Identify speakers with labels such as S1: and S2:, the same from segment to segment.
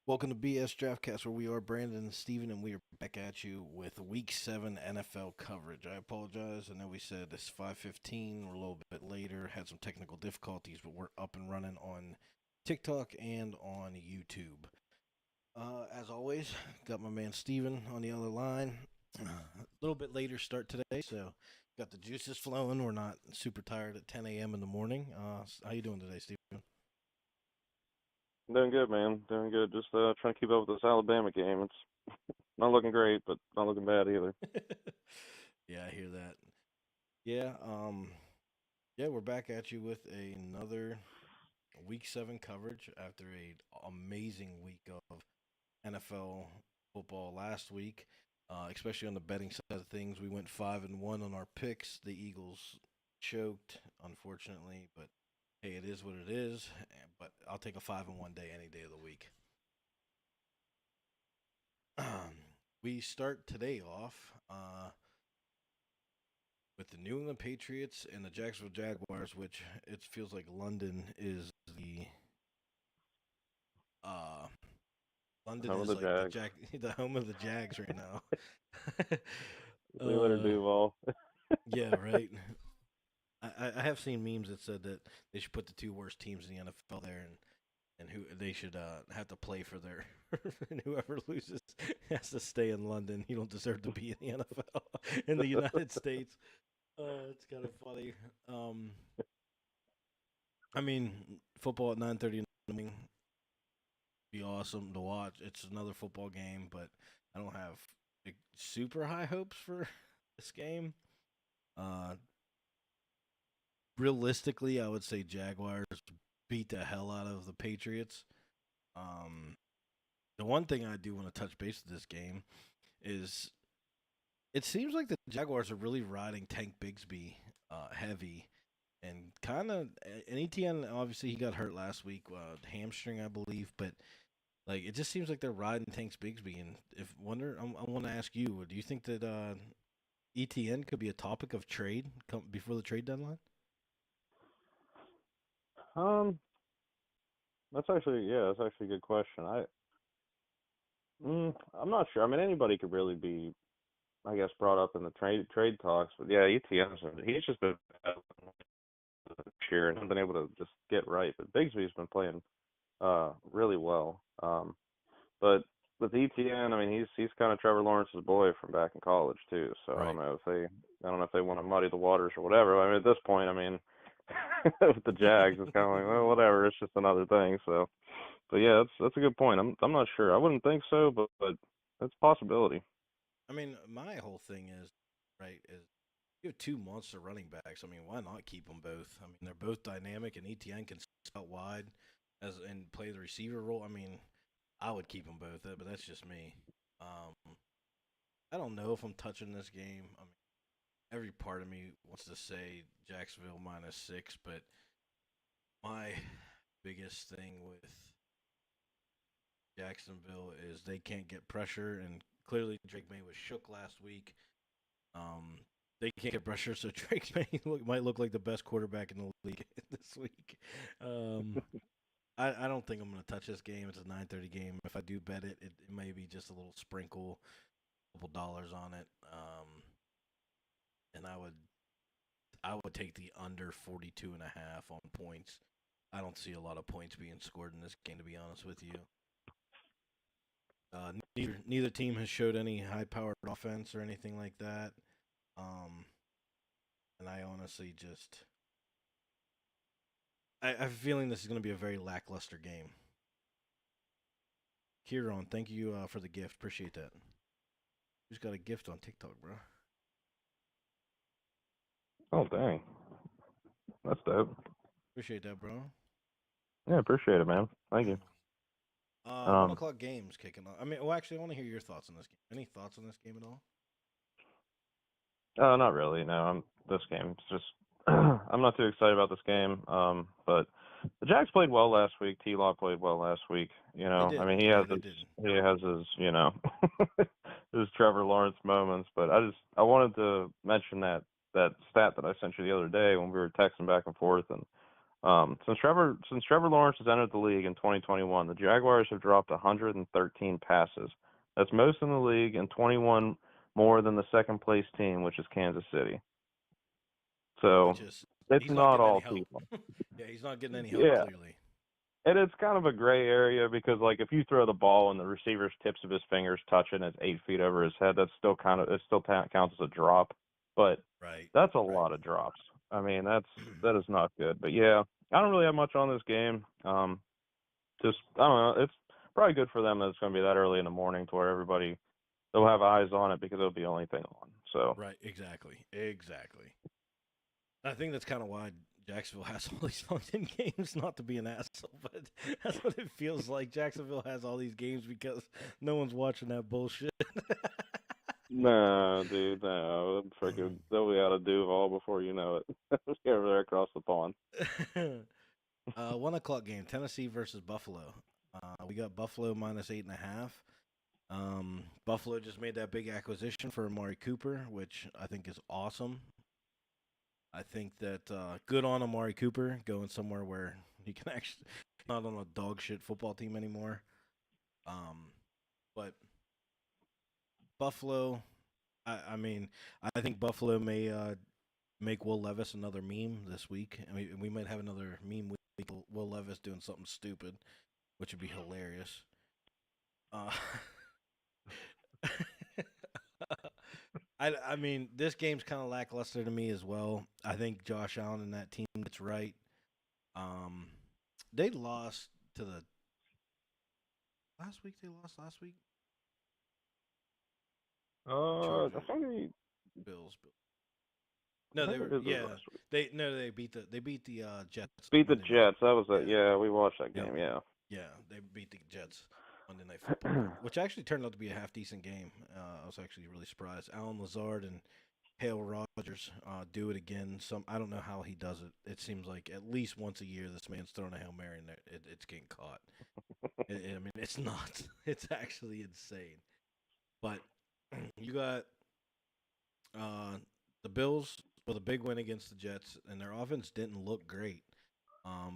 S1: Welcome to BS Draftcast, where we are Brandon and Steven, and we are back at you with Week 7 NFL coverage. I apologize. I know we said it's 5:15. We're a little bit later. Had some technical difficulties, but we're up and running on TikTok and on YouTube. As always, got my man Steven on the other line. A little bit later start today, so got the juices flowing. We're not super tired at 10 a.m. in the morning. How you doing today, Steven?
S2: Doing good, man. Doing good. Just trying to keep up with this Alabama game. It's not looking great, but not looking bad either.
S1: Yeah, I hear that. Yeah, yeah, we're back at you with another Week 7 coverage after a amazing week of NFL football last week. Especially on the betting side of things, we went 5-1 on our picks. The Eagles choked, unfortunately, but hey, it is what it is. But I'll take a 5-1 day any day of the week. We start today off with the New England Patriots and the Jacksonville Jaguars, which it feels like London is the uh London
S2: Home of
S1: is
S2: the
S1: like the
S2: Jags.
S1: the home of the Jags right now.
S2: Leave it or
S1: uh
S2: Duval.
S1: yeah, right. I have seen memes that said that they should put the two worst teams in the NFL there, and who they should have to play for their and whoever loses has to stay in London. You don't deserve to be in the NFL in the United States. It's kind of funny. Um, I mean, football at 9:30 in the morning be awesome to watch. It's another football game, but I don't have like, super high hopes for this game. Uh, Realistically, I would say Jaguars beat the hell out of the Patriots. Um, the one thing I do want to touch base with this game is it seems like the Jaguars are really riding Tank Bigsby heavy and kind of and ETN obviously he got hurt last week, hamstring I believe, but like it just seems like they're riding Tanks Bigsby. And if wonder, I want to ask you, do you think that ETN could be a topic of trade before the trade deadline?
S2: Um, that's actually a good question. I'm not sure. I mean, anybody could really be, I guess, brought up in the trade talks. But yeah, he's just been bad this year and been able to just get right. But Bigsby's been playing really well. But with ETN, I mean, he's kind of Trevor Lawrence's boy from back in college too. So
S1: Right.
S2: I don't know if they want to muddy the waters or whatever. I mean, at this point, I mean, with the Jags, it's kind of like, well, whatever. It's just another thing. So, but yeah, that's a good point. I'm not sure. I wouldn't think so, but that's a possibility.
S1: I mean, my whole thing is right is you have two monster running backs. I mean, why not keep them both? I mean, they're both dynamic, and ETN can out wide as and play the receiver role. I mean, I would keep them both, but that's just me. I don't know if I'm touching this game. I mean, every part of me wants to say Jacksonville -6, but my biggest thing with Jacksonville is they can't get pressure, and clearly Drake May was shook last week. Um, they can't get pressure, so Drake May might look like the best quarterback in the league this week. Um, I don't think I'm going to touch this game. It's a 9:30 game. If I do bet it, it may be just a little sprinkle, a couple dollars on it. And I would take the under 42 and a half on points. I don't see a lot of points being scored in this game, to be honest with you. Neither team has showed any high-powered offense or anything like that. Um, and I honestly just I have a feeling this is going to be a very lackluster game. Kieran, thank you for the gift. Appreciate that. Who's got a gift on TikTok, bro?
S2: Oh dang, that's dope.
S1: Appreciate that, bro.
S2: Yeah, appreciate it, man. Thank you.
S1: 1
S2: Um,
S1: o'clock games kicking off. I mean, well, actually, I want to hear your thoughts on this game. Any thoughts on this game at all?
S2: Not really. No, this game. It's just I'm not too excited about this game. But the Jags played well last week. T-Law played well last week.
S1: They
S2: I
S1: did.
S2: mean,
S1: Yeah, they did.
S2: he has his his Trevor Lawrence moments. But I wanted to mention that stat that I sent you the other day when we were texting back and forth, and Since Trevor Lawrence has entered the league in 2021, the Jaguars have dropped 113 passes. That's most in the league and 21 more than the second place team, which is Kansas City. So
S1: Which is
S2: it's
S1: he's not
S2: not
S1: getting any
S2: all
S1: help.
S2: people.
S1: Yeah, he's not getting any help
S2: Yeah,
S1: clearly.
S2: and it's kind of a gray area because like if you throw the ball and the receiver's tips of his fingers touch it and it's 8 feet over his head, that's still counts as a drop. But
S1: Right.
S2: that's a lot of drops. I mean, that is not good. But yeah, I don't really have much on this game. Just I don't know. It's probably good for them that it's going to be that early in the morning to where they'll have eyes on it because it'll be the only thing on. So
S1: Right. Exactly. I think that's kind of why Jacksonville has all these fucking games. Not to be an asshole, but that's what it feels like. Jacksonville has all these games because no one's watching that bullshit.
S2: no, dude, no, freaking they'll be out of Duval before you know it. Over there across the pond.
S1: 1 o'clock game: Tennessee versus Buffalo. We got Buffalo -8.5. Buffalo just made that big acquisition for Amari Cooper, which I think is awesome. I think that good on Amari Cooper going somewhere where he can actually not on a dog shit football team anymore. But Buffalo, I mean, I think Buffalo may make Will Levis another meme this week. I mean, we might have another meme with Will Levis doing something stupid, which would be hilarious. Uh, I mean, this game's kind of lackluster to me as well. I think Josh Allen and that team gets right. Um, they lost to the last week. They lost last week.
S2: I
S1: Chargers,
S2: think they,
S1: Bills.
S2: I
S1: No, they
S2: think they
S1: were
S2: did this
S1: yeah.
S2: last week.
S1: They beat the Jets
S2: Beat the
S1: Monday night.
S2: Jets. That was it.
S1: Yeah,
S2: Yeah, we watched that
S1: yep,
S2: game. Yeah.
S1: yeah. They beat the Jets Monday Night Football, which actually turned out to be a half decent game. I was actually really surprised. Alan Lazard and Hale Rogers do it again. I don't know how he does it. It seems like at least once a year this man's throwing a Hail Mary and it's getting caught. I mean, it's not. It's actually insane. But you got the Bills with a big win against the Jets, and their offense didn't look great.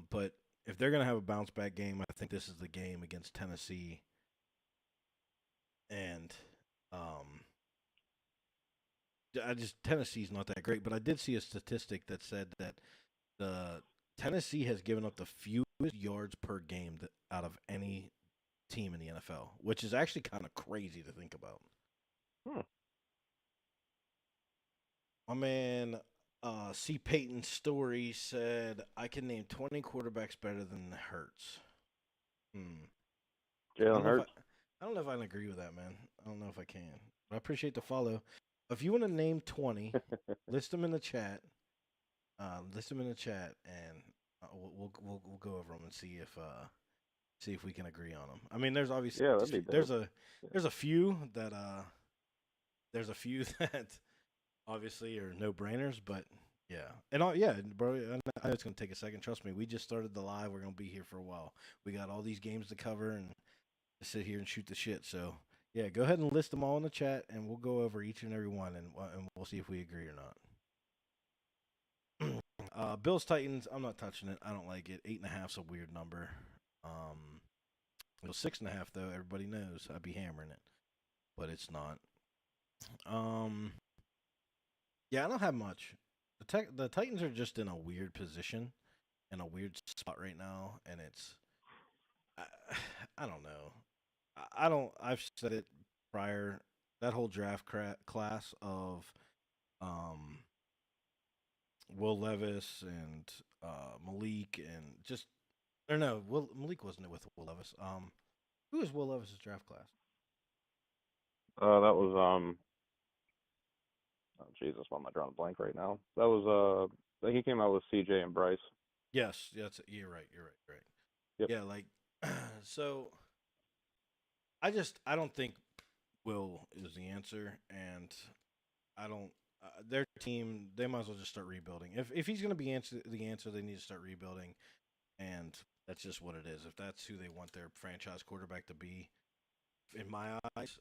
S1: But if they're gonna have a bounce back game, I think this is the game against Tennessee. And um, Tennessee's not that great, but I did see a statistic that said that the Tennessee has given up the fewest yards per game out of any team in the NFL, which is actually kind of crazy to think about.
S2: Hmm.
S1: My man, C. Peyton Story said, I can name 20 quarterbacks better than Hurts.
S2: Jalen Hurts.
S1: I don't know if I can agree with that, man. I don't know if I can. But I appreciate the follow. If you want to name 20, list them in the chat. And we'll go over them and see if we can agree on them. I mean, there's obviously
S2: that'd be dope.
S1: there's a few that obviously are no brainers, but yeah, and yeah, bro, I know it's gonna take a second. Trust me, we just started the live. We're gonna be here for a while. We got all these games to cover and to sit here and shoot the shit. So yeah, go ahead and list them all in the chat, and we'll go over each and every one, and we'll see if we agree or not. Bills Titans. I'm not touching it. I don't like it. 8.5's a weird number. It was 6.5 though. Everybody knows I'd be hammering it, but it's not. Yeah, I don't have much. The Titans are just in a weird position, in a weird spot right now, and I, I don't know. I don't. I've said it prior. That whole draft class of um, Will Levis and Malik and just or no, Malik wasn't with Will Levis. Who was Will Levis's draft class?
S2: That was Oh Jesus, why am I drawing a blank right now? That was he came out with CJ and Bryce.
S1: Yes, you're right. You're right.
S2: Yep.
S1: Yeah, like so. I don't think Will is the answer, and I don't. Their team, they might as well just start rebuilding. If he's going to be the answer, they need to start rebuilding, and that's just what it is. If that's who they want their franchise quarterback to be, in my eyes,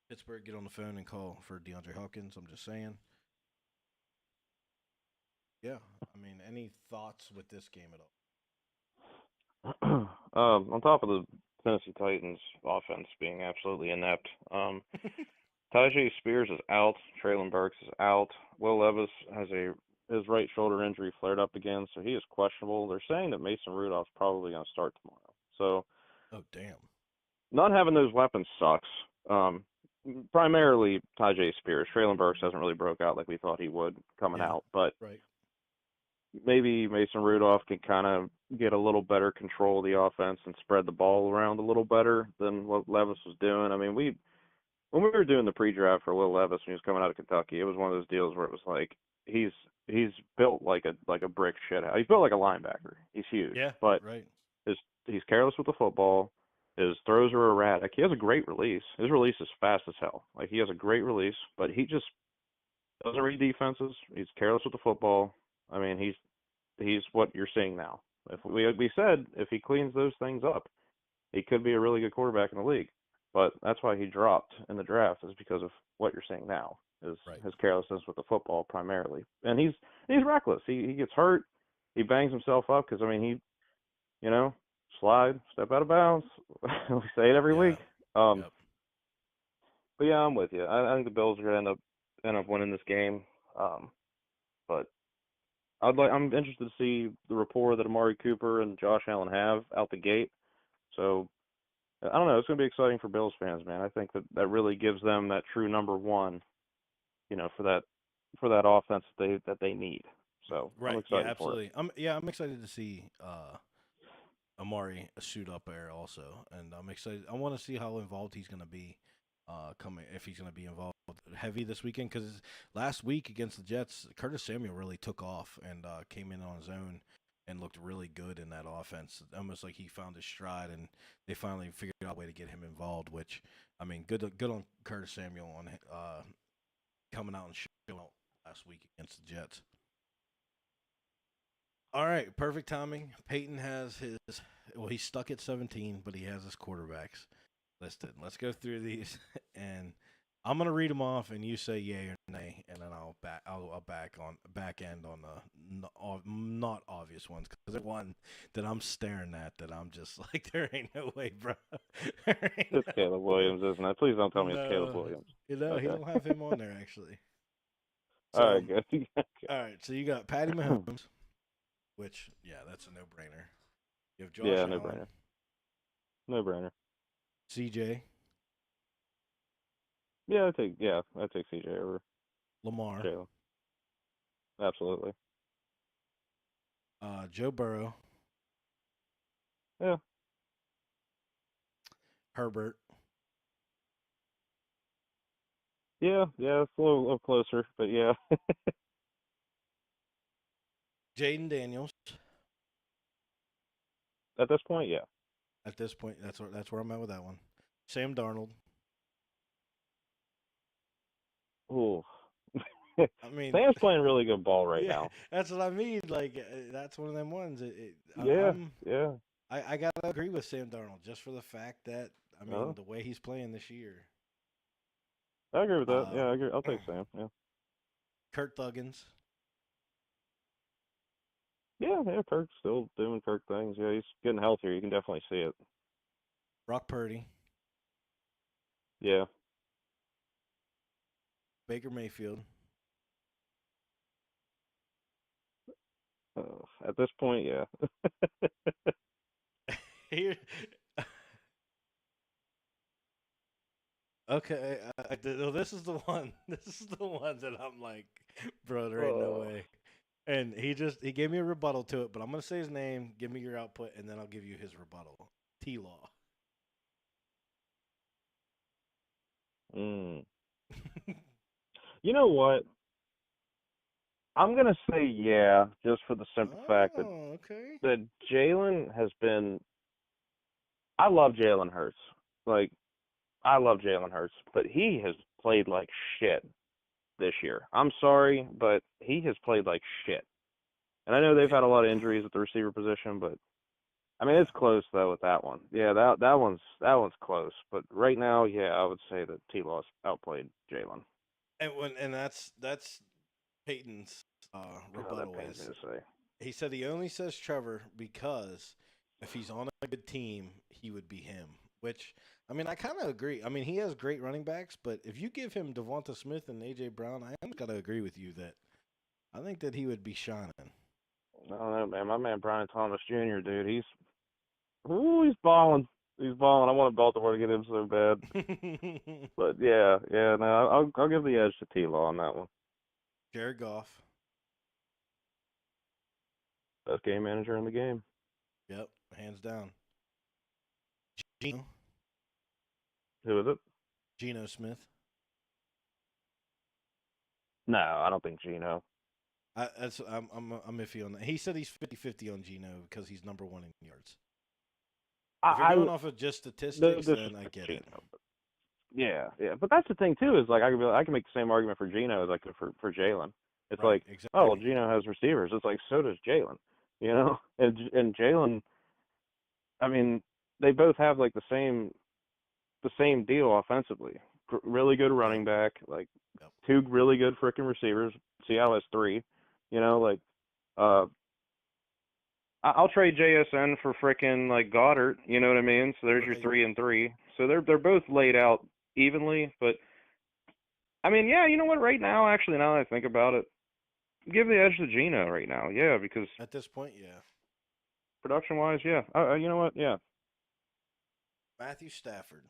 S1: Pittsburgh, get on the phone and call for DeAndre Hopkins. I'm just saying. Yeah. I mean, any thoughts with this game at
S2: On top of the Tennessee Titans offense being absolutely inept,
S1: all?
S2: Tajay Spears is out. Traylon Burks is out. Will Levis has his right shoulder injury flared up again, so he is questionable. They're saying that Mason Rudolph's probably going to start tomorrow. So
S1: Oh, damn.
S2: not having those weapons sucks. Um, Primarily Tajay Spears. Traylon Burks hasn't really broke out like we thought he would coming
S1: Yeah.
S2: out, but
S1: Right.
S2: maybe Mason Rudolph can kind of get a little better control of the offense and spread the ball around a little better than what Levis was doing. I mean, when we were doing the pre-draft for Will Levis when he was coming out of Kentucky, it was one of those deals where it was like he's built like a brick shit house. He's built like a linebacker. He's huge,
S1: Yeah.
S2: but
S1: Right.
S2: he's careless with the football. His throws are erratic. He has a great release. His release is fast as hell. Like he has a great release, but he just doesn't read defenses. He's careless with the football. I mean, he's what you're seeing now. If we said if he cleans those things up, he could be a really good quarterback in the league. But that's why he dropped in the draft is because of what you're seeing now is
S1: Right.
S2: his carelessness with the football primarily, and he's reckless. He gets hurt, he bangs himself up because I mean you know slide, step out of bounds. We say it every
S1: Yeah.
S2: week.
S1: Yep.
S2: But yeah, I'm with you. I think the Bills are gonna end up winning this game. But I'm interested to see the rapport that Amari Cooper and Josh Allen have out the gate. So I don't know. It's going to be exciting for Bills fans, man. I think that really gives them that true number one, for that offense that they need. So I'm
S1: Right. Yeah.
S2: excited for it.
S1: Absolutely. I'm excited to see Amari suit up there also, and I'm excited. I want to see how involved he's going to be, coming if he's going to be involved heavy this weekend. Because last week against the Jets, Curtis Samuel really took off and came in on his own and looked really good in that offense. Almost like he found his stride, and they finally figured out a way to get him involved. Which I mean, good on Curtis Samuel on coming out and showing out last week against the Jets. All right, perfect timing. Peyton has his. Well, he's stuck at 17, but he has his quarterbacks listed. Let's go through these, and I'm gonna read them off, and you say yay or nay, and then I'll back end on the not obvious ones because there's one that I'm staring at that I'm just like there ain't no way, bro. There ain't
S2: It's
S1: no
S2: Caleb
S1: way.
S2: Williams, isn't it? Please don't tell me it's Caleb
S1: No,
S2: Williams.
S1: he
S2: Okay.
S1: don't have him on there actually.
S2: All
S1: So
S2: right, good.
S1: all right, so you got Patty Mahomes, which yeah, that's a no brainer. You have Josh
S2: Yeah, no
S1: Allen,
S2: brainer. No brainer.
S1: CJ,
S2: I take CJ over
S1: Lamar,
S2: Jalen. Absolutely.
S1: Joe Burrow,
S2: Yeah.
S1: Herbert,
S2: Yeah, it's a little closer, but yeah.
S1: Jaden Daniels.
S2: At this point, yeah.
S1: At this point, that's where I'm at with that one. Sam Darnold.
S2: Ooh.
S1: I mean,
S2: Sam's playing really good ball right
S1: yeah,
S2: now.
S1: that's what I mean. Like that's one of them ones.
S2: Yeah, yeah.
S1: I gotta agree with Sam Darnold just for the fact that I mean
S2: Uh,
S1: the way he's playing this year.
S2: I agree with that.
S1: Uh,
S2: Yeah, I agree. I'll take Sam. Yeah.
S1: Kurt Thuggins,
S2: Yeah, Kirk's still doing Kirk things. Yeah, he's getting healthier. You can definitely see it.
S1: Brock Purdy,
S2: Yeah.
S1: Baker Mayfield.
S2: At this point, yeah.
S1: Here, okay. This is the one. This is the one that I'm like, bro, there ain't no
S2: Uh,
S1: way. And he gave me a rebuttal to it, but I'm gonna say his name. Give me your output, and then I'll give you his rebuttal. T Law.
S2: mm. You know what? I'm gonna say yeah, just for the simple fact that
S1: Oh, okay.
S2: Jalen has been. I love Jalen Hurts. Like I love Jalen Hurts, but he has played like shit this year. I'm sorry, but he has played like shit. And I know they've
S1: It,
S2: had a lot of injuries at the receiver position, but I mean
S1: yeah,
S2: it's close though with that one. Yeah, that one's close. But right now, yeah, I would say that T. Law's outplayed Jalen.
S1: and that's Peyton's
S2: God, that
S1: rebuttal
S2: pains
S1: is
S2: me to say.
S1: he said he only says Trevor because if he's on a good team, he would be him. Which I mean, I kind of agree. I mean, he has great running backs, but if you give him Devonta Smith and AJ Brown, I am gotta agree with you that I think that he would be shining.
S2: I don't know, man. My man Brian Thomas Jr., dude, he's balling. He's balling. I wanted Baltimore to get him so bad, but yeah, no, I'll give the edge to T-Law on that one.
S1: Jared Goff.
S2: Best game manager in the game.
S1: Yep, hands down. Geno.
S2: Who is it?
S1: Geno Smith.
S2: No, I don't think Geno.
S1: I'm iffy on that. He said he's 50-50 on Geno because he's number one in yards.
S2: I,
S1: If you're
S2: I
S1: going off of just
S2: no
S1: statistics, then I
S2: disrespect
S1: get
S2: Geno.
S1: it.
S2: Yeah, but that's the thing too. Is like I can make the same argument for Geno as I could for Jalen. It's
S1: Right,
S2: like,
S1: exactly.
S2: oh, well, Geno has receivers. It's like so does Jalen. You know, and Jalen. I mean, they both have like the same deal offensively. Really good running back, like
S1: Yep.
S2: two really good freaking receivers. Seattle has three. You know, like uh, I'll trade JSN for freaking like Goddard. You know what I mean? So there's your
S1: Right.
S2: 3 and 3. So they're both laid out evenly, but I mean, yeah, you know what? Right now, actually, now that I think about it, give the edge to Geno right now. Yeah, because
S1: At this point, yeah.
S2: production-wise, yeah. You know what? Yeah,
S1: Matthew Stafford.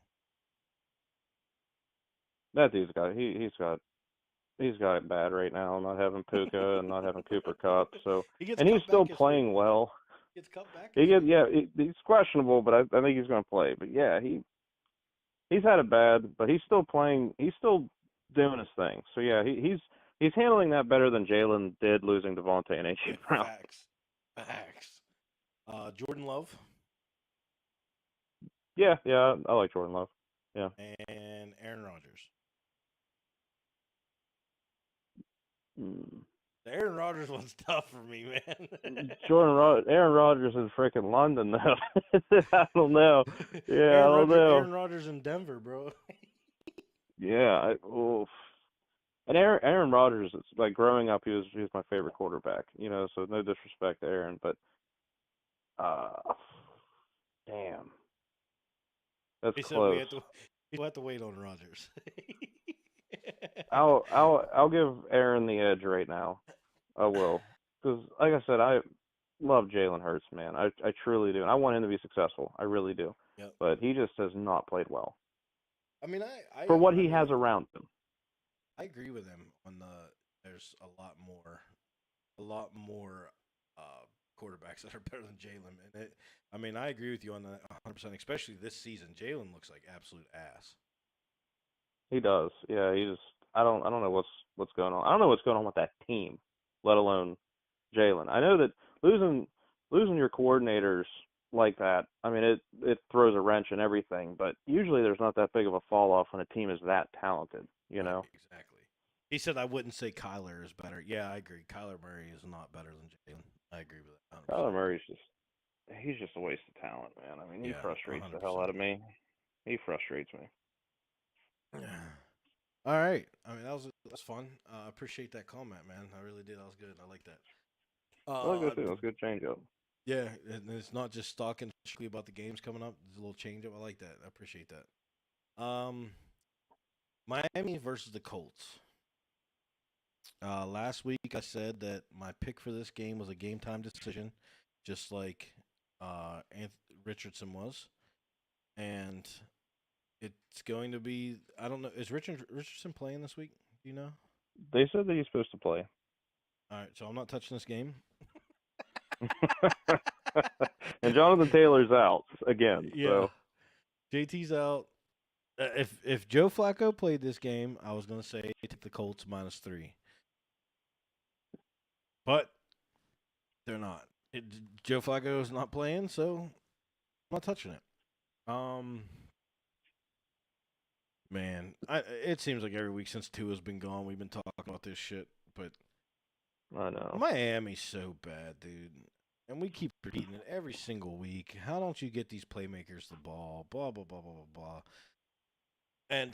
S2: that dude's got he's got it bad right now. Not having Puka and not having Cooper Cup. So
S1: He gets
S2: and he's
S1: cut
S2: still
S1: back this
S2: playing
S1: week.
S2: well.
S1: Gets cut back.
S2: He
S1: This
S2: get
S1: week.
S2: he's questionable, but I think he's going to play. But yeah, he's had it bad, but he's still playing. He's still doing his thing. So yeah, he's handling that better than Jalen did losing Devontae and AJ Brown.
S1: Facts. Jordan Love
S2: Yeah, I like Jordan Love. Yeah.
S1: and Aaron Rodgers.
S2: Mm.
S1: The Aaron Rodgers one's tough for me, man.
S2: Aaron Rodgers in freaking London though. I don't know. Yeah, I don't know.
S1: Aaron Rodgers in Denver, bro.
S2: Yeah, oof. And Aaron Rodgers, it's like growing up, he was my favorite quarterback. You know, so no disrespect to Aaron, but damn, that's
S1: He said
S2: close.
S1: we have to wait on Rodgers.
S2: I'll give Aaron the edge right now. I will, because like I said, I love Jalen Hurts, man. I truly do, and I want him to be successful. I really do.
S1: Yep.
S2: But he just has not played well.
S1: I mean,
S2: for what he has around him.
S1: I agree with him on there's a lot more quarterbacks that are better than Jalen. And I agree with you on that 100%, especially this season. Jalen looks like absolute ass.
S2: He does. Yeah, I don't know what's going on. I don't know what's going on with that team, let alone Jalen. I know that losing your coordinators like that, I mean it throws a wrench in everything, but usually there's not that big of a fall off when a team is that talented, you know.
S1: Right, exactly. He said I wouldn't say Kyler is better. Yeah, I agree. Kyler Murray is not better than Jalen. I agree with that. 100%.
S2: Kyler Murray's he's just a waste of talent, man. I mean, he frustrates
S1: 100%.
S2: the hell out of me. He frustrates me.
S1: All right. I mean, that was fun. I appreciate that comment, man. I really did. That was good. I like that.
S2: I like that too. That was a good change up.
S1: Yeah, and it's not just talking strictly about the games coming up. There's a little change up. I like that. I appreciate that. Miami versus the Colts. Last week I said that my pick for this game was a game time decision, just like Richardson was, and it's going to be. I don't know. Is Richardson playing this week? Do you know?
S2: They said that he's supposed to play.
S1: All right, so I'm not touching this game.
S2: And Jonathan Taylor's out again.
S1: Yeah,
S2: so.
S1: JT's out. If Joe Flacco played this game, I was going to say take the Colts -3. But they're not. Joe Flacco is not playing, so I'm not touching it. Man, it seems like every week since Tua's been gone, we've been talking about this shit. But
S2: I know
S1: Miami's so bad, dude, and we keep repeating it every single week. How don't you get these playmakers the ball? Blah blah blah blah blah blah. And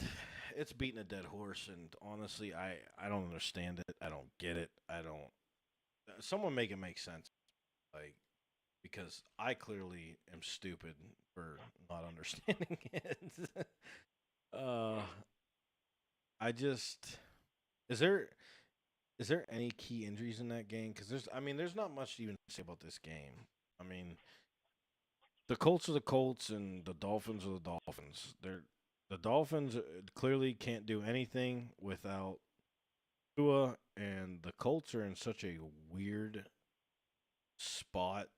S1: it's beating a dead horse. And honestly, I don't understand it. I don't get it. I don't. someone make it make sense, like because I clearly am stupid for not understanding it. uh, I just is there any key injuries in that game? Because there's not much to even say about this game. I mean, the Colts are the Colts, and the Dolphins are the Dolphins. The Dolphins clearly can't do anything without Tua, and the Colts are in such a weird spot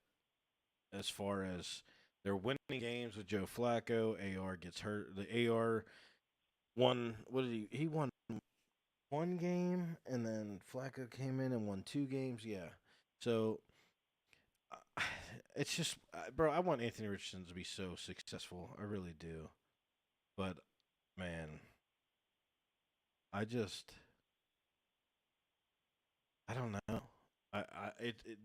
S1: as far as they're winning games with Joe Flacco. AR gets hurt. The AR won. What did he? He won one game, and then Flacco came in and won two games. Yeah. So it's just, bro. I want Anthony Richardson to be so successful. I really do. But man, I just, I don't know.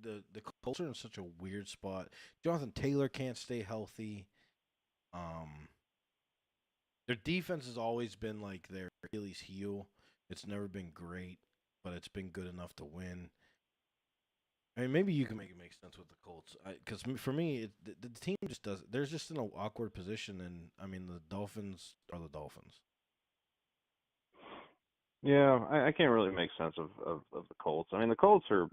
S1: The Colts are in such a weird spot. Jonathan Taylor can't stay healthy. Um, their defense has always been like their Achilles heel. It's never been great, but it's been good enough to win. I mean, maybe you can make it make sense with the Colts, because for me, the team just does. There's just in an awkward position, and I mean, the Dolphins are the Dolphins.
S2: Yeah, I can't really make sense of the Colts. I mean, the Colts have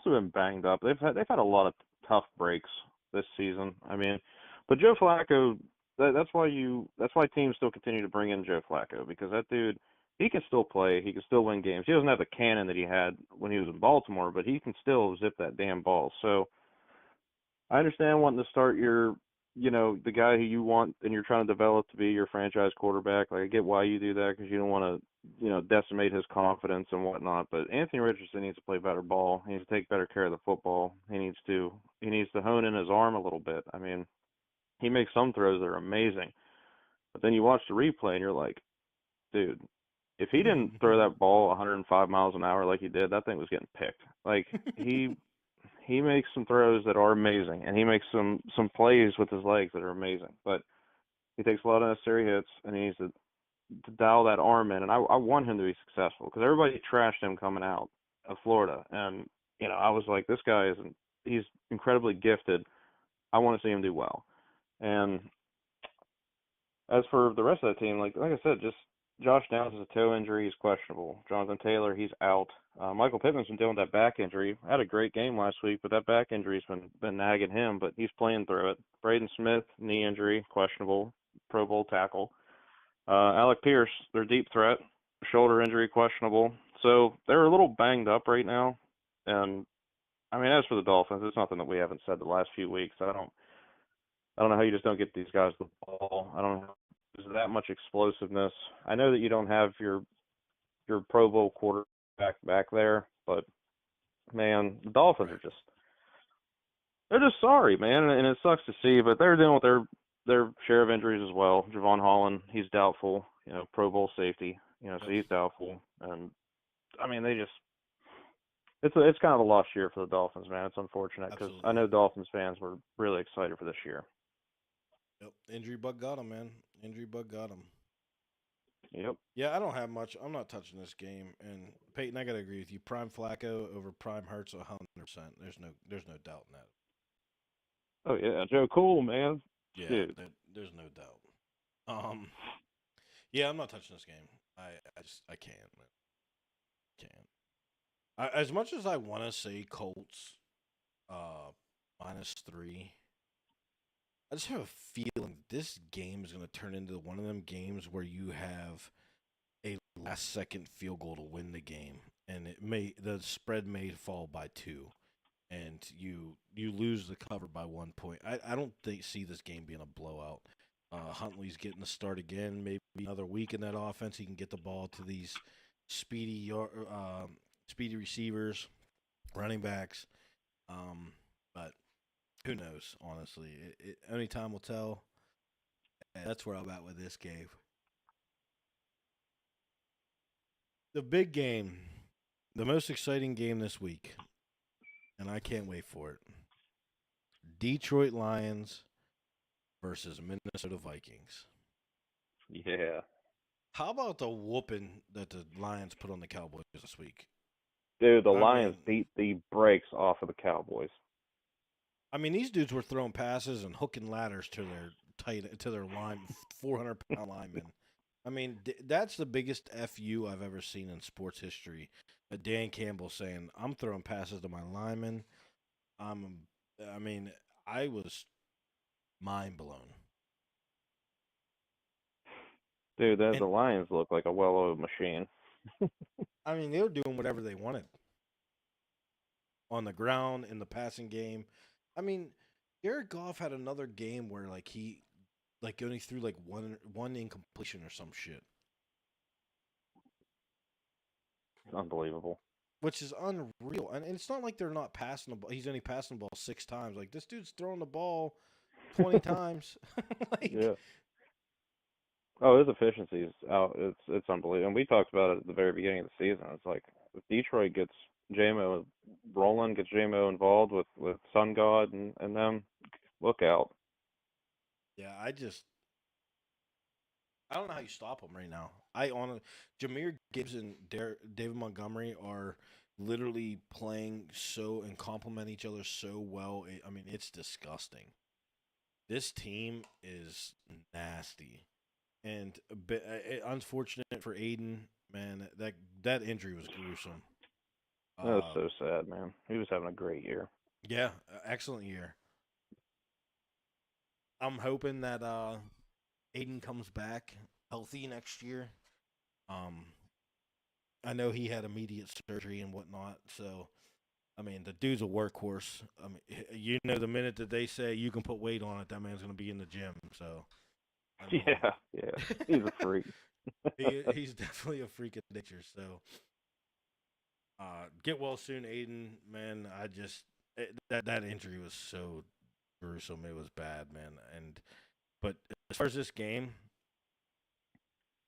S2: been banged up. They've had a lot of tough breaks this season. I mean, but Joe Flacco, that's why teams still continue to bring in Joe Flacco, because that dude, he can still play, he can still win games. He doesn't have the cannon that he had when he was in Baltimore, but he can still zip that damn ball. So I understand wanting to start the guy who you want and you're trying to develop to be your franchise quarterback. Like, I get why you do that, because you don't want to, decimate his confidence and whatnot. But Anthony Richardson needs to play better ball. He needs to take better care of the football. He needs to hone in his arm a little bit. I mean, he makes some throws that are amazing, but then you watch the replay and you're like, dude, if he didn't throw that ball 105 miles an hour like he did, that thing was getting picked. Like, he makes some throws that are amazing, and he makes some plays with his legs that are amazing. But he takes a lot of necessary hits, and he needs to dial that arm in. And I want him to be successful, because everybody trashed him coming out of Florida, and I was like, this guy isn't. He's incredibly gifted. I want to see him do well. And as for the rest of the team, like I said, just Josh Downs has a toe injury. He's questionable. Jonathan Taylor, he's out. Michael Pittman's been dealing with that back injury. Had a great game last week, but that back injury's been nagging him. But he's playing through it. Braden Smith, knee injury, questionable. Pro Bowl tackle. Alec Pierce, their deep threat, shoulder injury, questionable. So they're a little banged up right now. And I mean, as for the Dolphins, it's nothing that we haven't said the last few weeks. I don't know how you just don't get these guys the ball. I don't know. There's that much explosiveness. I know that you don't have your Pro Bowl quarterback back there, but man, the Dolphins are
S1: Right.
S2: just sorry, man, and it sucks to see. But they're dealing with their share of injuries as well. Javon Holland, he's doubtful. Pro Bowl safety. So
S1: Yep.
S2: he's doubtful. And I mean, it's kind of a lost year for the Dolphins, man. It's unfortunate, because I
S1: Absolutely.
S2: know Dolphins fans were really excited for this year.
S1: Yep. Injury bug got him, man. Injury bug got him.
S2: Yep.
S1: Yeah, I don't have much. I'm not touching this game. And Peyton, I gotta agree with you. Prime Flacco over Prime Hurts, 100%. There's no doubt in that.
S2: Oh yeah, Joe Cool, man.
S1: Yeah,
S2: Dude.
S1: there's no doubt. Um, yeah, I'm not touching this game. I can't, man. Can't. As much as I want to say Colts, -3, I just have a feeling this game is going to turn into one of them games where you have a last second field goal to win the game, and the spread may fall by 2, and you lose the cover by 1 point. I don't see this game being a blowout. Huntley's getting the start again. Maybe another week in that offense, he can get the ball to these speedy speedy receivers, running backs. But who knows? Honestly, only time will tell. And that's where I'm at with this game. The big game, the most exciting game this week, and I can't wait for it. Detroit Lions versus Minnesota Vikings.
S2: Yeah.
S1: How about the whooping that the Lions put on the Cowboys this week?
S2: Dude, the
S1: I
S2: Lions
S1: mean,
S2: beat the brakes off of the Cowboys.
S1: these dudes were throwing passes and hooking ladders to their 400-pound linemen. That's the biggest fu I've ever seen in sports history. Dan Campbell saying, "I'm throwing passes to my linemen." I'm, I mean, I was mind blown.
S2: Dude, the
S1: And
S2: Lions look like a well-oiled machine.
S1: they were doing whatever they wanted on the ground in the passing game. I mean, Jared Goff had another game where he only threw one incompletion or some shit,
S2: Unbelievable.
S1: which is unreal. And it's not like they're not passing the ball. He's only passing the ball 6 times. Like, this dude's throwing the ball 20 times.
S2: Yeah. Oh, his efficiency is out. It's unbelievable. And we talked about it at the very beginning of the season. It's like if Detroit gets JMO rolling, gets JMO involved with Sun God and them, look out.
S1: Yeah, I don't know how you stop them right now. Jameer Gibbs and David Montgomery are literally playing so and complement each other so well. It's disgusting. This team is nasty, and a bit unfortunate for Aiden. Man, that injury was gruesome.
S2: That was
S1: Uh,
S2: so sad, man. He was having a great year.
S1: yeah, excellent year. I'm hoping that Aiden comes back healthy next year. Um, I know he had immediate surgery and whatnot, so the dude's a workhorse. The minute that they say you can put weight on it, that man's going to be in the gym. So,
S2: Yeah, yeah. He's a freak.
S1: he's definitely a freak of nature. So, get well soon, Aiden. Man, that injury was so gruesome. It was bad, man. But as far as this game,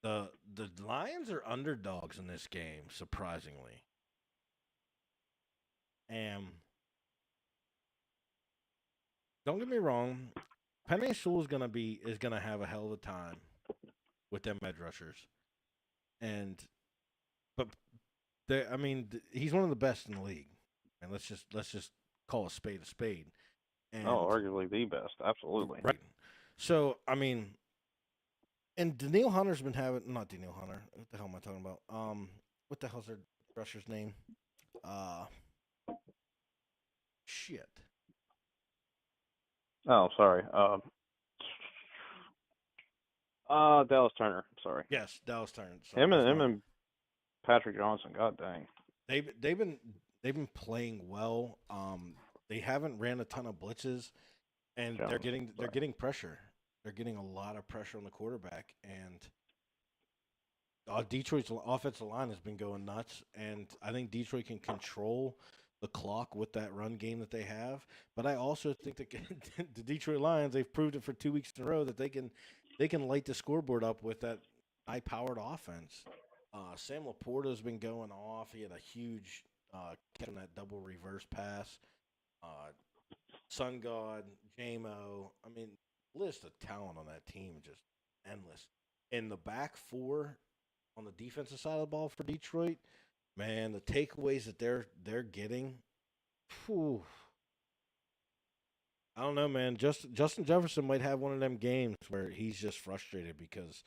S1: the Lions are underdogs in this game, surprisingly. And don't get me wrong, Penny Sewell is gonna have a hell of a time with them edge rushers, and but he's one of the best in the league, and let's just call a spade a spade.
S2: Oh,
S1: And
S2: arguably the best. Absolutely.
S1: right, so and Daniil Hunter's been having not Daniil Hunter. What the hell am I talking about? What the hell's their rusher's name? Uh, shit.
S2: Oh, sorry. Dallas Turner. Sorry.
S1: Yes, Dallas Turner. Sorry,
S2: Him and Patrick Johnson. God dang.
S1: They've been playing well. They haven't ran a ton of blitzes, and
S2: Jones.
S1: they're getting pressure. They're getting a lot of pressure on the quarterback, and Detroit's offensive line has been going nuts. And I think Detroit can control the clock with that run game that they have. But I also think that the Detroit Lions, they've proved it for 2 weeks in a row that they can light the scoreboard up with that high-powered offense. Sam Laporta's been going off. He had a huge catch on that double reverse pass. Sun God, JMO. List of talent on that team is just endless. And the back four on the defensive side of the ball for Detroit, man, the takeaways that they're getting, whew, I don't know, man. Justin Jefferson might have one of them games where he's just frustrated because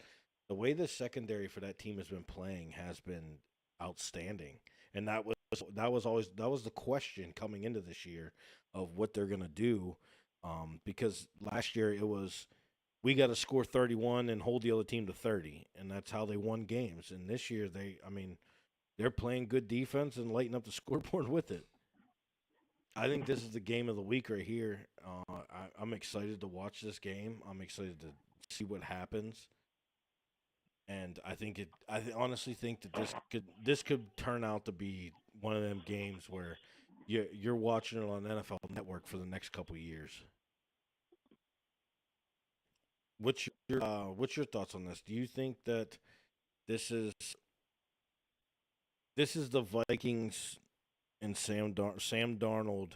S1: the way the secondary for that team has been playing has been outstanding, and that was the question coming into this year of what they're gonna do, because last year it was we got to score 31 and hold the other team to 30, and that's how they won games. And this year they're playing good defense and lighting up the scoreboard with it. I think this is the game of the week right here. I'm excited to watch this game. I'm excited to see what happens, and honestly think that this could turn out to be one of them games where you're watching it on NFL Network for the next couple of years. What's your thoughts on this? Do you think that this is the Vikings and Sam Darnold?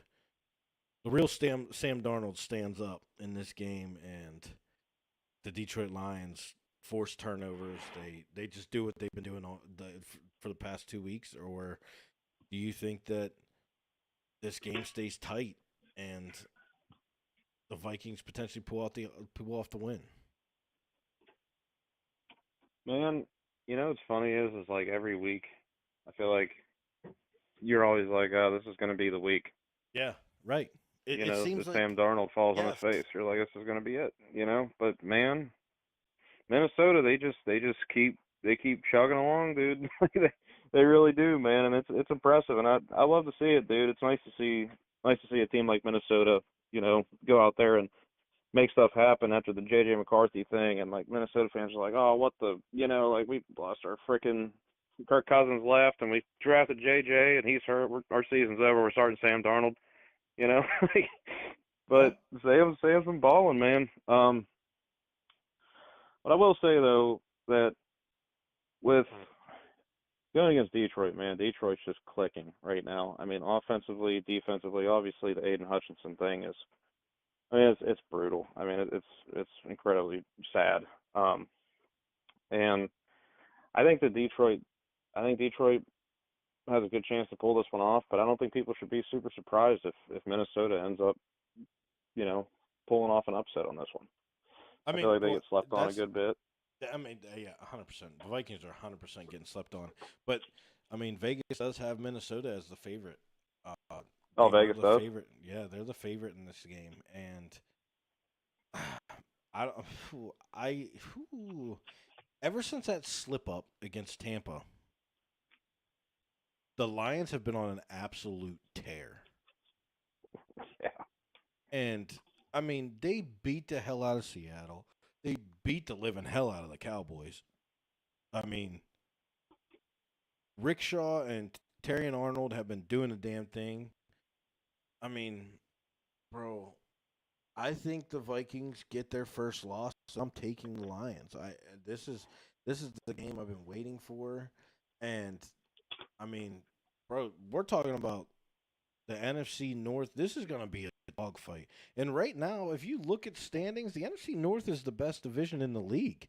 S1: The real Sam Darnold stands up in this game, and the Detroit Lions force turnovers. They just do what they've been doing for the past 2 weeks, or Do you think that this game stays tight and the Vikings potentially pull off the win?
S2: Man, what's funny is like every week, I feel like you're always like, oh, this is going to be the week.
S1: Yeah, right. It
S2: The
S1: seems like
S2: Sam Darnold falls on his
S1: yes.
S2: face. You're like, this is going to be it. But man, Minnesota, they keep chugging along, dude. They really do, man, and it's impressive, and I love to see it, dude. It's nice to see a team like Minnesota, go out there and make stuff happen after the JJ McCarthy thing, and like Minnesota fans are like, oh, what the, like we lost our freaking Kirk Cousins left, and we drafted JJ, and he's hurt. Our season's over. We're starting Sam Darnold, you know.
S1: Yeah.
S2: But Sam's been balling, man. But I will say though that with going against Detroit, man, Detroit's just clicking right now. I mean, offensively, defensively, obviously the Aiden Hutchinson thing is. I mean, it's brutal. I mean, it's incredibly sad. And I think that Detroit has a good chance to pull this one off, but I don't think people should be super surprised if Minnesota ends up, you know, pulling off an upset on this one.
S1: I
S2: I feel
S1: mean,
S2: like they
S1: well,
S2: get slept on a
S1: that's
S2: good bit.
S1: I mean, yeah, 100%. The Vikings are 100% getting slept on. But I mean, Vegas does have Minnesota as the favorite.
S2: Oh,
S1: They are
S2: Vegas
S1: the
S2: does.
S1: favorite. Yeah, they're the favorite in this game, and I don't. I ever since that slip up against Tampa, the Lions have been on an absolute tear.
S2: Yeah.
S1: And I mean, they beat the hell out of Seattle. They beat the living hell out of the Cowboys. I mean, Rickshaw and Terry and Arnold have been doing the damn thing. I mean, bro, I think the Vikings get their first loss. So I'm taking the Lions. This is this is the game I've been waiting for, and I mean, bro, we're talking about the NFC North. This is going to be a dogfight. And right now, if you look at standings, the NFC North is the best division in the league.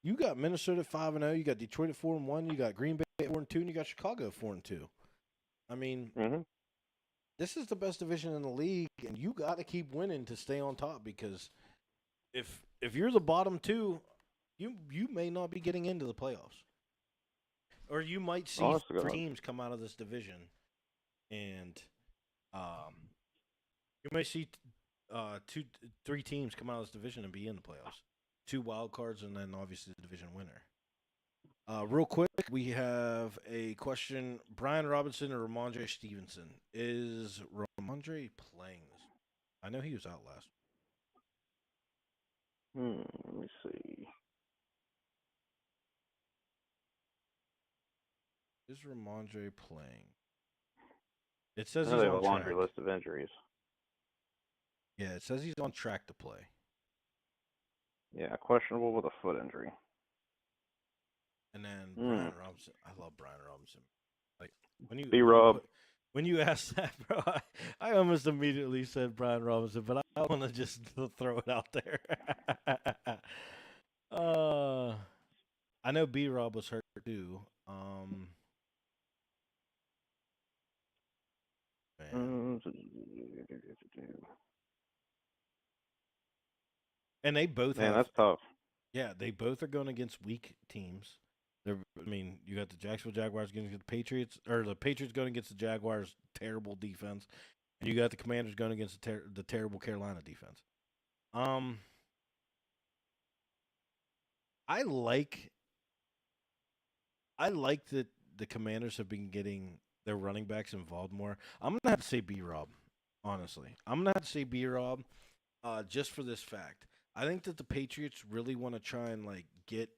S1: You got Minnesota 5-0, you got Detroit at 4-1, you got Green Bay at 4-2, and you got Chicago at 4-2. I mean,
S2: Mhm.
S1: this is the best division in the league, and you got to keep winning to stay on top because if you're the bottom two, you may not be getting into the playoffs, or you might see
S2: Honest to
S1: three
S2: God.
S1: teams come out of this division, and um, you may see three teams come out of this division and be in the playoffs. Two wild cards, and then obviously the division winner. Real quick, we have a question: Brian Robinson or Ramondre Stevenson? Is Ramondre playing this? I know he was out last.
S2: Let me see.
S1: Is Ramondre playing? It
S2: I
S1: says
S2: know
S1: he's
S2: they have
S1: on
S2: a laundry
S1: track.
S2: list of injuries.
S1: Yeah, it says he's on track to play.
S2: Yeah, questionable with a foot injury.
S1: And then
S2: Hmm.
S1: Brian Robinson. I love Brian Robinson. Like when you
S2: B
S1: when you
S2: Rob.
S1: put when you asked that, bro, I almost immediately said Brian Robinson, but I want to just throw it out there. uh, I know B Rob was hurt too. Man,
S2: Mm,
S1: and they both
S2: Man,
S1: have.
S2: that's tough.
S1: Yeah, they both are going against weak teams. I mean, you got the Jacksonville Jaguars going against the Patriots, or the Patriots going against the Jaguars' terrible defense, and you got the Commanders going against the terrible Carolina defense. Um, I like that the Commanders have been getting their running backs involved more. I'm gonna have to say B Rob, honestly. I'm gonna have to say B Rob, just for this fact. I think that the Patriots really want to try and like get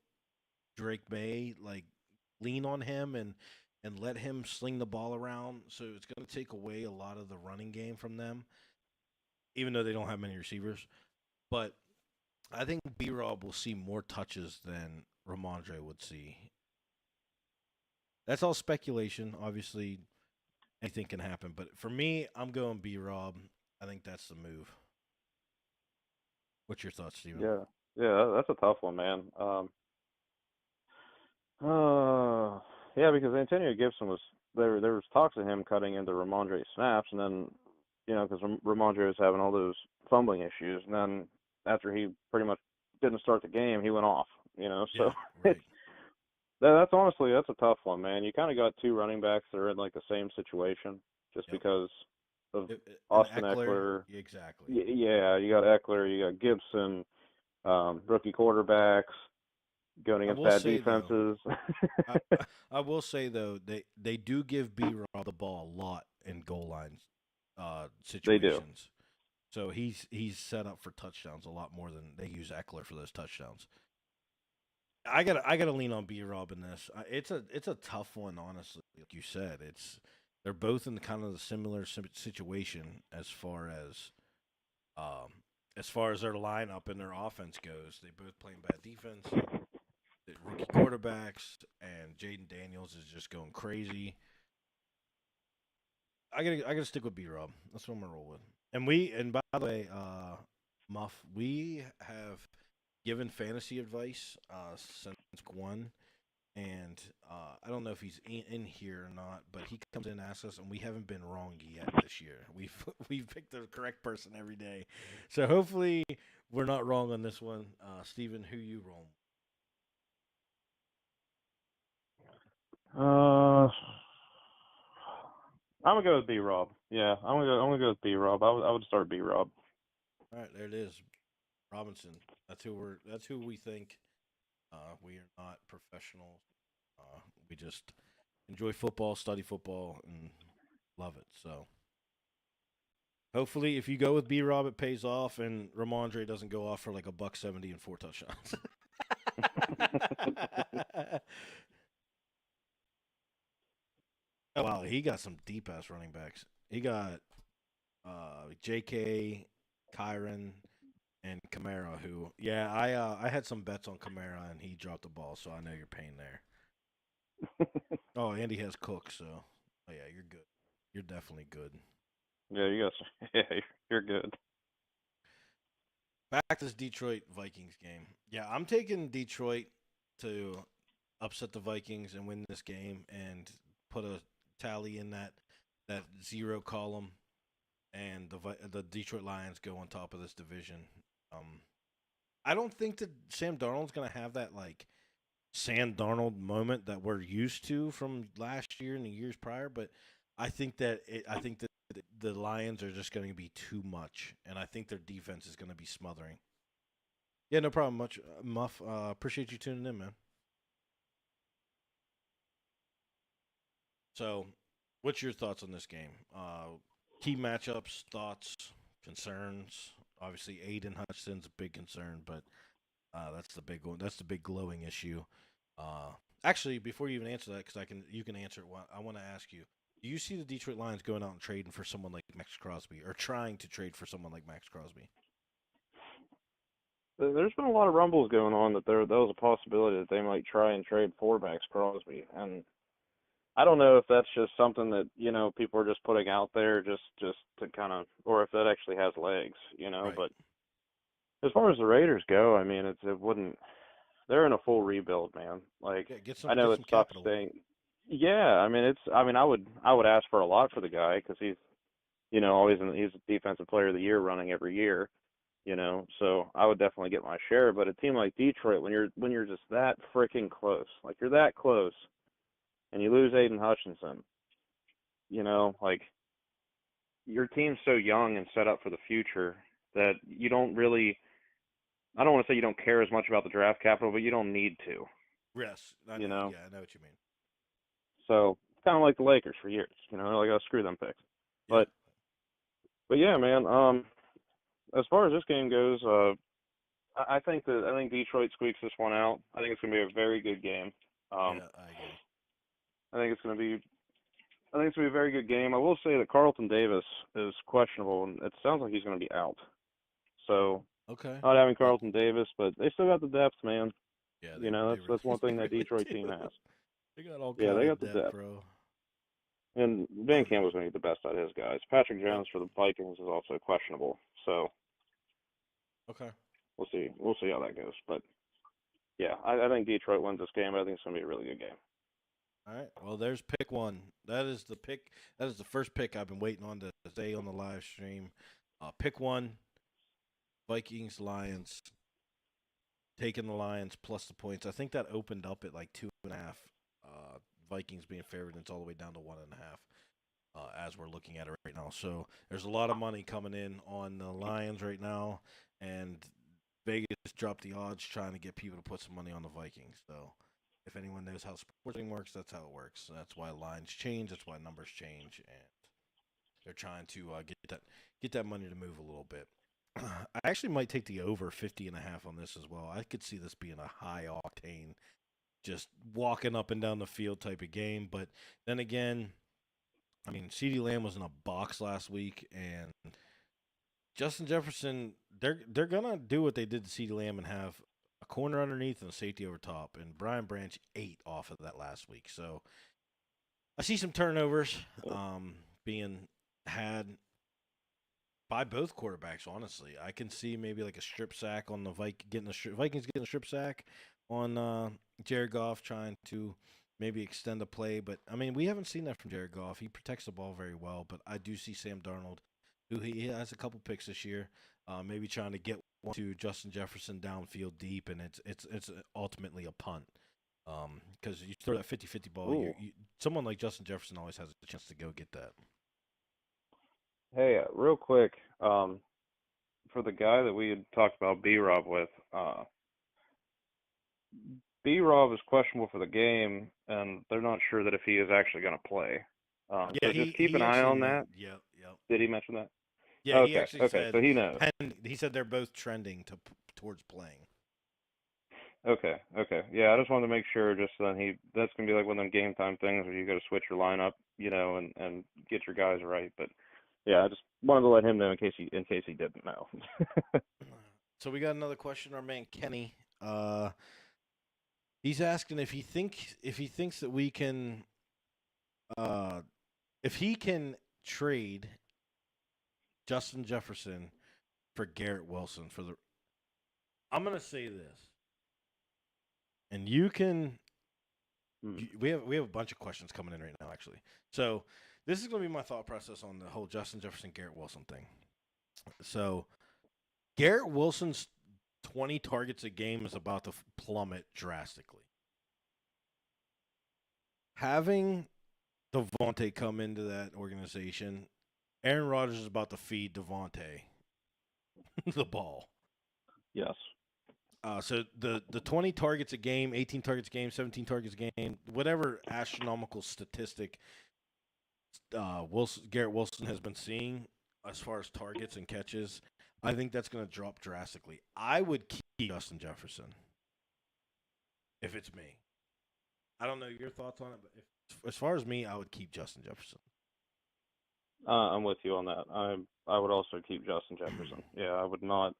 S1: Drake May, like lean on him and let him sling the ball around. So it's going to take away a lot of the running game from them, even though they don't have many receivers. But I think B Rob will see more touches than Ramondre would see. That's all speculation. Obviously, anything can happen. But for me, I'm going B Rob. I think that's the move. What's your thoughts, Steven?
S2: Yeah. Yeah, that's a tough one, man. Yeah, because Antonio Gibson was there was talks of him cutting into Ramondre snaps, and then because Ramondre was having all those fumbling issues, and then after he pretty much didn't start the game, he went off. So
S1: Yeah,
S2: it's
S1: right.
S2: that's honestly that's a tough one, man. You kind of got two running backs that are in like the same situation, just
S1: Yep.
S2: because of
S1: And
S2: Austin
S1: Eckler,
S2: Eckler.
S1: exactly.
S2: Yeah, you got Eckler, you got Gibson, rookie quarterbacks going
S1: I
S2: against
S1: will
S2: bad
S1: say though,
S2: defenses.
S1: I will say though, they do give B Rob the ball a lot in goal line
S2: They do.
S1: situations. So he's set up for touchdowns a lot more than they use Eckler for those touchdowns. I gotta lean on B Rob in this. It's a tough one, honestly. Like you said, they're both in kind of the similar situation um as far as their lineup and their offense goes. They both playing bad defense, the rookie quarterbacks, and Jaden Daniels is just going crazy. I gotta stick with B Rob. That's what I'm gonna roll with. And by the way, Muff, we have given fantasy advice since one, and I don't know if he's in here or not, but he comes in and asks us, and we haven't been wrong yet this year. We've picked the correct person every day, so hopefully we're not wrong on this one. Steven, who you roll?
S2: Uh, I'm gonna go with B Rob. Yeah, I'm gonna go with B Rob. I would start B Rob.
S1: All right, there it is, Robinson. That's who we think. We are not professionals. We just enjoy football, study football, and love it. So hopefully, if you go with B Rob, it pays off, and Ramondre doesn't go off for like a buck 70 and 4 touchdowns. Oh wow, he got some deep ass running backs. He got J.K., Kyron, and Kamara. Who, yeah, I had some bets on Kamara, and he dropped the ball, so I know you're paying there. Oh, Andy has Cook, so oh yeah, you're good. You're definitely good.
S2: Yeah, you guys. Yeah, you're good.
S1: Back to this Detroit Vikings game. Yeah, I'm taking Detroit to upset the Vikings and win this game and put a tally in that zero column, and the Detroit Lions go on top of this division. Um, I don't think that Sam Darnold's gonna have that like Sam Darnold moment that we're used to from last year and the years prior, but I think that the Lions are just going to be too much, and I think their defense is going to be smothering. Yeah, no problem. Much Muff. Appreciate you tuning in, man. So, what's your thoughts on this game? Key matchups, thoughts, concerns. Obviously, Aiden Hutchinson's a big concern, but that's the big one. That's the big glowing issue. Uh, Actually, before you even answer that, because you can answer it. I want to ask you: do you see the Detroit Lions going out and trading for someone like Max Crosby, or trying to trade for someone like Max Crosby?
S2: There's been a lot of rumbles going on that there was a possibility that they might try and trade for Max Crosby, and I don't know if that's just something that people are just putting out there just to kind of, or if that actually has legs.
S1: Right.
S2: But as far as the Raiders go, I mean, it wouldn't. They're in a full rebuild, man. Like
S1: Yeah,
S2: I
S1: get
S2: know it
S1: some
S2: sucks
S1: capital.
S2: saying, yeah. I mean, I would ask for a lot for the guy because he's he's a defensive player of the year running every year. So I would definitely get my share. But a team like Detroit, when you're just that freaking close, like you're that close, and you lose Aiden Hutchinson, like your team's so young and set up for the future that you don't really. I don't want to say you don't care as much about the draft capital, but you don't need to.
S1: Yes, I
S2: You
S1: know.
S2: know,
S1: Yeah, I know what you mean.
S2: so it's kind of like the Lakers for years. Like screw them picks.
S1: Yep.
S2: But yeah, man. As far as this game goes, I think Detroit squeaks this one out. I think it's gonna be a very good game. Um,
S1: Yeah, I agree.
S2: I think it's gonna be I think it's gonna be a very good game. I will say that Carlton Davis is questionable, and it sounds like he's gonna be out. So
S1: Okay.
S2: not having
S1: That
S2: Carlton Davis, but they still got the depth, man.
S1: yeah,
S2: That's one
S1: they
S2: thing that
S1: really
S2: Detroit
S1: do.
S2: team has.
S1: They got all
S2: Yeah,
S1: kind
S2: they
S1: of
S2: got the
S1: depth,
S2: depth.
S1: bro.
S2: And Van Campbell's gonna get the best out of his guys. Patrick
S1: Yep.
S2: Jones for the Vikings is also questionable. So
S1: Okay.
S2: we'll see. We'll see how that goes. But yeah, I think Detroit wins this game. I think it's gonna be a really good game.
S1: All right. Well, there's pick one. That is the pick. That is the first pick I've been waiting on to say on the live stream. Pick one. Vikings Lions. Taking the Lions plus the points. I think that opened up at like 2.5. Vikings being favored, and it's all the way down to 1.5. As we're looking at it right now, so there's a lot of money coming in on the Lions right now, and Vegas dropped the odds trying to get people to put some money on the Vikings. So if anyone knows how sporting works, that's how it works. That's why lines change. That's why numbers change, and they're trying to get that money to move a little bit. I actually might take the over 50.5 on this as well. I could see this being a high octane, just walking up and down the field type of game. But then again, I mean, CeeDee Lamb was in a box last week, and Justin Jefferson, they're gonna do what they did to CeeDee Lamb and have a corner underneath and a safety over top. And Brian Branch ate off of that last week, so I see some turnovers being had by both quarterbacks. Honestly, I can see maybe like a strip sack on the Vikings getting a strip sack on Jared Goff, trying to maybe extend the play. But I mean, we haven't seen that from Jared Goff. He protects the ball very well, but I do see Sam Darnold, who he has a couple picks this year, maybe trying to get one to Justin Jefferson downfield deep, and it's ultimately a punt. Because you throw that 50-50 ball, someone like Justin Jefferson always has a chance to go get that.
S2: Hey, real quick, for the guy that we had talked about B-Rob with, B-Rob is questionable for the game, and they're not sure that if he is actually going to play. So just keep an eye on that.
S1: Yep.
S2: Did he mention that?
S1: Yeah,
S2: okay,
S1: he actually said.
S2: So he knows.
S1: He said they're both trending towards playing.
S2: Okay. Yeah, I just wanted to make sure. Just then that's gonna be like one of them game time things where you got to switch your lineup, and get your guys right. But yeah, I just wanted to let him know in case he didn't know.
S1: So we got another question. Our man Kenny, he's asking if he thinks that we can, if he can trade Justin Jefferson for Garrett Wilson for the. I'm gonna say this, and you can. We have a bunch of questions coming in right now, actually. So this is gonna be my thought process on the whole Justin Jefferson Garrett Wilson thing. So Garrett Wilson's 20 targets a game is about to plummet drastically. Having Devontae come into that organization, Aaron Rodgers is about to feed Devontae the ball.
S2: Yes.
S1: So the 20 targets a game, 18 targets a game, 17 targets a game, whatever astronomical statistic Garrett Wilson has been seeing as far as targets and catches, I think that's going to drop drastically. I would keep Justin Jefferson if it's me. I don't know your thoughts on it, but as far as me, I would keep Justin Jefferson.
S2: I'm with you on that. I would also keep Justin Jefferson. Yeah, I would not.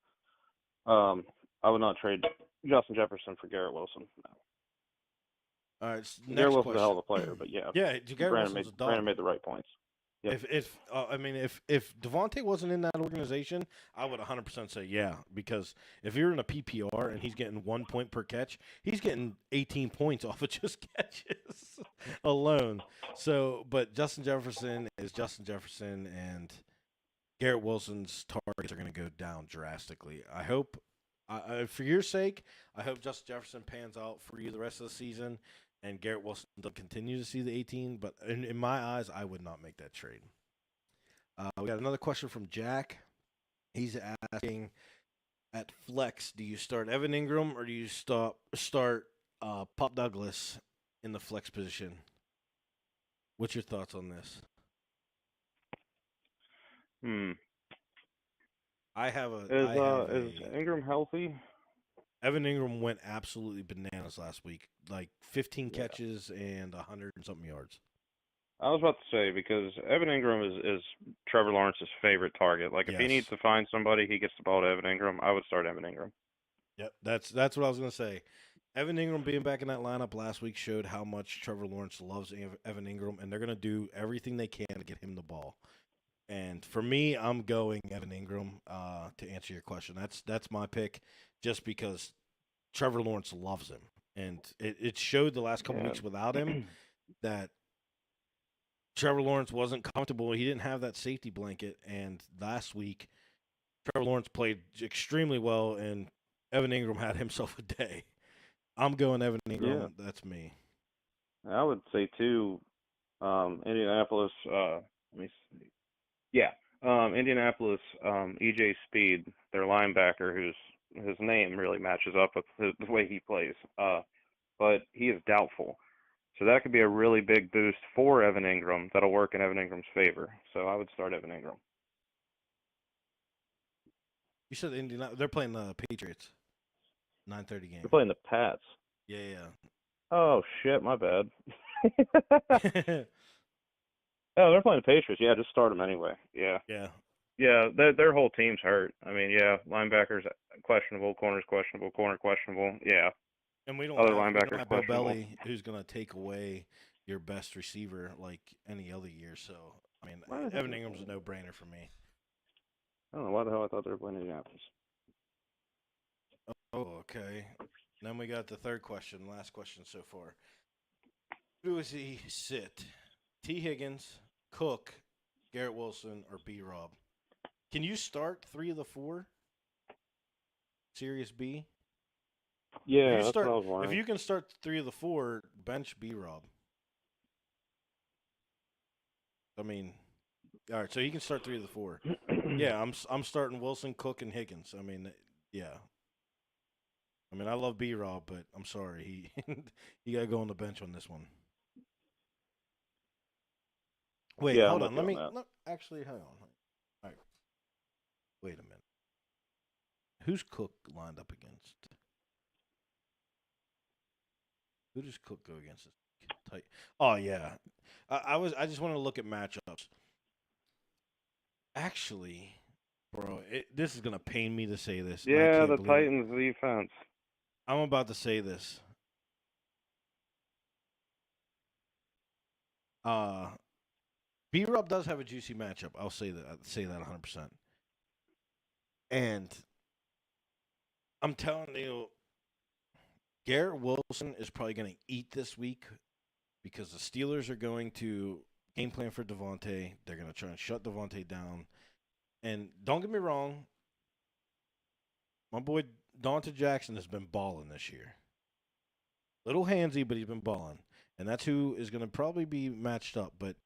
S2: I would not trade Justin Jefferson for Garrett Wilson. No.
S1: All right.
S2: Garrett Wilson's a hell of a player, but yeah.
S1: Yeah, Garrett Wilson's a dog.
S2: Brandon made the right points. Yep.
S1: If Devontae wasn't in that organization, I would 100% say yeah, because if you're in a PPR and he's getting 1 point per catch, he's getting 18 points off of just catches alone. So, but Justin Jefferson is Justin Jefferson, and Garrett Wilson's targets are going to go down drastically. I hope, for your sake, I hope Justin Jefferson pans out for you the rest of the season, and Garrett Wilson will continue to see the 18, but in my eyes, I would not make that trade. We got another question from Jack. He's asking, at flex, do you start Evan Ingram or do you start Pop Douglas in the flex position? What's your thoughts on this?
S2: Is Ingram healthy?
S1: Evan Ingram went absolutely bananas last week, like 15 catches and 100 and something yards.
S2: I was about to say, because Evan Ingram is Trevor Lawrence's favorite target. Like, if he needs to find somebody, he gets the ball to Evan Ingram. I would start Evan Ingram.
S1: Yep, that's what I was going to say. Evan Ingram being back in that lineup last week showed how much Trevor Lawrence loves Evan Ingram, and they're going to do everything they can to get him the ball. And for me, I'm going Evan Ingram to answer your question. That's my pick, just because Trevor Lawrence loves him. And it showed the last couple weeks without him that Trevor Lawrence wasn't comfortable. He didn't have that safety blanket, and last week Trevor Lawrence played extremely well, and Evan Ingram had himself a day. I'm going Evan Ingram.
S2: Yeah,
S1: That's me.
S2: I would say too. Indianapolis. Let me see. Yeah, Indianapolis. EJ Speed, their linebacker, who's his name really matches up with the way he plays. But he is doubtful. So that could be a really big boost for Evan Ingram that'll work in Evan Ingram's favor. So I would start Evan Ingram.
S1: You said They're playing the Patriots. 9:30
S2: They're
S1: game.
S2: playing the Pats.
S1: Yeah,
S2: Oh shit, my bad.
S1: yeah.
S2: Oh, they're playing the Patriots. Yeah, just start them anyway. Yeah,
S1: Yeah.
S2: yeah. Their whole team's hurt. I mean, yeah, linebackers questionable, corners questionable, corner questionable. Yeah,
S1: And
S2: other
S1: we don't
S2: linebackers
S1: have Bill
S2: questionable.
S1: Belly who's gonna take away your best receiver like any other year. So I mean,
S2: Why the hell
S1: Evan
S2: is
S1: Ingram's a
S2: that?
S1: no-brainer for me.
S2: I don't know why the hell I thought they were playing Indianapolis.
S1: Oh, okay. Then we got the third question, last question so far. Who does he sit? T. Higgins, Cook, Garrett Wilson, or B. Rob? Can you start 3 of the 4? Serious B.
S2: Yeah, that's what I was
S1: If
S2: wondering.
S1: you can start 3 of the 4, bench B. Rob. I mean, all right. So he can start 3 of the 4. Yeah, I'm starting Wilson, Cook, and Higgins. I mean, yeah. I mean, I love B. Rob, but I'm sorry, he got to go on the bench on this one. Wait,
S2: Yeah, I'm
S1: hold
S2: with
S1: on.
S2: you on that.
S1: Actually, hold on. All right. Wait a minute. Who's Cook lined up against? Who does Cook go against? This Oh yeah, I just want to look at matchups. Actually, bro, this is gonna pain me to say this, and I
S2: Yeah,
S1: can't
S2: the
S1: believe it.
S2: Titans defense.
S1: I'm about to say this. Uh, B Rob does have a juicy matchup. I'll say that. I'd say that 100%. And I'm telling you, Garrett Wilson is probably going to eat this week because the Steelers are going to game plan for Devontae. They're going to try and shut Devontae down. And don't get me wrong, my boy Donta Jackson has been balling this year. Little handsy, but he's been balling. And that's who is going to probably be matched up. But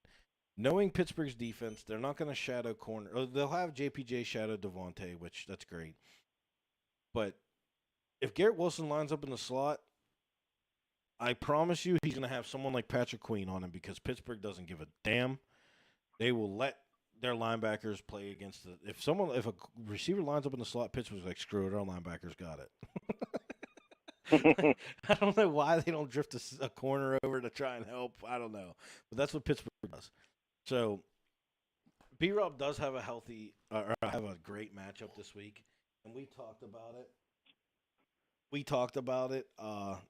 S1: knowing Pittsburgh's defense, they're not going to shadow corner. They'll have JPJ shadow Devontae, which that's great. But if Garrett Wilson lines up in the slot, I promise you he's going to have someone like Patrick Queen on him because Pittsburgh doesn't give a damn. They will let their linebackers play against the. If a receiver lines up in the slot, Pittsburgh's like, screw it, our linebackers got it. I don't know why they don't drift a corner over to try and help. I don't know, but that's what Pittsburgh does. So B Rob does have have a great matchup this week, and we talked about it.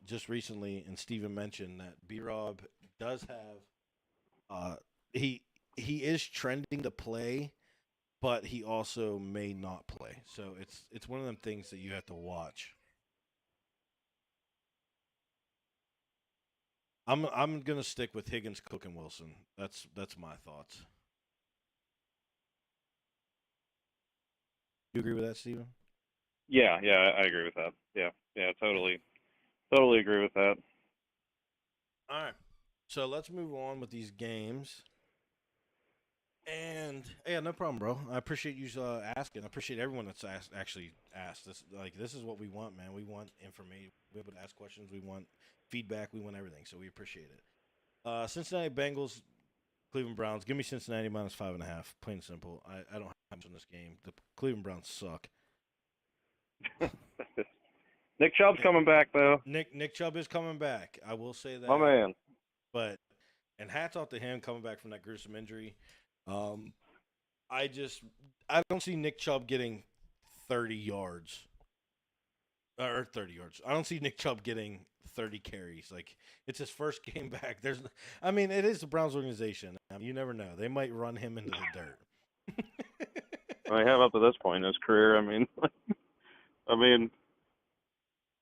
S1: Just recently, and Steven mentioned that B Rob does have he is trending to play, but he also may not play. So it's one of them things that you have to watch. I'm gonna stick with Higgins, Cook, and Wilson. That's my thoughts. You agree with that, Steven?
S2: Yeah, yeah, I agree with that. Yeah, yeah, totally agree with that.
S1: All right. So let's move on with these games. And yeah, no problem, bro. I appreciate you asking. I appreciate everyone that's actually asked. This is what we want, man. We want information. We able to ask questions. We want feedback. We want everything. So we appreciate it. Cincinnati Bengals, Cleveland Browns. Give me Cincinnati minus 5.5. Plain and simple. I don't have much in this game. The Cleveland Browns suck.
S2: Nick Chubb's coming back though.
S1: Nick Chubb is coming back. I will say
S2: My
S1: that.
S2: man.
S1: But and hats off to him coming back from that gruesome injury. I don't see Nick Chubb getting 30 yards or 30 yards. I don't see Nick Chubb getting 30 carries. Like it's his first game back. It is the Browns organization. You never know. They might run him into the dirt.
S2: I have up to this point in his career. I mean,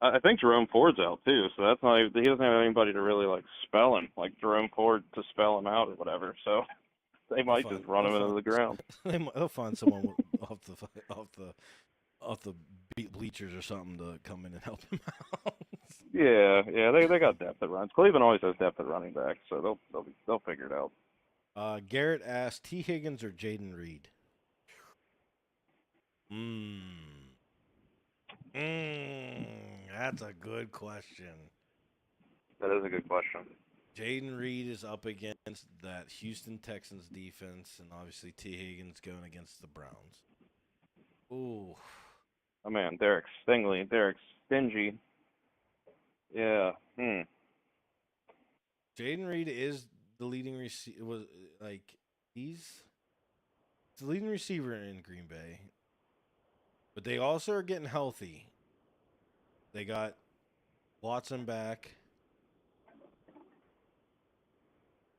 S2: I think Jerome Ford's out too, so that's not. He doesn't have anybody to really like spell him, like Jerome Ford to spell him out or whatever. So they
S1: They'll
S2: might
S1: find
S2: just run
S1: they'll
S2: him into
S1: find
S2: the ground.
S1: they'll find someone off the bleachers or something to come in and help him out.
S2: Yeah, they got depth at runs. Cleveland always has depth at running back, so they'll figure it out.
S1: Garrett asked T. Higgins or Jaden Reed. That's a good question.
S2: That is a good question.
S1: Jaden Reed is up against that Houston Texans defense, and obviously T. Higgins going against the Browns. Ooh.
S2: Oh man, Derek Stingy. Yeah.
S1: Jaden Reed is the leading receiver. He's the leading receiver in Green Bay, but they also are getting healthy. They got Watson back.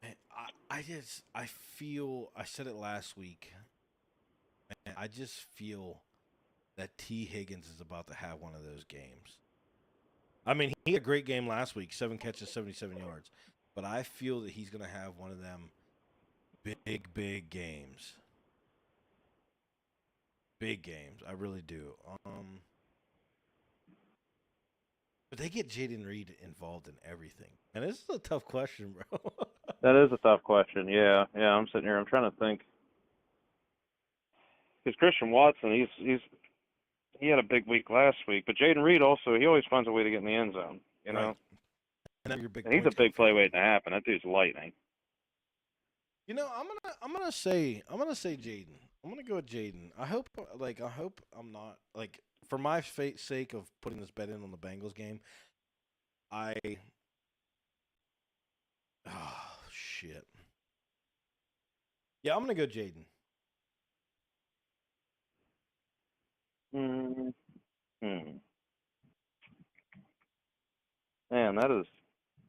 S1: And I feel, I said it last week, and I just feel that T. Higgins is about to have one of those games. I mean, he had a great game last week, 7 catches, 77 yards. But I feel that he's going to have one of them big games. Big games. I really do. But they get Jaden Reed involved in everything. And this is a tough question, bro.
S2: That is a tough question. Yeah. I'm sitting here. I'm trying to think. Because Christian Watson, he had a big week last week, but Jaden Reed also, he always finds a way to get in the end zone. You know.
S1: Right. And
S2: he's a big play waiting to happen. That dude's lightning.
S1: You know, I'm gonna say Jaden. I'm gonna go with Jaden. I hope I'm not for my sake of putting this bet in on the Bengals game. Shit. Yeah, I'm gonna go Jaden.
S2: Man, that is.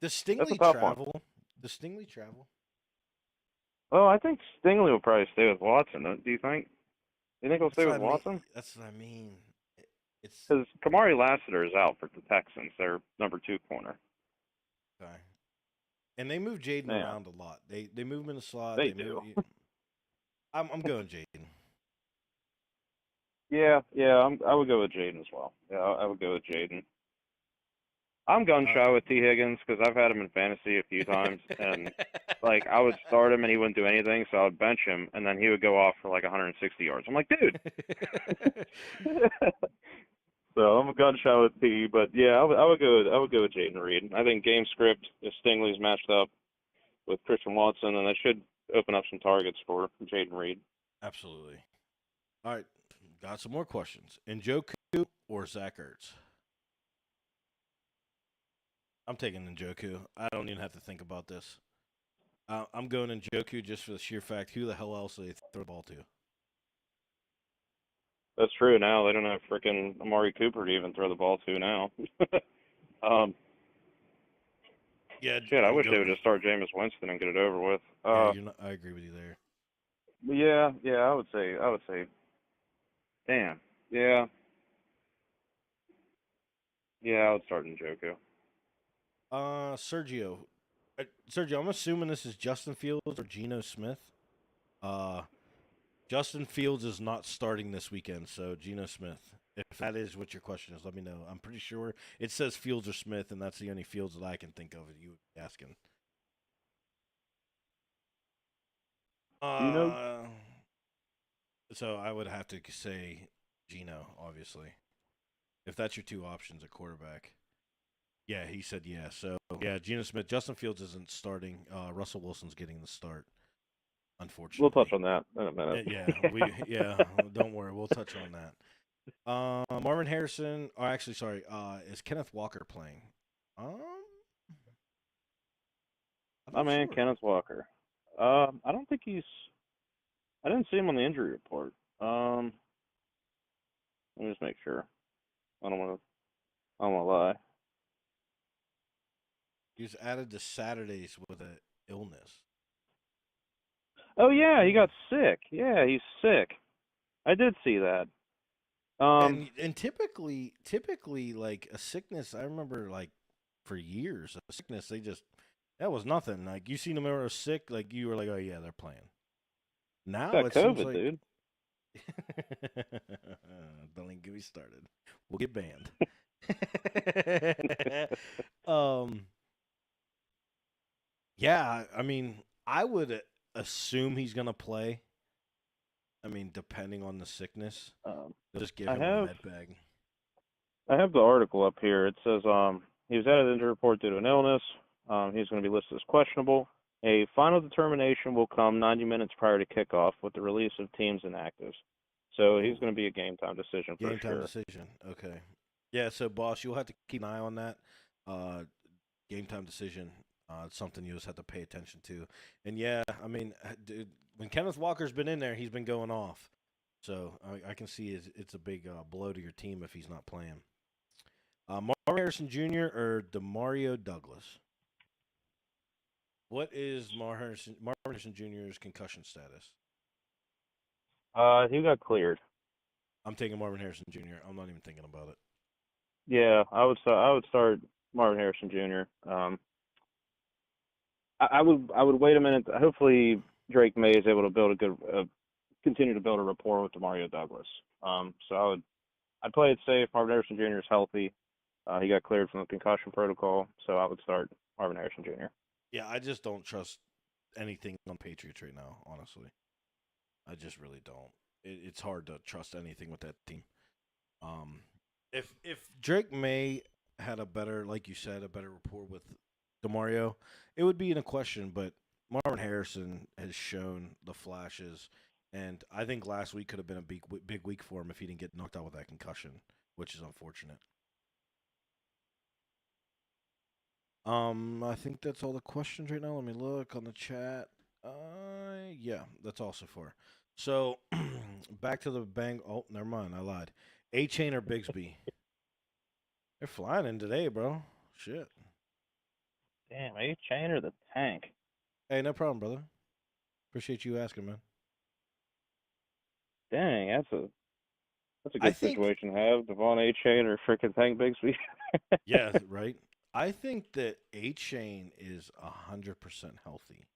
S1: Does Stingley travel? Does Stingley travel?
S2: Well, I think Stingley will probably stay with Watson. Do you think? You think he'll stay with Watson?
S1: That's what I mean. It's
S2: because Kamari Lassiter is out for the Texans. Their number 2 corner.
S1: Okay. And they move Jaden around a lot. They move him in the slot.
S2: They do.
S1: I'm going Jaden.
S2: Yeah. I would go with Jaden as well. Yeah, I would go with Jaden. I'm gun shy with T. Higgins because I've had him in fantasy a few times, and I would start him and he wouldn't do anything, so I would bench him, and then he would go off for 160 yards. I'm like, dude. So I'm a gun shy with T, but yeah, I would go with Jaden Reed. I think game script, if Stingley's matched up with Christian Watson, and that should open up some targets for Jaden Reed.
S1: Absolutely. All right, got some more questions. Njoku or Zach Ertz? I'm taking Njoku. I don't even have to think about this. I'm going Njoku just for the sheer fact, who the hell else do they throw the ball to?
S2: That's true. Now they don't have freaking Amari Cooper to even throw the ball to now.
S1: Yeah.
S2: Shit, I wish they would just start Jameis Winston and get it over with.
S1: I agree with you there.
S2: Yeah, I would say. Damn. Yeah. Yeah, I would start Njoku.
S1: Sergio, I'm assuming this is Justin Fields or Geno Smith. Justin Fields is not starting this weekend, so Geno Smith. If that is what your question is, let me know. I'm pretty sure it says Fields or Smith, and that's the only Fields that I can think of that you would be asking. So I would have to say Geno, obviously. If that's your 2 options at quarterback. Yeah, he said yeah. So, yeah, Geno Smith. Justin Fields isn't starting. Russell Wilson's getting the start, unfortunately.
S2: We'll touch on that in a minute.
S1: Don't worry. We'll touch on that. Marvin Harrison. Oh, actually, sorry. Is Kenneth Walker playing?
S2: Man, Kenneth Walker. I don't think he's. I didn't see him on the injury report. Let me just make sure. I don't want to lie.
S1: He was added to Saturdays with an illness.
S2: Oh, yeah, he got sick. Yeah, he's sick. I did see that.
S1: And typically, like a sickness, I remember like for years, a sickness that was nothing. Like you seen them ever sick, like you were like, oh yeah, they're playing. Now
S2: That
S1: it seems
S2: COVID,
S1: like
S2: dude.
S1: don't even get me started. We'll get banned. um, yeah, I mean, I would assume he's gonna play. I mean, depending on the sickness,
S2: Um,
S1: they'll just give
S2: I
S1: him a
S2: have
S1: med bag.
S2: I have the article up here. It says he was added injury report due to an illness. He's going to be listed as questionable. A final determination will come 90 minutes prior to kickoff with the release of teams and actives. So he's
S1: Ooh,
S2: going to be a game time decision for
S1: game time
S2: sure.
S1: decision. Okay. Yeah, so boss, you'll have to keep an eye on that. Uh, game time decision. It's something you just have to pay attention to. And yeah, I mean, dude, when Kenneth Walker's been in there, he's been going off. So I can see it's a big blow to your team if he's not playing. Marvin Harrison Jr. or Demario Douglas? What is Marvin Harrison Jr.'s concussion status?
S2: He got cleared.
S1: I'm taking Marvin Harrison Jr. I'm not even thinking about it.
S2: Yeah, I would start Marvin Harrison Jr. I would wait a minute. Hopefully Drake May is able to continue to build a rapport with Demario Douglas. So I'd play it safe. Marvin Harrison Jr. is healthy. He got cleared from the concussion protocol, so I would start Marvin Harrison Jr.
S1: Yeah, I just don't trust anything on Patriots right now, honestly. I just really don't. It's hard to trust anything with that team. Um, if Drake May had a better, like you said, a better rapport with Demario, it would be in a question. But Marvin Harrison has shown the flashes, and I think last week could have been a big week for him if he didn't get knocked out with that concussion, which is unfortunate. I think that's all the questions right now. Let me look on the chat. Yeah, that's all so far. So back to the bang. Oh, never mind. I lied. Achane or Bigsby? They're flying in today, bro. Shit.
S2: Damn, A Chain or the tank?
S1: Hey, no problem, brother. Appreciate you asking, man.
S2: Dang, that's a
S1: I
S2: good
S1: think,
S2: situation to have. Devon A Chain or freaking Tank Bigsby.
S1: yeah, right. I think that Achane is 100% healthy,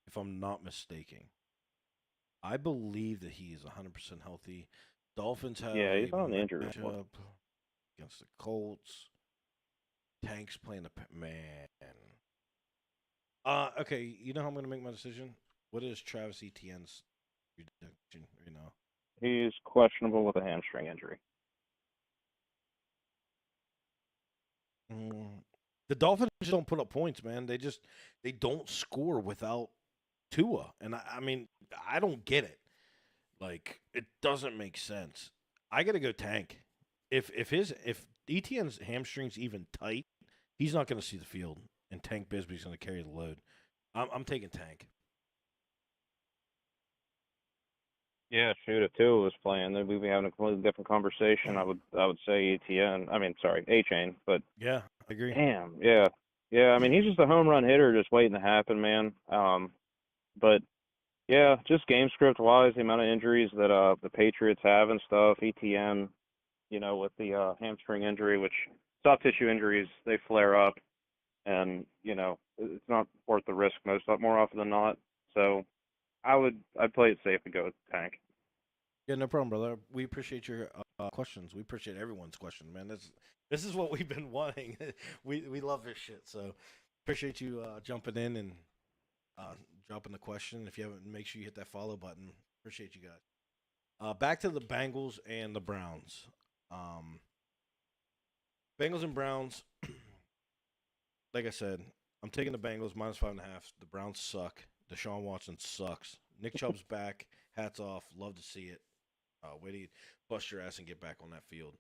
S1: if I'm not mistaken. I believe that he is 100% healthy. Dolphins have
S2: Yeah,
S1: a
S2: he's on the injury report.
S1: matchup against the Colts. Tanks playing the man. Okay. You know how I'm gonna make my decision. What is Travis Etienne's reduction? You know,
S2: He's questionable with a hamstring injury.
S1: mm, the Dolphins just don't put up points, man. They don't score without Tua, and I mean I don't get it. Like it doesn't make sense. I gotta go Tank. If Etienne's hamstrings even tight, he's not gonna see the field, and Tank Bisbee's gonna carry the load. I'm taking Tank.
S2: Yeah, shoot, if Tua was playing, then we'd be having a completely different conversation. I would say ETN. I mean, sorry, A Chain. But
S1: Yeah, I agree.
S2: damn, yeah, yeah. I mean, he's just a home run hitter, just waiting to happen, man. But yeah, just game script wise, the amount of injuries that the Patriots have and stuff. ETN, with the hamstring injury, which soft tissue injuries they flare up, and it's not worth the risk more often than not. So I'd play it safe and go with Tank.
S1: Yeah, no problem, brother. We appreciate your questions. We appreciate everyone's question, man. This is what we've been wanting. We love this shit. So appreciate you jumping in and dropping the question. If you haven't, make sure you hit that follow button. Appreciate you guys. Back to the Bengals and the Browns. Um, Bengals and Browns. Like I said, I'm taking the Bengals -5.5. The Browns suck. Deshaun Watson sucks. Nick Chubb's back. Hats off. Love to see it. Way to bust your ass and get back on that field.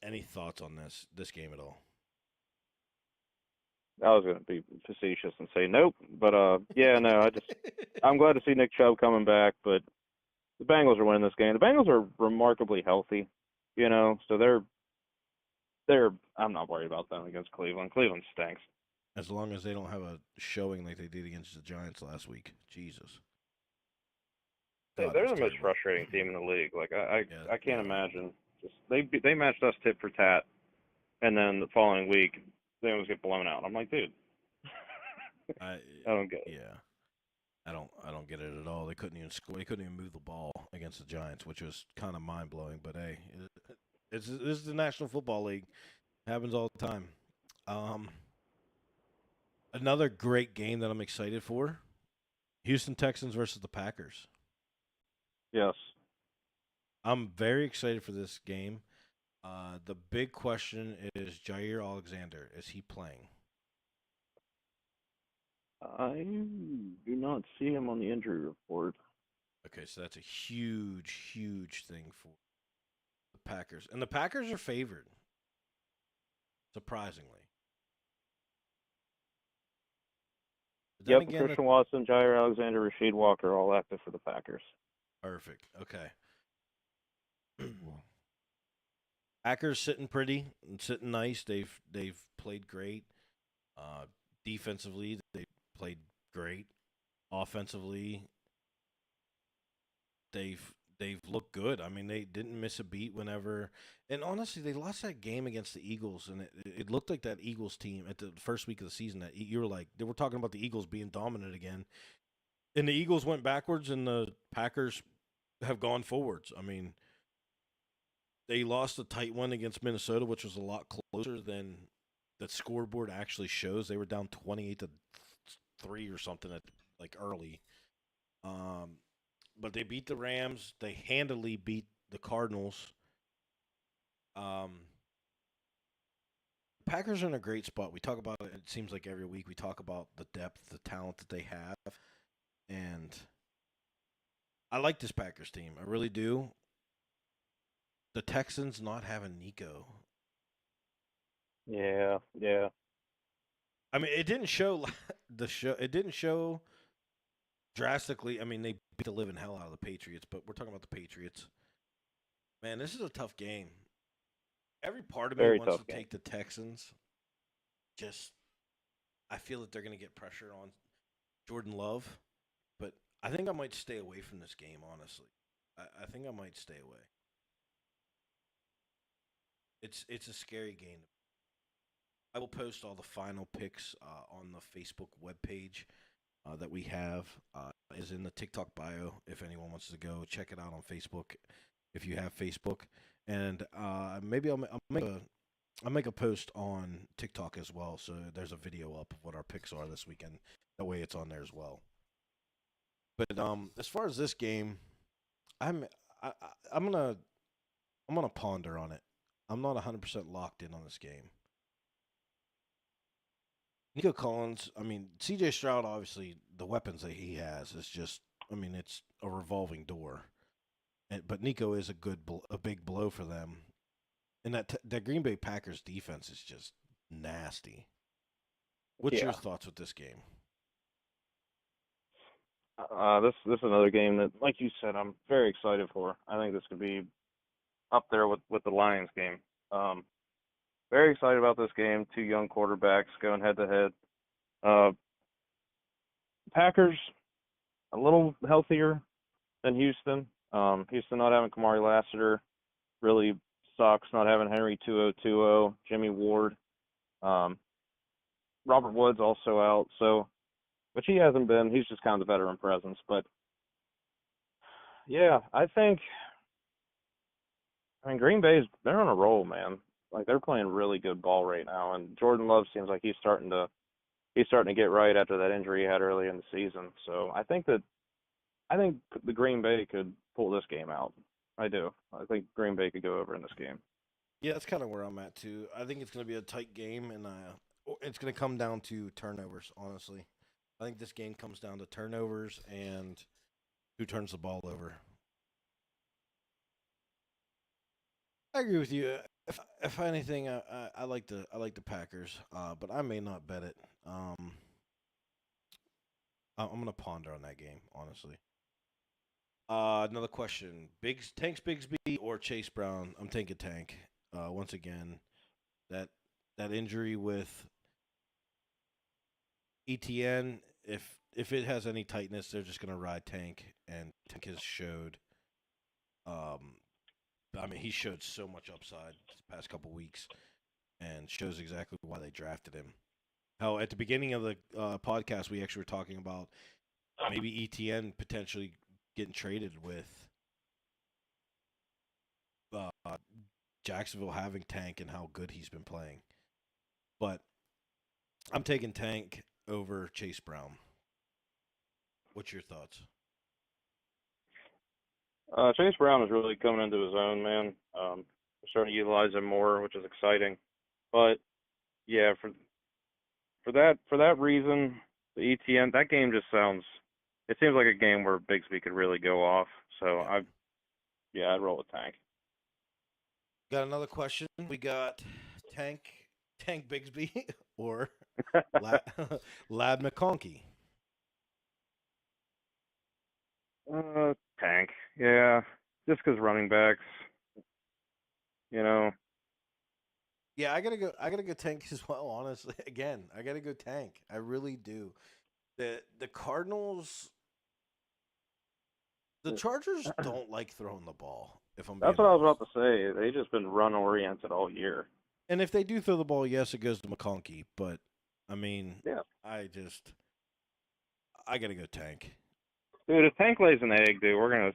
S1: Any thoughts on this game at all?
S2: I was gonna be facetious and say nope, but yeah, no, I'm glad to see Nick Chubb coming back, but the Bengals are winning this game. The Bengals are remarkably healthy, so they're I'm not worried about them against Cleveland. Cleveland stinks.
S1: As long as they don't have a showing like they did against the Giants last week. Jesus. God, it
S2: They're
S1: was
S2: the most
S1: terrible.
S2: frustrating team in the league. Like
S1: Yeah,
S2: I can't
S1: yeah.
S2: imagine. Just they matched us tit for tat, and then the following week they almost get blown out. I'm like, dude,
S1: I
S2: I don't get it.
S1: yeah. I don't get it at all. They couldn't even score. They couldn't even move the ball against the Giants, which was kind of mind blowing. But hey, this is the National Football League. Happens all the time. Um, Another great game that I'm excited for: Houston Texans versus the Packers.
S2: Yes.
S1: I'm very excited for this game. The big question is Jair Alexander. Is he playing?
S2: I do not see him on the injury report.
S1: Okay, so that's a huge, huge thing for the Packers. And the Packers are favored, surprisingly. But then
S2: Yep,
S1: again,
S2: Christian Watson, Jair Alexander, Rasheed Walker, all active for the Packers.
S1: perfect. Okay. Packers sitting pretty and sitting nice. They've played great. Uh, Defensively, they played great. Offensively, they've looked good. I mean, they didn't miss a beat whenever. And honestly, they lost that game against the Eagles, and it looked like that Eagles team at the first week of the season. That you were like, they were talking about the Eagles being dominant again, and the Eagles went backwards, and the Packers have gone forwards. I mean, they lost a tight one against Minnesota, which was a lot closer than the scoreboard actually shows. They were down 28-3 or something at like early. Um, but they beat the Rams. They handily beat the Cardinals. Um, Packers are in a great spot. We talk about it. It seems like every week we talk about the depth, the talent that they have, and I like this Packers team. I really do. The Texans not having Nico.
S2: Yeah, yeah.
S1: I mean, it didn't show the show. It didn't show drastically. I mean, they beat the living hell out of the Patriots, but we're talking about the Patriots. Man, this is a tough game. Every part of me
S2: Very
S1: wants
S2: tough
S1: to
S2: game.
S1: take the Texans. Just, I feel that they're going to get pressure on Jordan Love, but I think I might stay away from this game. Honestly, I think I might stay away. It's a scary game. I will post all the final picks on the Facebook webpage that we have. Is in the TikTok bio if anyone wants to go check it out on Facebook if you have Facebook. And maybe I'll make a post on TikTok as well. So there's a video up of what our picks are this weekend. That way it's on there as well. But as far as this game, I'm I, I'm gonna ponder on it. I'm not 100% locked in on this game. Nico Collins, I mean, CJ Stroud, obviously, the weapons that he has is just, I mean, it's a revolving door. But Nico is a big blow for them. And that Green Bay Packers defense is just nasty. What's your
S2: Yeah.
S1: thoughts with this game?
S2: This is another game that, like you said, I'm very excited for. I think this could be up there with the Lions game. Um, Very excited about this game. Two young quarterbacks going head to head. Uh, Packers a little healthier than Houston. Houston not having Kamari Lassiter really sucks. Not having Henry 2020, Jimmy Ward, um, Robert Woods also out. So, which he hasn't been. He's just kind of the veteran presence. But yeah, I mean Green Bay's they're on a roll, man. Like they're playing really good ball right now, and Jordan Love seems like he's starting to get right after that injury he had early in the season. So I think the Green Bay could pull this game out. I do. I think Green Bay could go over in this game.
S1: Yeah, that's kind of where I'm at too. I think it's going to be a tight game, and it's going to come down to turnovers. Honestly, I think this game comes down to turnovers and who turns the ball over. I agree with you. If anything, I like the Packers, but I may not bet it. I'm gonna ponder on that game, honestly. Another question: Tanks Bigsby or Chase Brown? I'm thinking Tank. Once again, that that injury with ETN if it has any tightness, they're just gonna ride Tank, and Tank has showed. I mean, he showed so much upside this past couple weeks, and shows exactly why they drafted him. How at the beginning of the podcast, we actually were talking about maybe ETN potentially getting traded with uh, Jacksonville having Tank and how good he's been playing. But I'm taking Tank over Chase Brown. What's your thoughts?
S2: Chase Brown is really coming into his own, man. We're starting to utilize him more, which is exciting. But yeah, for that reason, the ETN that game just sounds. It seems like a game where Bigsby could really go off. So
S1: Yeah.
S2: I'd roll with Tank.
S1: Got another question. We got Tank Bigsby or Lad McConkey.
S2: Tank. Yeah, just because running backs, you know.
S1: Yeah, I gotta go Tank as well. Honestly, again, I gotta go Tank. I really do. The Cardinals, the Chargers don't like throwing the ball. If I'm
S2: That's
S1: being
S2: what I was
S1: honest.
S2: about to say. They just been run oriented all year.
S1: And if they do throw the ball, yes, it goes to McConkey. But I mean,
S2: Yeah.
S1: I gotta go Tank.
S2: Dude, if Tank lays an egg, dude, we're gonna.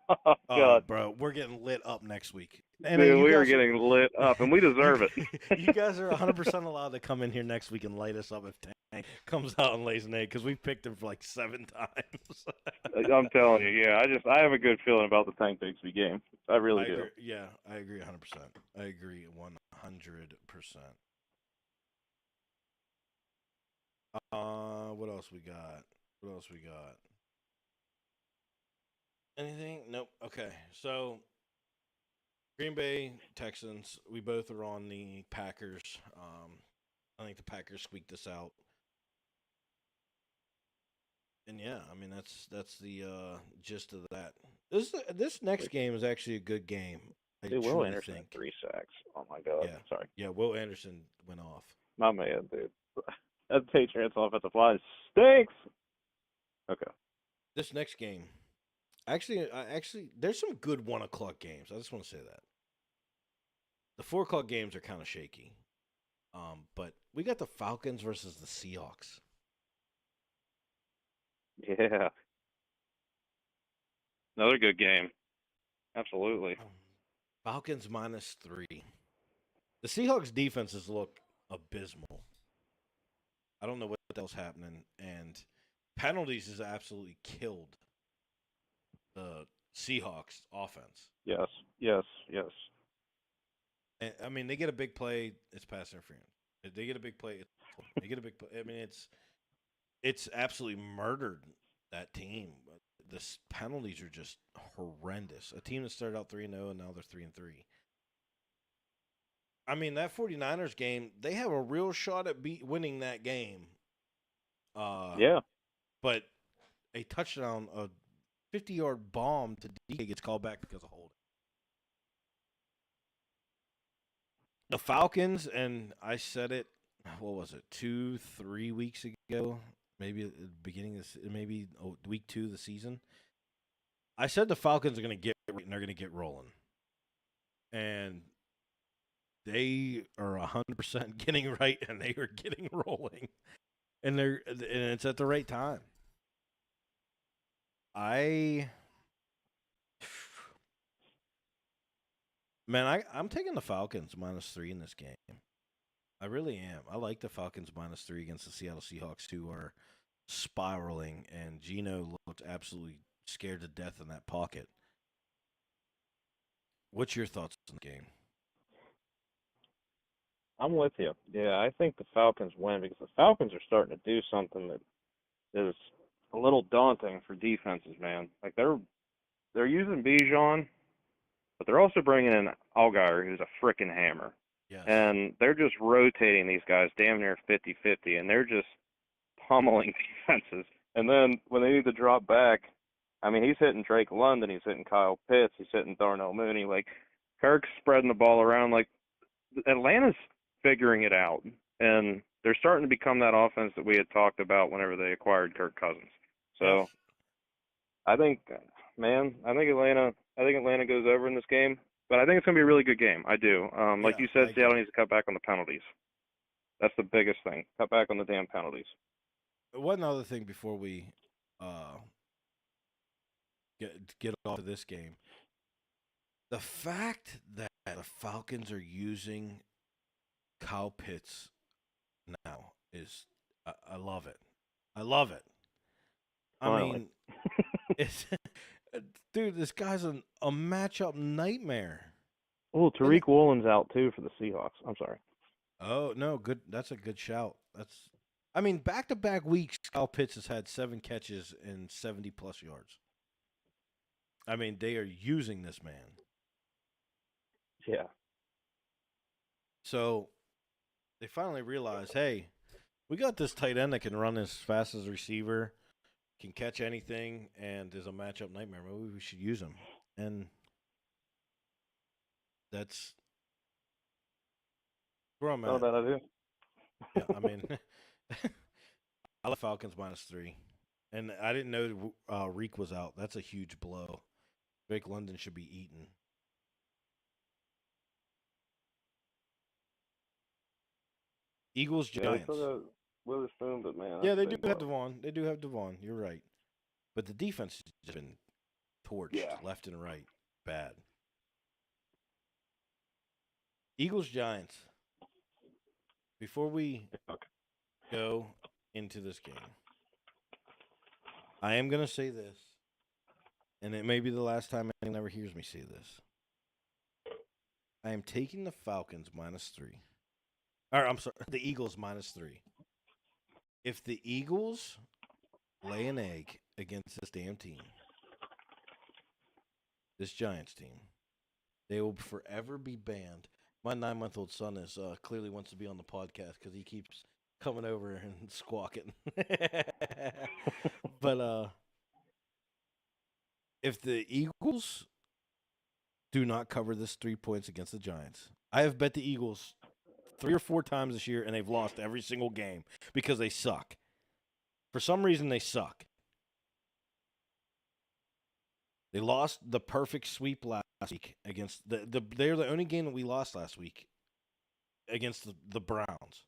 S2: Oh
S1: Oh,
S2: God,
S1: bro, we're getting lit up next week. And
S2: dude, we are getting lit up, and we deserve it.
S1: You guys are 100% allowed to come in here next week and light us up if Tank comes out and lays an egg because we've picked him for like 7 times.
S2: I'm telling you, yeah. I have a good feeling about the Tank Bigsby game. I really do.
S1: Agree. Yeah, I agree 100%. I agree 100%. What else we got? Anything? Nope. Okay. So Green Bay Texans. We both are on the Packers. I think the Packers squeaked this out. And yeah, I mean that's the gist of that. This next game is actually a good game. I
S2: Dude, Will
S1: truly
S2: Anderson
S1: think.
S2: had 3 sacks. Oh my God.
S1: Yeah,
S2: Sorry,
S1: yeah. Will Anderson went off.
S2: my man, dude. That Patriots offensive line stinks. Okay.
S1: This next game, actually, there's some good 1 o'clock games. I just want to say that the 4 o'clock games are kind of shaky. But we got the Falcons versus the Seahawks.
S2: Yeah. Another good game. Absolutely.
S1: Falcons -3. The Seahawks defenses look abysmal. I don't know what else happening, and penalties has absolutely killed the Seahawks offense.
S2: Yes. Yes. Yes.
S1: And, I mean, they get a big play, it's pass interference. If they get a big play, they get a big play. I mean, it's absolutely murdered that team. The penalties are just horrendous. A team that started out 3-0 and now they're 3-3. I mean, that 49ers game, they have a real shot at winning that game.
S2: Yeah.
S1: But a touchdown, a 50-yard bomb to DK gets called back because of holding. The Falcons, and I said it, what was it, 2-3 weeks ago? Maybe at the beginning of maybe week 2 of the season. I said the Falcons are going to get right and they're going to get rolling. And they are 100% getting right and they are getting rolling. And it's at the right time. I'm taking the Falcons -3 in this game. I really am. I like the Falcons -3 against the Seattle Seahawks, who are spiraling, and Geno looked absolutely scared to death in that pocket. What's your thoughts on the game?
S2: I'm with you. Yeah, I think the Falcons win because the Falcons are starting to do something that is a little daunting for defenses, man. Like they're using Bijan, but they're also bringing in Allgeier, who's a freaking hammer.
S1: Yes.
S2: And they're just rotating these guys damn near 50-50, and they're just pummeling defenses. And then when they need to drop back, I mean, he's hitting Drake London, he's hitting Kyle Pitts, he's hitting Darnell Mooney. Like, Kirk's spreading the ball around. Like, Atlanta's figuring it out. And they're starting to become that offense that we had talked about whenever they acquired Kirk Cousins. So
S1: Yes.
S2: I think, man, I think Atlanta goes over in this game, but I think it's gonna be a really good game. I do. Like
S1: Yeah,
S2: you
S1: I
S2: said, Seattle
S1: agree.
S2: needs to cut back on the penalties. That's the biggest thing. Cut back on the damn penalties.
S1: One other thing before we uh, get off of this game, the fact that the Falcons are using Kyle Pitts now is I love it. I love it. I
S2: Finally.
S1: mean, it's dude, this guy's a matchup nightmare.
S2: Oh,
S1: And
S2: Tariq Woolen's out too for the Seahawks. I'm sorry.
S1: oh no, good. That's a good shout. I mean, back to back weeks, Kyle Pitts has had 7 catches and 70+ yards. I mean, they are using this man.
S2: Yeah.
S1: So they finally realized, hey, we got this tight end that can run as fast as a receiver, can catch anything, and is a matchup nightmare. Maybe we should use him. And that's where I'm
S2: Not a
S1: at.
S2: bad idea.
S1: Yeah, I mean, I love Falcons -3. And I didn't know Reek was out. That's a huge blow. Drake London should be eaten. Eagles
S2: Yeah, they still
S1: Giants.
S2: got Witherspoon, but man,
S1: Yeah,
S2: that's a
S1: they do
S2: big
S1: have
S2: blow.
S1: Devon. They do have Devon. You're right. But the defense has just been torched
S2: Yeah.
S1: left and right. Bad. Eagles Giants. Before we
S2: Okay.
S1: go into this game, I am going to say this, and it may be the last time anyone ever hears me say this. I am taking the Falcons -3. Or, I'm sorry, the Eagles -3. If the Eagles lay an egg against this damn team, this Giants team, they will forever be banned. My 9-month-old son is clearly wants to be on the podcast because he keeps coming over and squawking. But if the Eagles do not cover this 3 points against the Giants, I have bet the Eagles 3 or 4 times this year, and they've lost every single game because they suck. For some reason, they suck. They lost the perfect sweep last week against they're the only game that we lost last week against the Browns.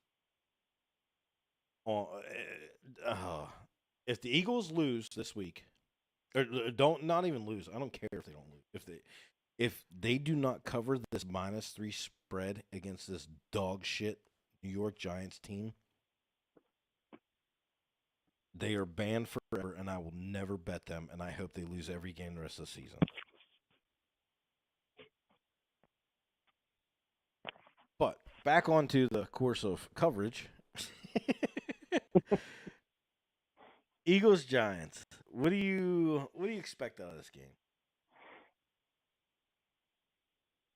S1: If the Eagles lose this week, or don't not even lose, I don't care if they don't lose. If they do not cover this -3 spread against this dog shit New York Giants team, they are banned forever, and I will never bet them. And I hope they lose every game the rest of the season. But back onto the course of coverage. Eagles Giants. What do you expect out of this game?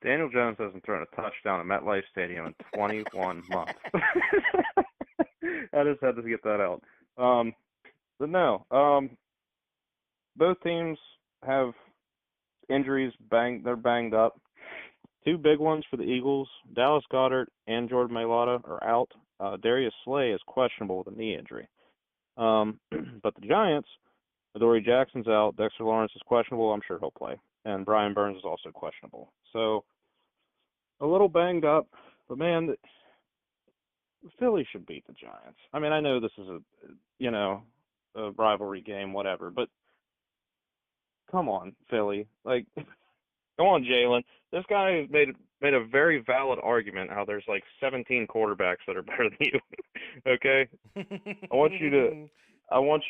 S2: Daniel Jones hasn't thrown a touchdown at MetLife Stadium in 21 months. I just had to get that out. But no, both teams have injuries. They're banged up. 2 big ones for the Eagles. Dallas Goedert and Jordan Mailata are out. Darius Slay is questionable with a knee injury. But the Giants, Adoree Jackson's out. Dexter Lawrence is questionable. I'm sure he'll play. And Brian Burns is also questionable. So a little banged up. But man, Philly should beat the Giants. I mean, I know this is a rivalry game, whatever. But come on, Philly. Like, come on, Jalen. This guy has made a very valid argument how there's like 17 quarterbacks that are better than you. Okay? I want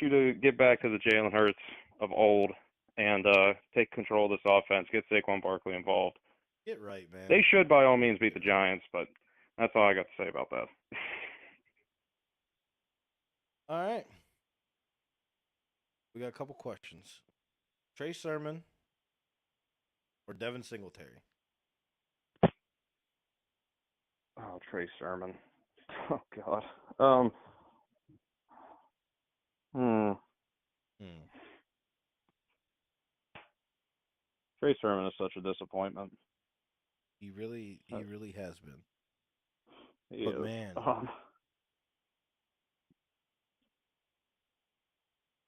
S2: you to get back to the Jalen Hurts of old and take control of this offense, get Saquon Barkley involved.
S1: Get right, man.
S2: They should by all means beat the Giants, but that's all I got to say about that.
S1: All right. We got a couple questions. Trey Sermon or Devin Singletary?
S2: Oh, Trey Sermon. Oh God. Trey Sermon is such a disappointment.
S1: He really has been.
S2: He
S1: But
S2: is.
S1: man,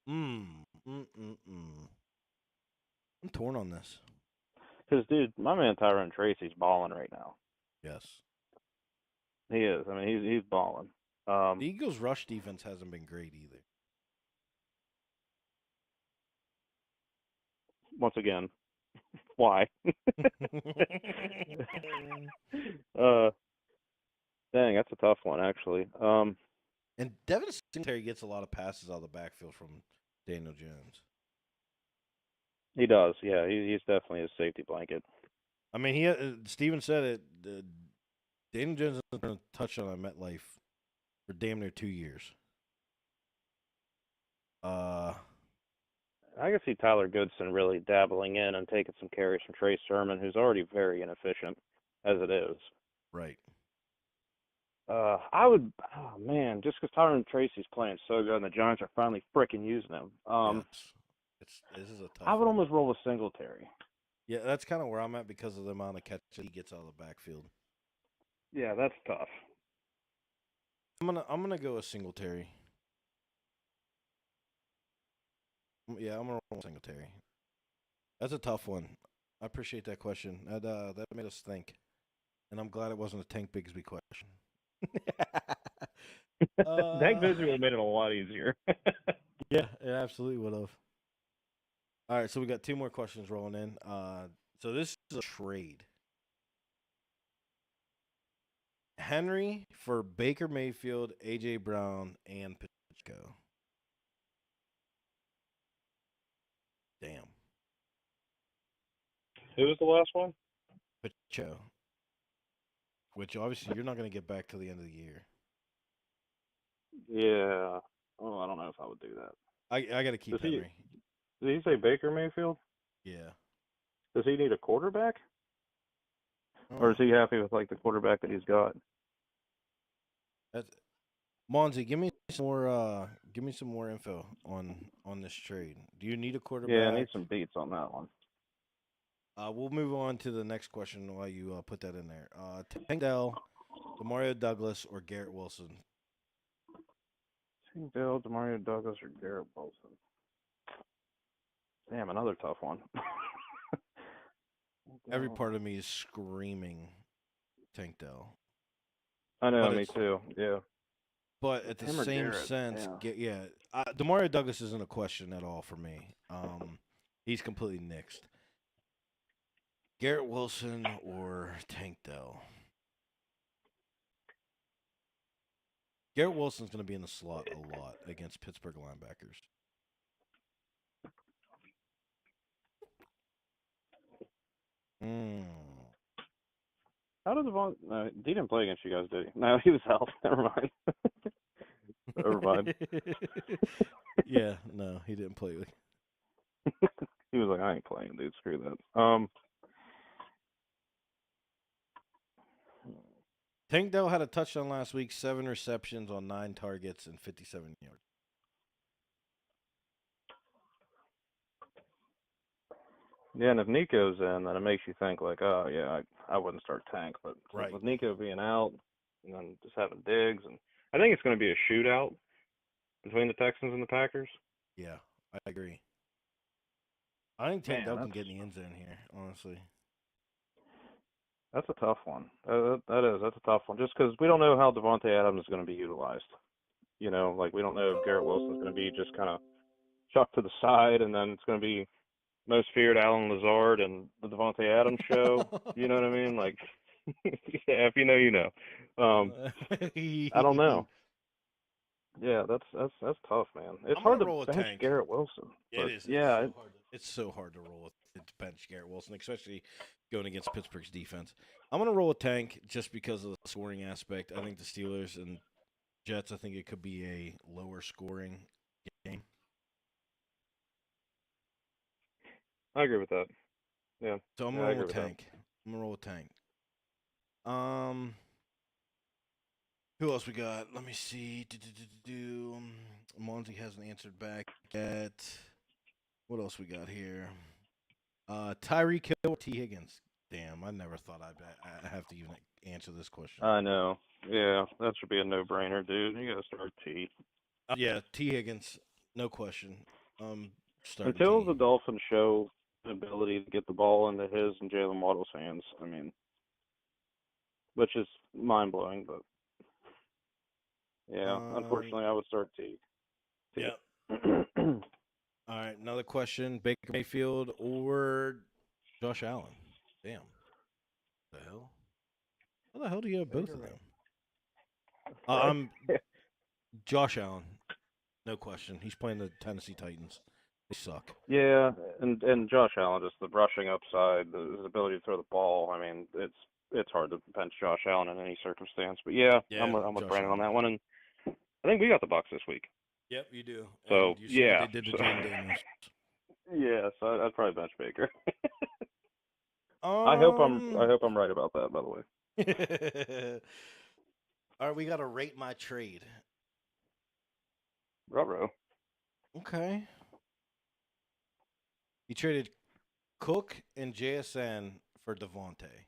S1: Mm. Mm. I'm torn on this.
S2: Because, dude, my man Tyrone Tracy's balling right now.
S1: Yes.
S2: He is. I mean, he's balling.
S1: The Eagles' rush defense hasn't been great either.
S2: Once again, why? Dang, that's a tough one, actually.
S1: And Devin Singletary gets a lot of passes out of the backfield from Daniel Jones.
S2: He does, yeah. He's definitely a safety blanket.
S1: I mean, Steven said it. Daniel Jones has been a touchdown on MetLife for damn near 2 years.
S2: I can see Tyler Goodson really dabbling in and taking some carries from Trey Sermon, who's already very inefficient as it is.
S1: Right.
S2: I would, oh man, just because Tyron Tracy's playing so good and the Giants are finally freaking using him.
S1: Yes. This is a tough
S2: I would
S1: one.
S2: almost roll with Singletary.
S1: Yeah, that's kind of where I'm at because of the amount of catches he gets out of the backfield.
S2: Yeah, that's tough.
S1: I'm gonna go with Singletary. Yeah, I'm gonna roll with Singletary. That's a tough one. I appreciate that question. That made us think, and I'm glad it wasn't a Tank Bigsby question.
S2: Tank Bigsby would have made it a lot easier.
S1: Yeah, it absolutely would have. All right, so we got 2 more questions rolling in. So this is a trade. Henry for Baker Mayfield, AJ Brown, and Pacheco. Damn.
S2: Who was the last one?
S1: Pacheco. Which obviously you're not going to get back till the end of the year.
S2: Yeah. Oh, I don't know if I would do that.
S1: I got to keep Henry.
S2: Did he say Baker Mayfield?
S1: Yeah.
S2: Does he need a quarterback?
S1: Oh.
S2: Or is he happy with like the quarterback that he's got?
S1: Monzy, give me some more info on this trade. Do you need a quarterback?
S2: Yeah, I need some beats on that one.
S1: We'll move on to the next question while you put that in there. Tank Dell, Demario Douglas, or Garrett Wilson?
S2: Tank Dell, Demario Douglas, or Garrett Wilson? Damn, another tough one.
S1: Every part of me is screaming Tank Dell.
S2: I know, me too. Yeah.
S1: But at the same sense, Demario Douglas isn't a question at all for me. He's completely nixed. Garrett Wilson or Tank Dell? Garrett Wilson's going to be in the slot a lot against Pittsburgh linebackers.
S2: How did Devon? No, he didn't play against you guys, did he? No, he was out. Never mind. Never mind.
S1: Yeah, no, he didn't play with.
S2: He was like, I ain't playing, dude. Screw that.
S1: Tank Dell had a touchdown last week, 7 receptions on 9 targets and 57 yards.
S2: Yeah, and if Nico's in, then it makes you think like, oh yeah, I wouldn't start Tank, but
S1: Right.
S2: with Nico being out and then just having Diggs, and I think it's going to be a shootout between the Texans and the Packers.
S1: Yeah, I agree. I think Tank Dell can get in the end zone here, honestly.
S2: That's a tough one. That's a tough one. Just because we don't know how Devontae Adams is going to be utilized. You know, like we don't know if Garrett Wilson's going to be just kind of chucked to the side, and then it's going to be most feared Alan Lazard and the Devontae Adams show. You know what I mean? Like, yeah, if you know, you know. I don't know. Yeah, that's tough, man. It's hard to bench Garrett Wilson.
S1: It is.
S2: Yeah,
S1: it's so hard to roll with bench Garrett Wilson, especially going against Pittsburgh's defense. I'm gonna roll with Tank just because of the scoring aspect. I think the Steelers and Jets. I think it could be a lower scoring game.
S2: I agree with that. Yeah.
S1: So I'm gonna roll with Tank. I'm gonna roll with Tank. Who else we got? Let me see. Monty hasn't answered back yet. What else we got here? Tyreek Hill or T. Higgins? Damn, I never thought I'd have to even answer this question.
S2: I know. Yeah, that should be a no-brainer, dude. You gotta start T.
S1: Yeah, T. Higgins, no question. Starting
S2: Until
S1: T.
S2: the Dolphins show an ability to get the ball into his and Jalen Waddle's hands, I mean, which is mind blowing, but yeah, unfortunately, I would start T.
S1: Yeah. All right, another question: Baker Mayfield or Josh Allen? Damn. The hell? How the hell do you have both of them? I'm Josh Allen, no question. He's playing the Tennessee Titans. They suck.
S2: Yeah, and Josh Allen, just the rushing upside, his ability to throw the ball. I mean, it's hard to bench Josh Allen in any circumstance. But yeah, I'm with
S1: Josh
S2: Brandon on
S1: Allen.
S2: that one, and I think we got the Bucks this week.
S1: Yep, you do.
S2: So
S1: And you see
S2: yeah,
S1: what they did to Jaden Daniels.
S2: yeah. So I'd probably bench Baker. I hope
S1: Um.
S2: I'm right about that. By the way.
S1: All right, we got to rate my trade.
S2: Ruh-roh.
S1: Okay. He traded Cook and JSN for Devontae.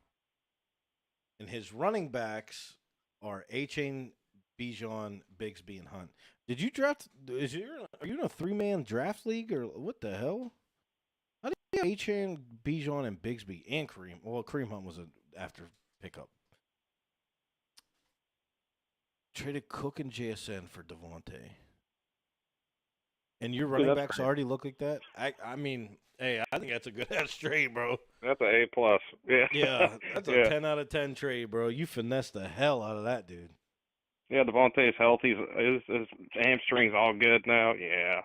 S1: And his running backs are A-Chain, Bijan, Bigsby, and Hunt. Did you draft? Are you in a 3-man draft league or what the hell? How did you have A-Chain, Bijan, and Bigsby and Kareem? Well, Kareem Hunt was an after pickup. Traded Cook and JSN for Devontae. And your running backs
S2: crazy.
S1: already look like that? I mean, hey, I think that's a good ass trade, bro.
S2: That's an A+. Yeah.
S1: Yeah, that's a 10 out of 10 trade, bro. You finessed the hell out of that, dude.
S2: Yeah, Devontae's healthy. His hamstring's all good now. Yeah.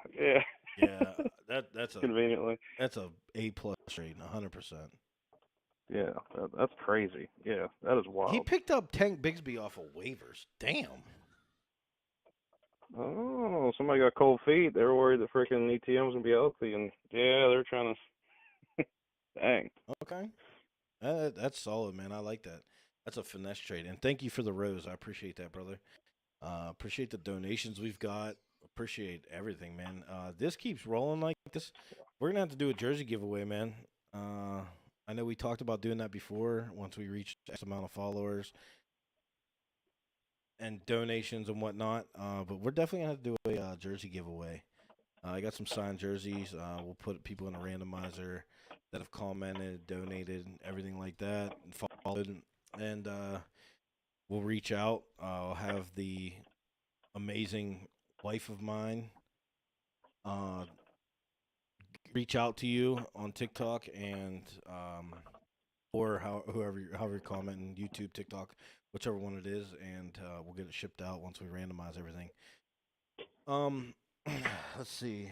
S1: Yeah, that's a
S2: conveniently.
S1: That's a A+ trade, 100%.
S2: Yeah, that's crazy. Yeah, that is wild.
S1: He picked up Tank Bigsby off of waivers. Damn.
S2: Oh, somebody got cold feet. They were worried that freaking ETM was gonna be healthy, and yeah, they're trying to. Dang.
S1: Okay. That's solid, man. I like that. That's a finesse trade. And thank you for the rose. I appreciate that, brother. Appreciate the donations we've got. Appreciate everything, man. This keeps rolling like this. We're gonna have to do a jersey giveaway, man. I know we talked about doing that before once we reach X amount of followers and donations and whatnot. But we're definitely gonna have to do a jersey giveaway. I got some signed jerseys. We'll put people in a randomizer that have commented, donated, everything like that, and followed. And we'll reach out. I'll have the amazing wife of mine reach out to you on TikTok and or however you comment on YouTube, TikTok, whichever one it is, and we'll get it shipped out once we randomize everything. Let's see.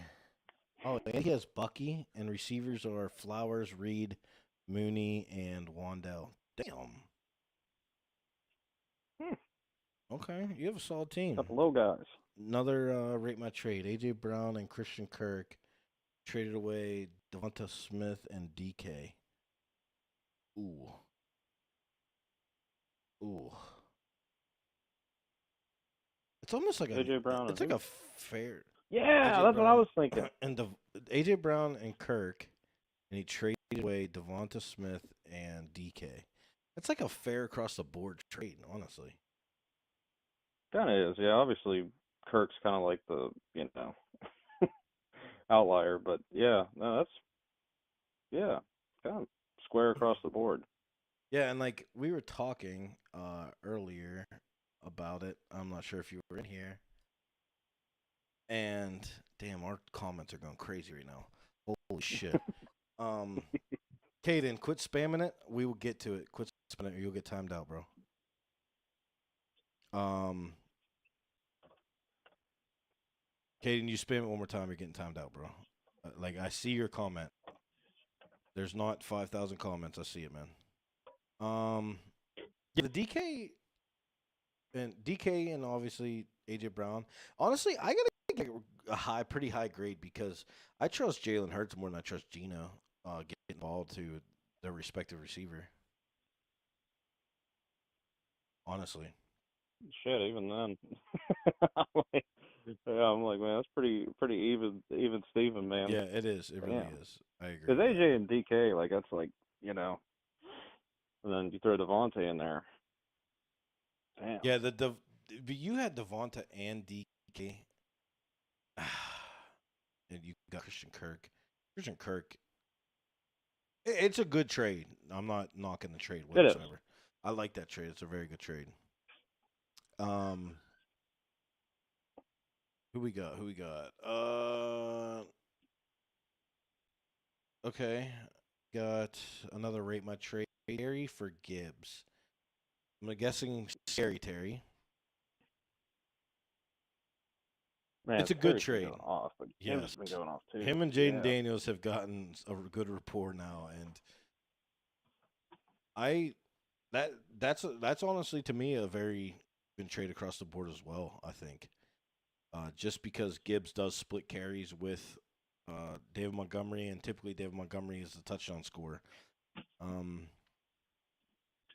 S1: Oh, and he has Bucky, and receivers are Flowers, Reed, Mooney, and Wandell. Damn. Okay, you have a solid team.
S2: Got the low guys.
S1: Another rate my trade. AJ Brown and Christian Kirk traded away Devonta Smith and DK. Ooh. It's almost like
S2: AJ Brown.
S1: It's like a fair.
S2: Yeah, that's what I was thinking.
S1: And AJ Brown and Kirk, and he traded away Devonta Smith and DK. That's like a fair across the board trade, honestly.
S2: Kind of is, yeah. Obviously, Kirk's kind of like the outlier, but yeah, no, that's kind of square across the board.
S1: Yeah, and like we were talking earlier about it. I'm not sure if you were in here. And damn, our comments are going crazy right now. Holy shit. Caden, quit spamming it. We will get to it. Quit spamming it or you'll get timed out, bro. Caden, you spam it one more time, you're getting timed out, bro. Like I see your comment. There's not 5,000 comments. I see it, man. Yeah, the DK and obviously AJ Brown. Honestly, I gotta get a pretty high grade because I trust Jalen Hurts more than I trust Geno getting ball to their respective receiver. Honestly.
S2: Shit, even then. I'm like, man, that's pretty even Steven, man.
S1: Yeah, it is. It really is. I agree.
S2: Because AJ and DK, like that's like, and then you throw Devontae in there. Damn.
S1: Yeah, but you had Devonta and DK. and you got Christian Kirk. Christian Kirk, it's a good trade. I'm not knocking the trade
S2: It is.
S1: whatsoever. I like that trade. It's a very good trade. Um, who we got? Who we got? Okay, got another rate my trade Terry for Gibbs. I'm guessing scary Terry.
S2: Man,
S1: It's a good
S2: Terry's been
S1: trade.
S2: going off, but
S1: Yes,
S2: Gibbs has been going off too.
S1: him and Jaden
S2: Yeah.
S1: Daniels have gotten a good rapport now, and that's honestly to me a very good trade across the board as well. I think just because Gibbs does split carries with David Montgomery, and typically David Montgomery is the touchdown scorer.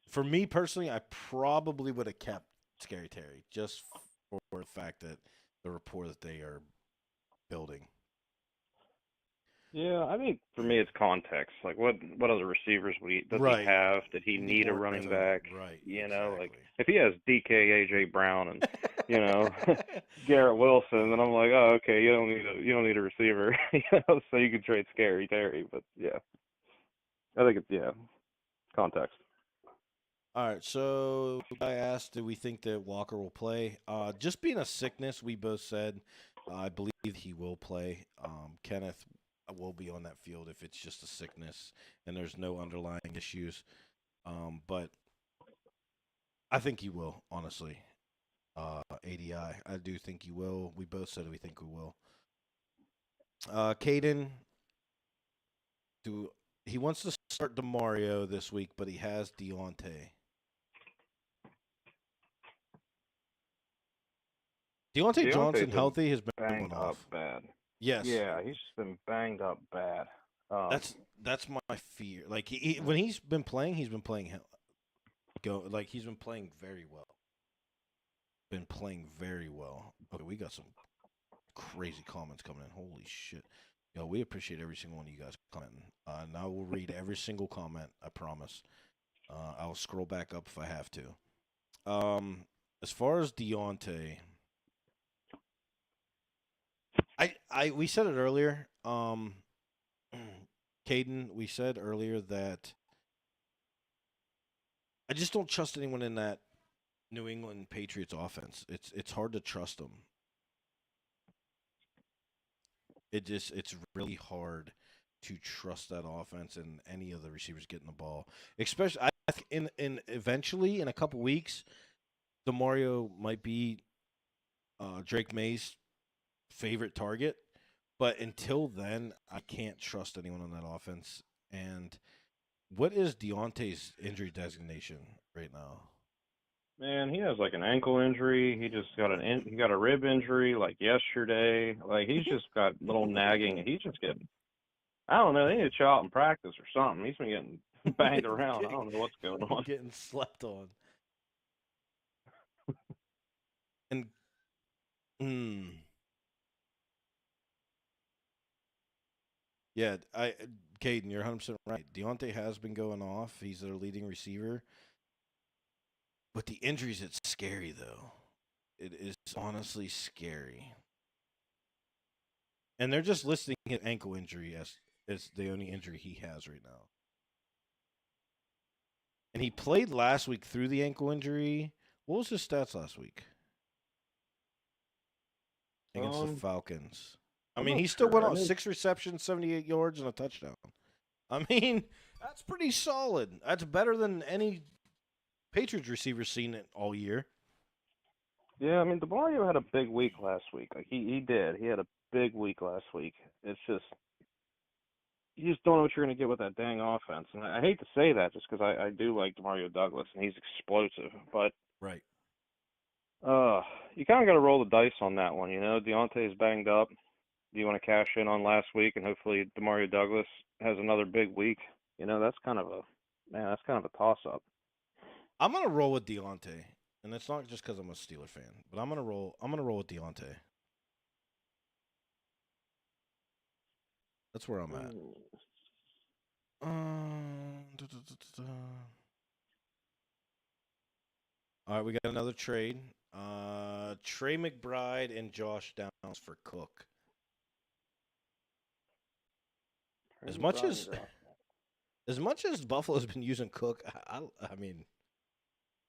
S1: For me personally, I probably would have kept Scary Terry just for the fact that the rapport that they are building.
S2: Yeah, I mean, for me, it's context. Like, what other receivers does
S1: Right.
S2: he have? Did he
S1: You
S2: need a
S1: more
S2: running
S1: of
S2: back?
S1: Right.
S2: You know, like
S1: Exactly.
S2: if he has DK, AJ Brown, and you know Garrett Wilson, then I'm like, oh, okay, you don't need a receiver, you know, so you can trade Scary Terry. But yeah, I think it's context.
S1: All right, so I asked, do we think that Walker will play? Just being a sickness, we both said I believe he will play. Kenneth will be on that field if it's just a sickness and there's no underlying issues. But I think he will, honestly. ADI, I do think he will. We both said we think we will. Caden, he wants to start DeMario this week, but he has Deontay. Deontay Johnson healthy has been
S2: banged
S1: going
S2: up
S1: off.
S2: bad.
S1: Yes.
S2: Yeah, he's just been banged up bad.
S1: That's my fear. Like when he's been playing he's been playing very well. Been playing very well. Okay, we got some crazy comments coming in. Holy shit. Yo, we appreciate every single one of you guys commenting. Now we'll read every single comment, I promise. I'll scroll back up if I have to. As far as Deontay, we said it earlier. Caden, we said earlier that I just don't trust anyone in that New England Patriots offense. It's hard to trust them. It's really hard to trust that offense and any of the receivers getting the ball. Especially I think in eventually in a couple weeks, DeMario might be Drake May's favorite target. But until then, I can't trust anyone on that offense. And what is Deontay's injury designation right now?
S2: Man, he has like an ankle injury. He just got he got a rib injury like yesterday. Like he's just got little nagging. He's just getting. I don't know. They need to chill out in practice or something. He's been getting banged around. I don't know what's going on.
S1: Getting slept on. And yeah, Caden, you're 100% right. Deontay has been going off. He's their leading receiver. But the injuries, it's scary though. It is honestly scary. And they're just listing his ankle injury as the only injury he has right now. And he played last week through the ankle injury. What was his stats last week against the Falcons? I mean, he still went on 6 receptions, 78 yards, and a touchdown. I mean, that's pretty solid. That's better than any Patriots receiver seen it all year.
S2: Yeah, I mean, DeMario had a big week last week. Like he did. He had a big week last week. It's just you just don't know what you're going to get with that dang offense. And I hate to say that just because I do like DeMario Douglas and he's explosive, but
S1: right.
S2: You kind of got to roll the dice on that one. You know, Deontay is banged up. Do you want to cash in on last week and hopefully DeMario Douglas has another big week? You know, that's kind of a toss up.
S1: I'm gonna roll with Deontay, and it's not just because I'm a Steeler fan, but I'm gonna roll with Deontay. That's where I'm at. All right, we got another trade. Trey McBride and Josh Downs for Cook. As
S2: Trade
S1: much
S2: Brian
S1: as
S2: Groff.
S1: as much as Buffalo's been using Cook, I mean,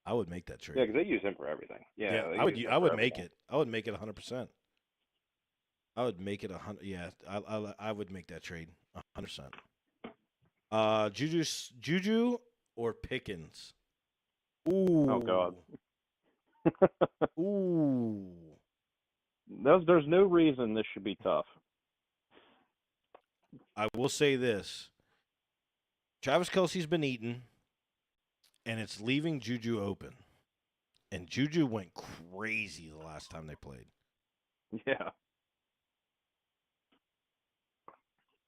S1: I would make that trade.
S2: Yeah, because they use him for everything. Yeah, they
S1: I would.
S2: use him
S1: I
S2: for
S1: would make
S2: everything.
S1: it. I would make it 100%. I would make it 100. Yeah, I would make that trade 100%. Juju or Pickens? Ooh.
S2: Oh God.
S1: Ooh.
S2: There's no reason this should be tough.
S1: I will say this: Travis Kelsey's been eaten, and it's leaving Juju open. And Juju went crazy the last time they played.
S2: Yeah.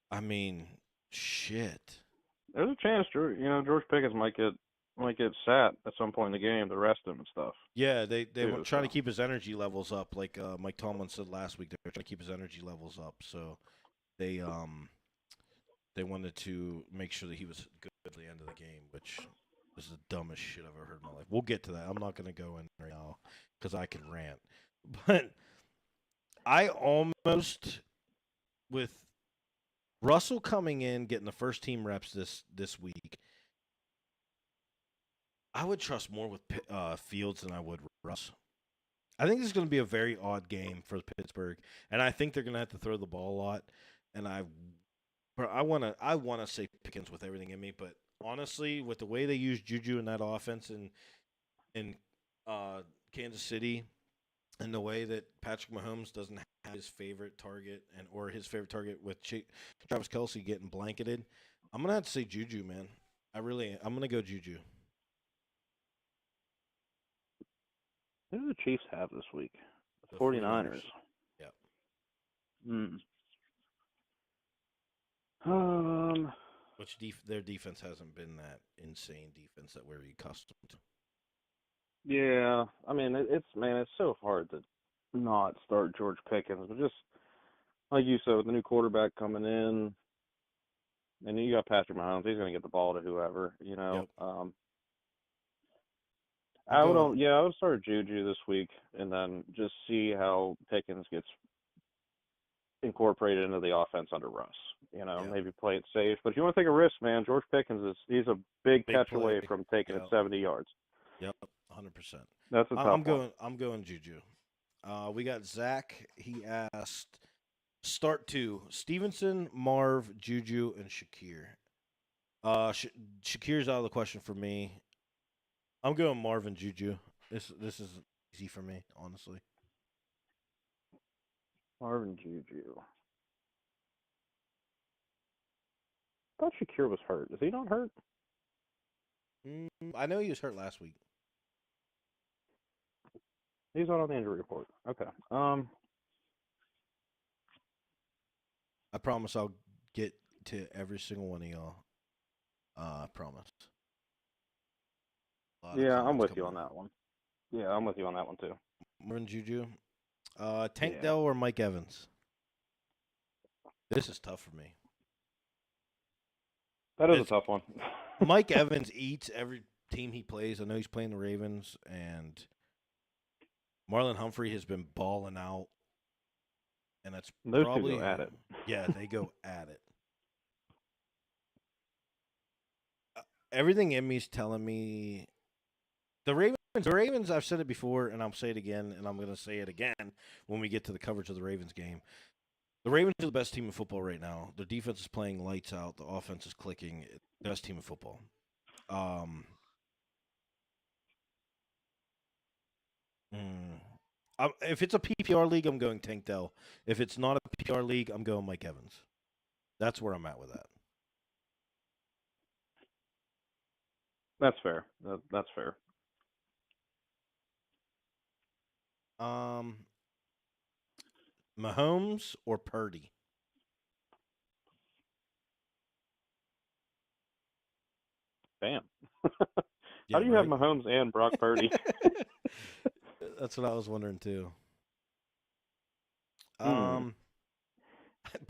S1: I mean, shit.
S2: There's a chance, George Pickens might get sat at some point in the game to rest him and stuff.
S1: Yeah, they were
S2: Too,
S1: trying to
S2: so.
S1: keep his energy levels up, like Mike Tomlin said last week. They were trying to keep his energy levels up, so they wanted to make sure that he was good at the end of the game, which is the dumbest shit I've ever heard in my life. We'll get to that. I'm not going to go in right now because I can rant, but I almost, with Russell coming in, getting the first team reps this week, I would trust more with Fields than I would Russ. I think this is going to be a very odd game for Pittsburgh, and I think they're going to have to throw the ball a lot. And I want to say Pickens with everything in me, but honestly, with the way they use Juju in that offense in Kansas City, and the way that Patrick Mahomes doesn't have his favorite target or his favorite target with Travis Kelsey getting blanketed, I'm gonna have to say Juju, man. I'm gonna go Juju.
S2: Who do the Chiefs have this week?
S1: The
S2: 49ers.
S1: Yep. Which their defense hasn't been that insane defense that we're accustomed to.
S2: Yeah, I mean it's so hard to not start George Pickens, but just like you said, with the new quarterback coming in, and you got Patrick Mahomes, he's going to get the ball to whoever,
S1: Yep.
S2: I would start Juju this week and then just see how Pickens gets incorporated into the offense under Russ. Maybe play it safe. But if you want to take a risk, man, George Pickens he's a big catch
S1: play.
S2: away from taking it 70 yards.
S1: Yep, 100%.
S2: That's a tough one.
S1: I'm going Juju. We got Zach. He asked, start two: Stevenson, Marv, Juju, and Shakir. Shakir's out of the question for me. I'm going Marv and Juju. This is easy for me, honestly.
S2: Marvin Juju. I thought Shakir was hurt. Is he not hurt?
S1: I know he was hurt last week.
S2: He's not on the injury report. Okay.
S1: I promise I'll get to every single one of y'all. I promise.
S2: Yeah, I'm with you on that one. Yeah, I'm with you on that one too.
S1: Marvin Juju. Tank Dell or Mike Evans? This is tough for me.
S2: That is a tough one.
S1: Mike Evans eats every team he plays. I know he's playing the Ravens, and Marlon Humphrey has been balling out, and that's
S2: those
S1: probably
S2: two go at it.
S1: Yeah, they go at it. Everything in me's telling me the Ravens. I've said it before, and I'll say it again, and I'm going to say it again when we get to the coverage of the Ravens game. The Ravens are the best team in football right now. Their defense is playing lights out. The offense is clicking. Best team in football. If it's a PPR league, I'm going Tank Dell. If it's not a PPR league, I'm going Mike Evans. That's where I'm at with that.
S2: That's fair. That's fair.
S1: Mahomes or Purdy?
S2: Damn. How do you have Mahomes and Brock Purdy?
S1: That's what I was wondering too. Bro,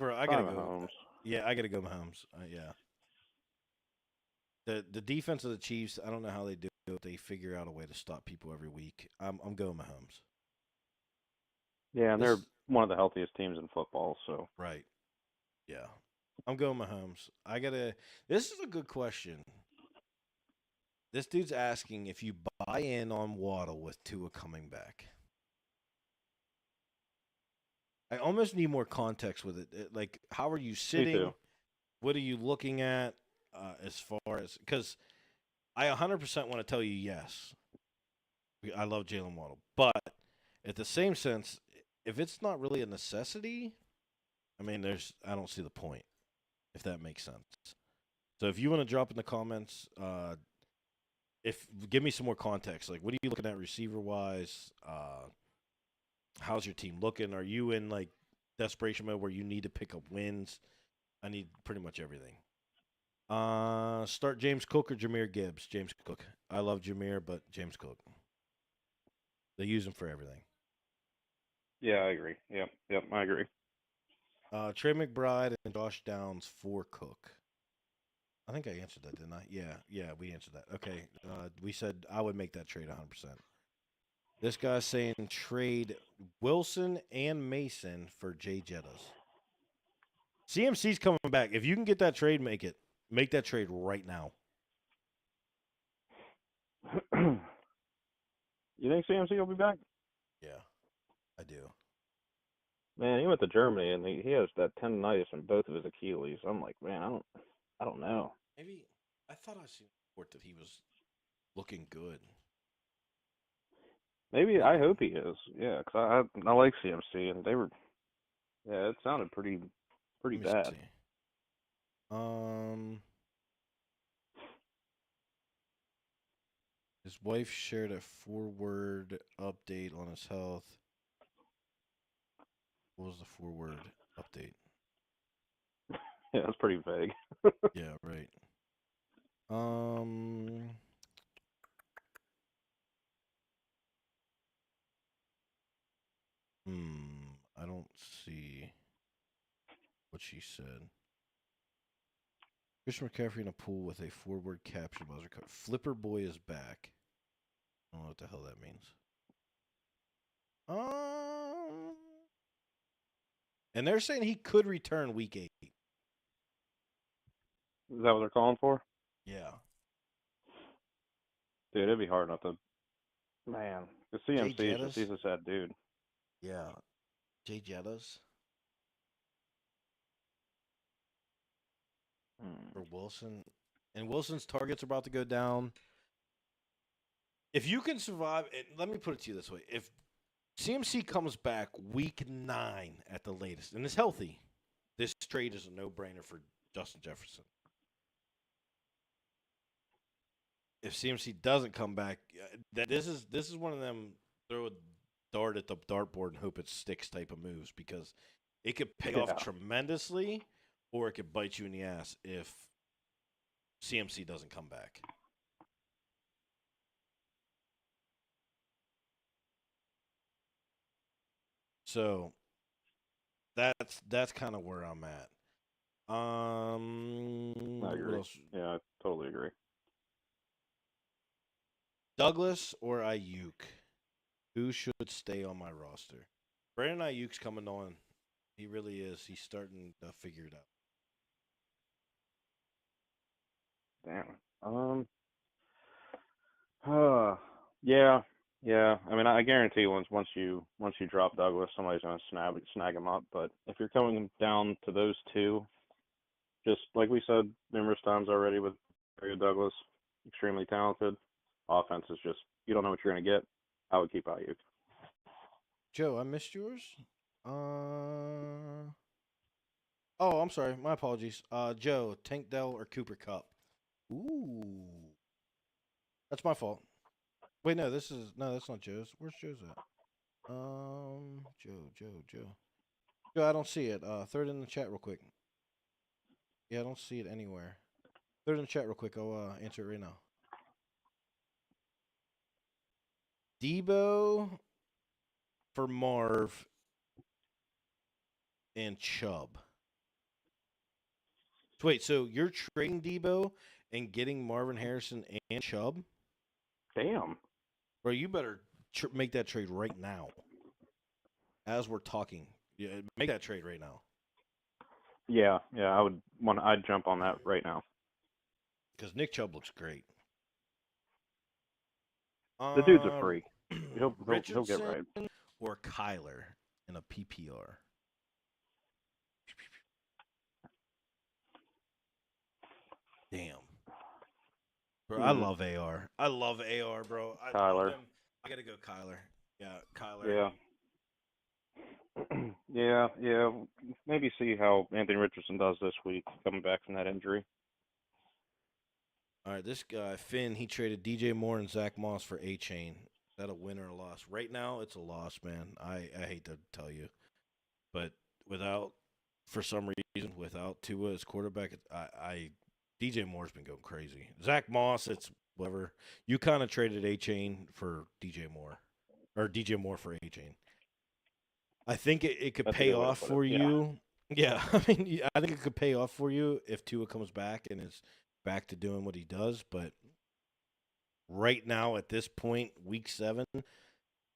S1: I gotta go
S2: Mahomes.
S1: Yeah, I gotta go Mahomes. Yeah. The defense of the Chiefs, I don't know how they do it. They figure out a way to stop people every week. I'm going Mahomes.
S2: Yeah, and they're one of the healthiest teams in football, so.
S1: Right. Yeah. I'm going Mahomes. This is a good question. This dude's asking if you buy in on Waddle with Tua coming back. I almost need more context with it. Like, how are you
S2: Me
S1: sitting?
S2: too.
S1: What are you looking at as far as because I 100% want to tell you yes. I love Jalen Waddle, but at the same sense, if it's not really a necessity, I mean, I don't see the point if that makes sense. So if you want to drop in the comments, if give me some more context, like what are you looking at receiver wise? How's your team looking? Are you in like desperation mode where you need to pick up wins? I need pretty much everything. Start James Cook or Jameer Gibbs? James Cook. I love Jameer, but James Cook. They use him for everything.
S2: Yeah, I agree. Yep, I agree.
S1: Trey McBride and Josh Downs for Cook. I think I answered that, didn't I? Yeah, we answered that. Okay. We said I would make that trade 100%. This guy's saying trade Wilson and Mason for Jay Jettas. CMC's coming back. If you can get that trade, make it. Make that trade right now.
S2: You think CMC will be back?
S1: Yeah, I do.
S2: Man, he went to Germany and he has that tendonitis in both of his Achilles. I'm like, man, I don't know.
S1: Maybe I thought I seen a report that he was looking good.
S2: Maybe I hope he is. Yeah, 'cause I like CMC and they were. Yeah, it sounded pretty
S1: Let me
S2: bad.
S1: see. His wife shared a forward update on his health. What was the forward update?
S2: Yeah, that's pretty vague.
S1: Yeah, right. Um, I don't see what she said. Christian McCaffrey in a pool with a forward capture buzzer cut. Flipper Boy is back. I don't know what the hell that means. And they're saying he could return week 8.
S2: Is that what they're calling for?
S1: Yeah.
S2: Dude, it'd be hard not to. Man, the
S1: Jay
S2: CMC is just
S1: Jettas?
S2: he's a sad dude.
S1: Yeah. Jay Jettas for Wilson. And Wilson's targets are about to go down. If you can survive, let me put it to you this way. If CMC comes back week 9 at the latest and is healthy, this trade is a no-brainer for Justin Jefferson. If CMC doesn't come back, this is one of them throw a dart at the dartboard and hope it sticks type of moves because it could pay off tremendously or it could bite you in the ass if CMC doesn't come back. So that's kind of where I'm at.
S2: I agree.
S1: What else?
S2: Yeah, I totally agree.
S1: Douglas or Ayuk? Who should stay on my roster? Brandon Ayuk's coming on. He really is. He's starting to figure it out.
S2: Damn. Yeah. I mean, I guarantee once you drop Douglas, somebody's gonna snag him up. But if you're coming down to those two, just like we said numerous times already with Mario Douglas, extremely talented. Offense is just you don't know what you're gonna get. I would keep Ayuk.
S1: Joe, I missed yours. Oh, I'm sorry. My apologies. Joe, Tank Dell or Cooper Cup? Ooh, that's my fault. Wait, no, that's not Joe's. Where's Joe's at? Joe. Joe, I don't see it. Throw it in the chat real quick. Yeah, I don't see it anywhere. Throw it in the chat real quick. I'll answer it right now. Debo for Marv and Chubb. Wait, so you're trading Debo and getting Marvin Harrison and Chubb?
S2: Damn.
S1: Bro, you better make that trade right now. As we're talking. Yeah, make that trade right now.
S2: Yeah, I'd jump on that right now.
S1: because Nick Chubb looks great.
S2: The dude's a freak. He'll get
S1: Richardson
S2: right.
S1: or Kyler in a PPR. Damn. Bro, I love AR. I love AR, bro. I love
S2: Kyler.
S1: him. I gotta go Kyler. Yeah, Kyler.
S2: Yeah. Yeah. Maybe see how Anthony Richardson does this week, coming back from that injury.
S1: All right, this guy Finn, he traded DJ Moore and Zach Moss for A Chain. Is that a win or a loss? Right now, it's a loss, man. I hate to tell you, but for some reason, without Tua as quarterback, DJ Moore's been going crazy. Zach Moss, it's whatever. You kind of traded A Chain for DJ Moore, or DJ Moore for A Chain. I think it could
S2: That's a
S1: pay
S2: good way to
S1: off
S2: put it.
S1: for
S2: Yeah.
S1: you. Yeah, I mean, I think it could pay off for you if Tua comes back and is back to doing what he does. But right now, at this point, week 7,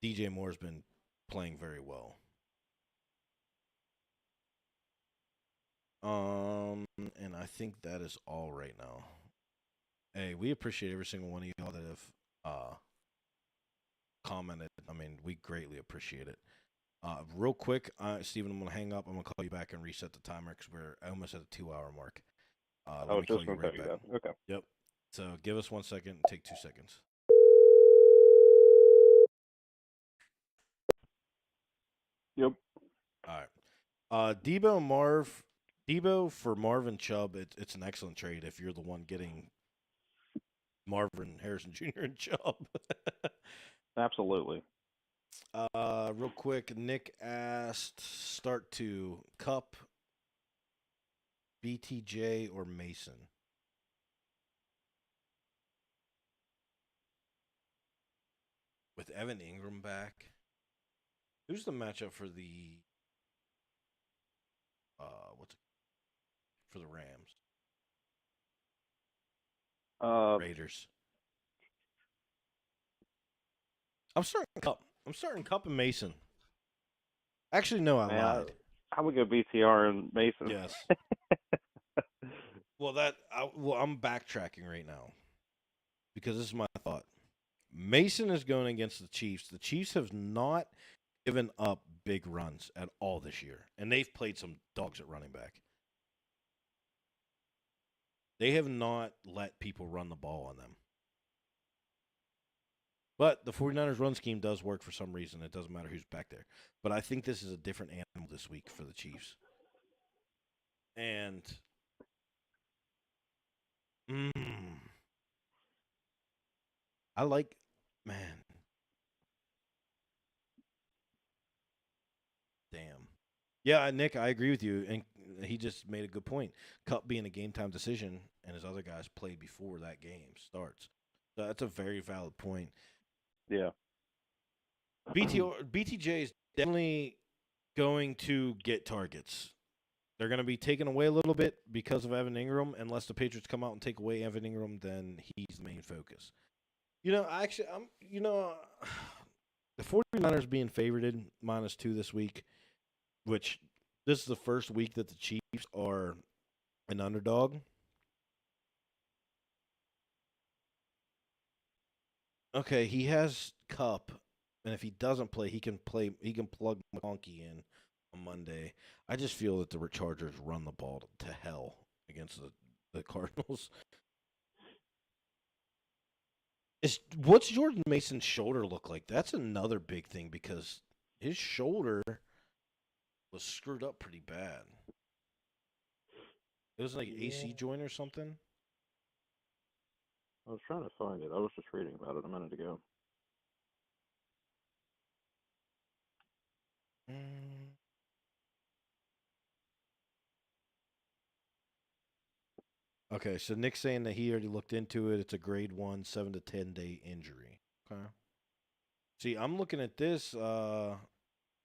S1: DJ Moore's been playing very well. And I think that is all right now. Hey, we appreciate every single one of y'all that have commented. I mean, we greatly appreciate it. Real quick, Steven, I'm going to hang up. I'm going to call you back and reset the timer because we're almost at the 2-hour mark. Let me call you right back.
S2: Okay.
S1: Yep. So give us 1 second. Take 2 seconds.
S2: Yep.
S1: All right. Debo for Marvin Chubb. It's an excellent trade if you're the one getting Marvin Harrison Jr. and Chubb.
S2: Absolutely.
S1: Real quick, Nick asked start to Cup, BTJ, or Mason. With Evan Ingram back, who's the matchup for the for the Rams? Raiders. I'm starting Cup and Mason. Actually, no, I lied.
S2: I would go BTR and Mason.
S1: Yes. Well, I'm backtracking right now because this is my thought. Mason is going against the Chiefs. The Chiefs have not given up big runs at all this year, and they've played some dogs at running back. They have not let people run the ball on them. But the 49ers run scheme does work for some reason. It doesn't matter who's back there. But I think this is a different animal this week for the Chiefs. And I like, man. Damn. Yeah, Nick, I agree with you. And he just made a good point. Cup being a game time decision, and his other guys play before that game starts. So that's a very valid point.
S2: Yeah.
S1: BTJ is definitely going to get targets. They're going to be taken away a little bit because of Evan Ingram. Unless the Patriots come out and take away Evan Ingram, then he's the main focus. The 49ers being favorited -2 this week, which this is the first week that the Chiefs are an underdog. Okay, he has Cup, and if he doesn't play, he can plug McConkey in on Monday. I just feel that the Chargers run the ball to hell against the Cardinals. What's Jordan Mason's shoulder look like? That's another big thing because his shoulder was screwed up pretty bad. It was like AC joint or something.
S2: I was trying to find it. I was just reading about it a minute ago.
S1: Okay, so Nick's saying that he already looked into it. It's a grade 1, 7 to 10 day injury. Okay. See, I'm looking at this right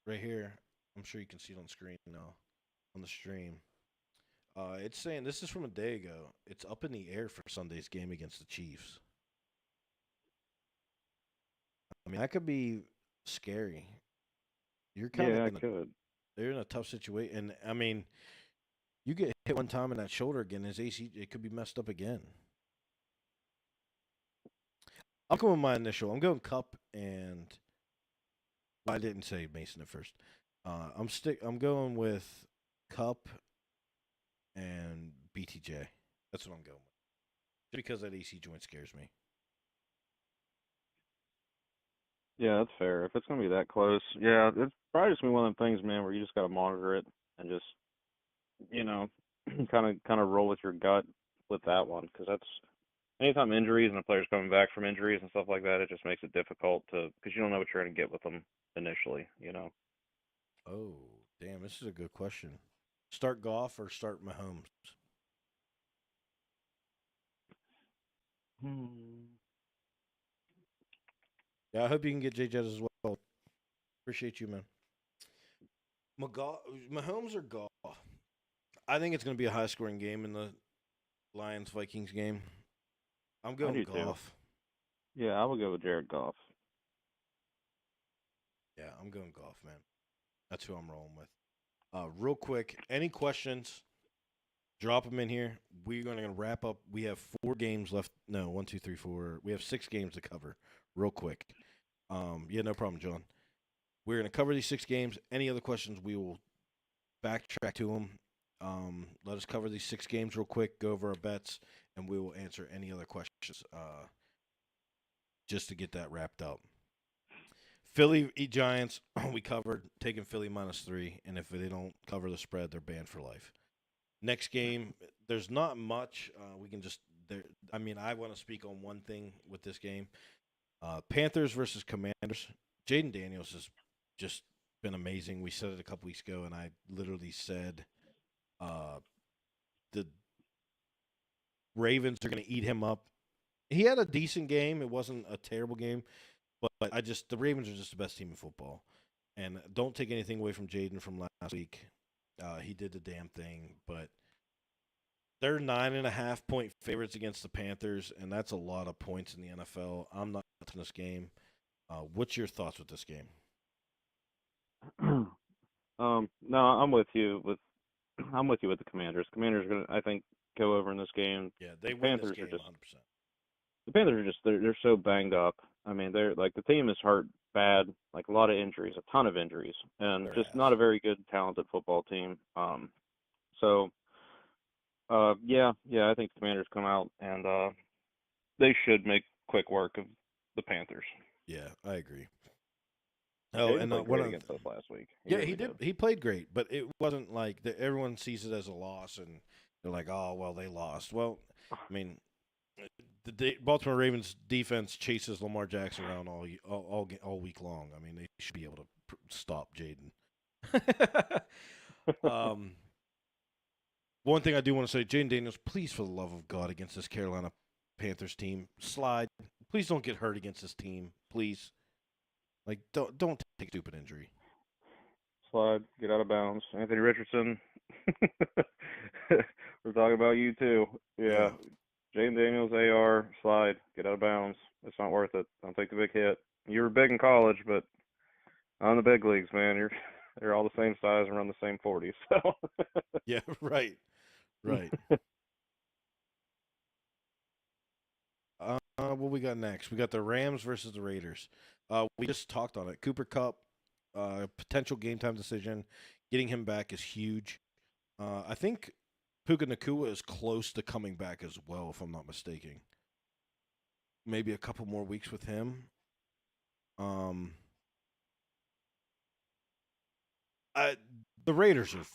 S1: here. I'm sure you can see it on screen now, on the stream. It's saying this is from a day ago. It's up in the air for Sunday's game against the Chiefs. I mean, that could be scary. You're kind of
S2: could.
S1: They're in a tough situation, and I mean, You get hit one time in that shoulder again, his AC, it could be messed up again. I'm going with my initial. I'm going Cup and I didn't say Mason at first. I'm going with Cup and BTJ. That's what I'm going with. Just because that AC joint scares me.
S2: Yeah, that's fair. If it's gonna be that close, yeah, it's probably just gonna be one of them things, man, where you just gotta monitor it and just, you know, kind of roll with your gut with that one, because that's anytime injuries and the player's coming back from injuries and stuff like that, it just makes it difficult to because you don't know what you're gonna get with them initially, you know.
S1: Oh, damn, this is a good question. Start Goff or start Mahomes?
S2: Hmm.
S1: Yeah, I hope you can get J Jet as well. Appreciate you, man. McGough, Mahomes or Goff? I think it's going to be a high scoring game in the Lions Vikings game. I'm
S2: I
S1: going
S2: do too.
S1: Goff.
S2: Yeah, I would go with Jared Goff.
S1: Yeah, I'm going Goff, man. That's who I'm rolling with. Real quick, any questions? Drop them in here. We're going to wrap up. We have 4 games left. No, 1, 2, 3, 4. We have 6 games to cover. Real quick. Yeah, no problem, John. We're going to cover these 6 games. Any other questions, we will backtrack to them. Let us cover these 6 games real quick, go over our bets, and we will answer any other questions just to get that wrapped up. Philly Giants, we covered taking Philly -3, and if they don't cover the spread, they're banned for life. Next game, there's not much. We can just there. I mean, I want to speak on one thing with this game: Panthers versus Commanders. Jaden Daniels has just been amazing. We said it a couple weeks ago, and I literally said uh, the Ravens are going to eat him up. He had a decent game. It wasn't a terrible game, but the Ravens are just the best team in football. And don't take anything away from Jaden from last week. He did the damn thing, but they're 9.5 point favorites against the Panthers, and that's a lot of points in the NFL. I'm not touching this game. What's your thoughts with this game?
S2: No, I'm with you with the Commanders. Commanders are gonna, I think, go over in this game.
S1: Yeah, they
S2: The
S1: win this
S2: Panthers are
S1: game
S2: just
S1: 100%.
S2: the Panthers are just they're so banged up. I mean, they're like the team is hurt bad, like a lot of injuries, a ton of injuries, and
S1: Their
S2: just
S1: ass.
S2: not a very good, talented football team. So yeah, I think the Commanders come out and they should make quick work of the Panthers.
S1: Yeah, I agree. Oh,
S2: Jaden
S1: and
S2: played
S1: one
S2: great
S1: of
S2: against us last week. He
S1: yeah, he
S2: really
S1: did.
S2: did.
S1: He played great, but it wasn't like everyone sees it as a loss, and they're like, "Oh, well, they lost." Well, I mean, the Baltimore Ravens defense chases Lamar Jackson around all week long. I mean, they should be able to stop Jaden. um, one thing I do want to say, Jaden Daniels, please, for the love of God, against this Carolina Panthers team, slide. Please don't get hurt against this team, please. Like, don't take a stupid injury.
S2: Slide, get out of bounds. Anthony Richardson. We're talking about you too.
S1: Yeah,
S2: Yeah. Jaden Daniels, AR, slide, get out of bounds. It's not worth it. Don't take the big hit. You were big in college, but on the big leagues, man, they're all the same size and run the same 40s. So
S1: yeah, right, right. What we got next? We got the Rams versus the Raiders. We just talked on it. Cooper Cup, potential game time decision. Getting him back is huge. I think Puka Nakua is close to coming back as well, if I'm not mistaken. Maybe a couple more weeks with him. Um, I the Raiders are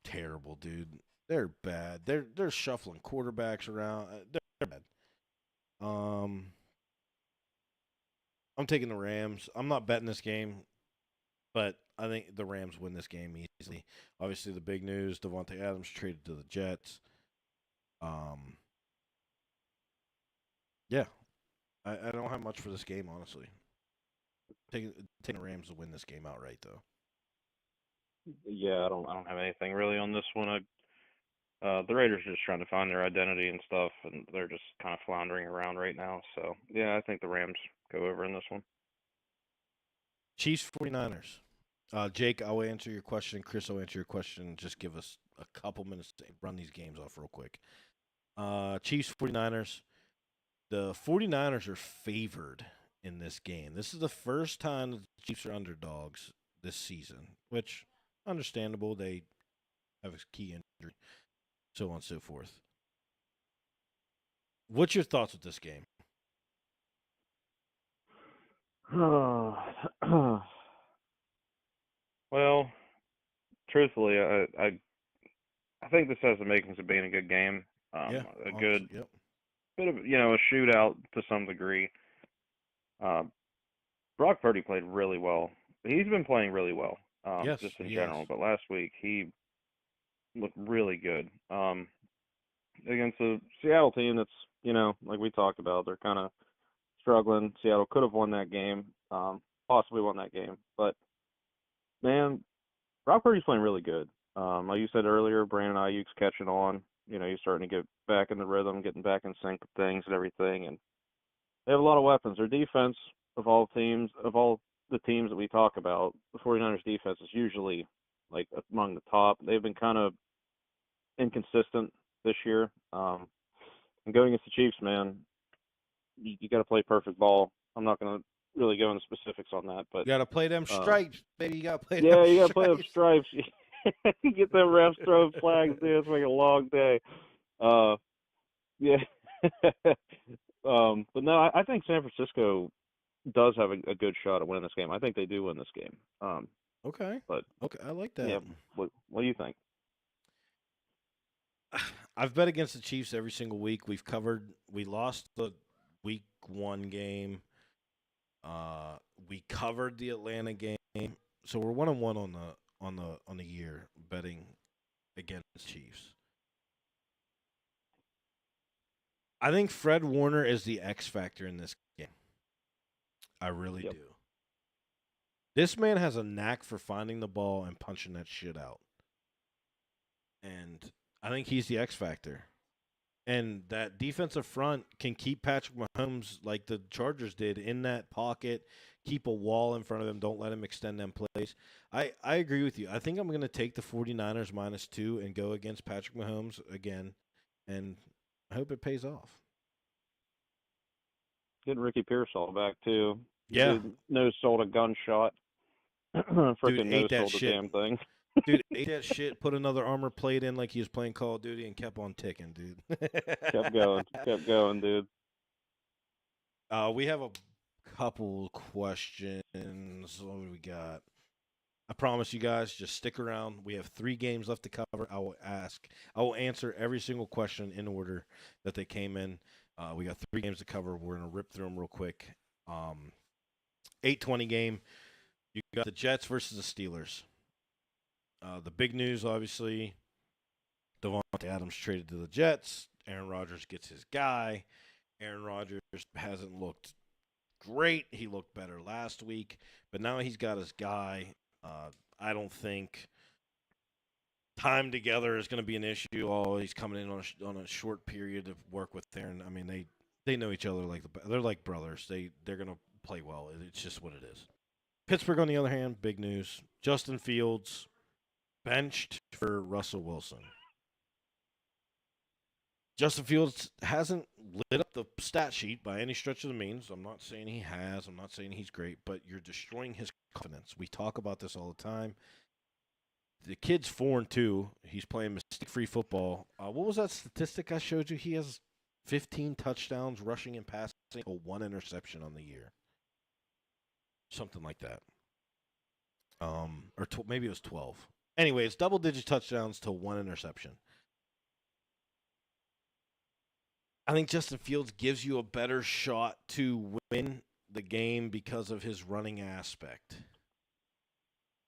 S1: terrible, dude. They're bad. They're shuffling quarterbacks around. They're bad. Um, I'm taking the Rams. I'm not betting this game, but I think the Rams win this game easily. Obviously, the big news: Devontae Adams traded to the Jets. Um, yeah, I don't have much for this game, honestly. Taking the Rams to win this game outright, though.
S2: yeah, I don't have anything really on this one. The Raiders are just trying to find their identity and stuff, and they're just kind of floundering around right now. So yeah, I think the Rams go over in this one.
S1: Chiefs 49ers. Jake, I'll answer your question. Chris, I'll answer your question. Just give us a couple minutes to run these games off real quick. Chiefs 49ers. The 49ers are favored in this game. This is the first time the Chiefs are underdogs this season, which understandable. They have a key injury, so on and so forth. What's your thoughts with this game?
S2: Well, truthfully, I think this has the makings of being a good game.
S1: Yeah,
S2: A
S1: honestly,
S2: good
S1: yep.
S2: bit of a shootout to some degree. Uh, Brock Purdy played really well. He's been playing really well,
S1: Yes,
S2: just in
S1: he has.
S2: general. But last week he looked really good against a Seattle team that's like we talked about. They're kind of struggling. Seattle could have won that game, possibly won that game, but man, Brock Purdy's playing really good. Like you said earlier, Brandon Ayuk's catching on. He's starting to get back in the rhythm, getting back in sync with things and everything, and they have a lot of weapons. Their defense, of all the teams that we talk about, the 49ers defense is usually like among the top. They've been kind of inconsistent this year. And going against the Chiefs, man, you got to play perfect ball. I'm not going to really go into specifics on that, but
S1: You got to play them
S2: uh,
S1: stripes, baby. You got to play them
S2: yeah, you got to play them
S1: stripes.
S2: stripes. Get them refs throwing flags, dude. It's like a long day. Uh, yeah. But no, I think San Francisco does have a good shot at winning this game. I think they do win this game.
S1: Okay.
S2: But
S1: Okay, I like
S2: yeah,
S1: that.
S2: what do you think?
S1: I've bet against the Chiefs every single week. We lost the week 1 game. We covered the Atlanta game. So we're 1-1 on the year betting against Chiefs. I think Fred Warner is the X factor in this game. I really
S2: Yep.
S1: do. This man has a knack for finding the ball and punching that shit out. And I think he's the X factor. And that defensive front can keep Patrick Mahomes like the Chargers did in that pocket, keep a wall in front of him, don't let him extend them plays. I agree with you. I think I'm going to take the 49ers -2 and go against Patrick Mahomes again, and I hope it pays off.
S2: Getting Ricky Pearsall back too.
S1: Yeah,
S2: Dude nose sold a gunshot.
S1: dude
S2: Freaking
S1: ate
S2: nose
S1: that
S2: sold the
S1: shit.
S2: damn thing.
S1: Dude ate that shit, put another armor plate in like he was playing Call of Duty and kept on ticking, dude.
S2: Kept going, dude.
S1: We have a couple questions. What do we got? I promise you guys, just stick around. We have 3 games left to cover. I will answer every single question in order that they came in. We got 3 games to cover. We're gonna rip through them real quick. 8:20 game. You got the Jets versus the Steelers. The big news, obviously, Davante Adams traded to the Jets. Aaron Rodgers gets his guy. Aaron Rodgers hasn't looked great. He looked better last week, but now he's got his guy. I don't think time together is going to be an issue. Oh, he's coming in on a short period of work with Aaron. I mean, they know each other they're like brothers. They're going to play well. It's just what it is. Pittsburgh, on the other hand, big news. Justin Fields benched for Russell Wilson. Justin Fields hasn't lit up the stat sheet by any stretch of the means. I'm not saying he has. I'm not saying he's great, but you're destroying his confidence. We talk about this all the time. The kid's 4-2. He's playing mistake-free football. What was that statistic I showed you? He has 15 touchdowns, rushing and passing, 1 interception on the year, something like that. Or maybe it was 12. Anyway, it's double-digit touchdowns to 1 interception. I think Justin Fields gives you a better shot to win the game because of his running aspect.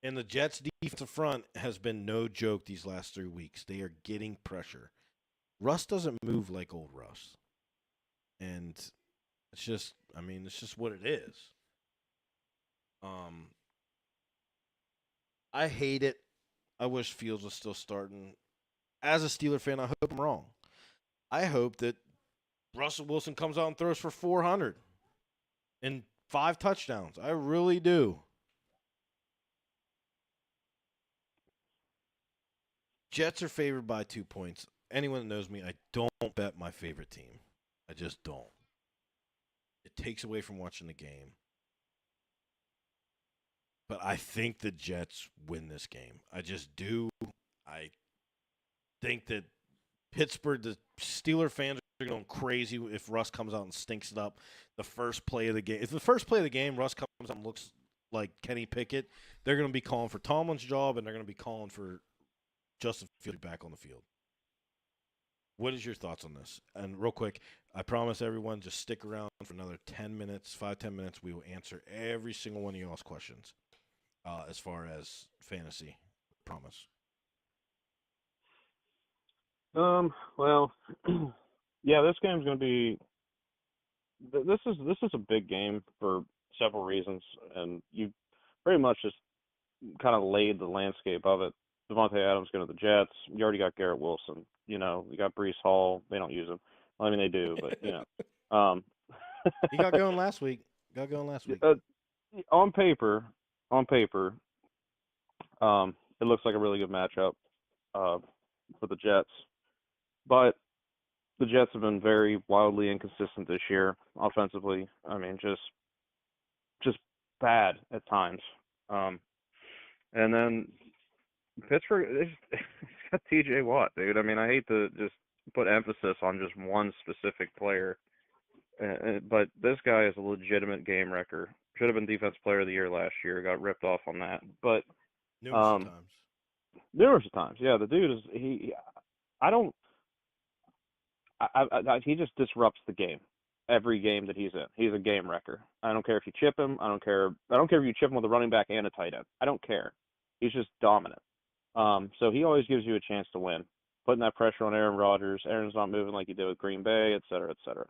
S1: And the Jets' defensive front has been no joke these last 3 weeks. They are getting pressure. Russ doesn't move like old Russ. And it's just what it is. I hate it. I wish Fields was still starting. As a Steeler fan, I hope I'm wrong. I hope that Russell Wilson comes out and throws for 400 and 5 touchdowns. I really do. Jets are favored by 2 points. Anyone that knows me, I don't bet my favorite team. I just don't. It takes away from watching the game. But I think the Jets win this game. I just do. I think that Pittsburgh, the Steeler fans are going crazy if Russ comes out and stinks it up. The first play of the game. If the first play of the game, Russ comes out and looks like Kenny Pickett, they're going to be calling for Tomlin's job, and they're going to be calling for Justin Fields back on the field. What is your thoughts on this? And real quick, I promise everyone, just stick around for another 10 minutes, 5-10 minutes. We will answer every single one of y'all's questions as far as fantasy. Promise.
S2: Well, yeah, this game's going to be. This is a big game for several reasons, and you pretty much just kind of laid the landscape of it. Devontae Adams going to the Jets. You already got Garrett Wilson. You got Breece Hall. They don't use him. Well, I mean, they do, but
S1: He got going last week.
S2: On paper, it looks like a really good matchup for the Jets, but the Jets have been very wildly inconsistent this year offensively. I mean, just bad at times. And then Pittsburgh, it's got T.J. Watt, dude. I mean, I hate to just put emphasis on just one specific player, but this guy is a legitimate game wrecker. Should have been Defensive Player of the Year last year. Got ripped off on that, but
S1: Numerous times.
S2: Numerous times, yeah. The dude is he just disrupts the game every game that he's in. He's a game wrecker. I don't care if you chip him. I don't care if you chip him with a running back and a tight end. I don't care. He's just dominant. So he always gives you a chance to win. Putting that pressure on Aaron Rodgers. Aaron's not moving like he did with Green Bay, et cetera, et cetera.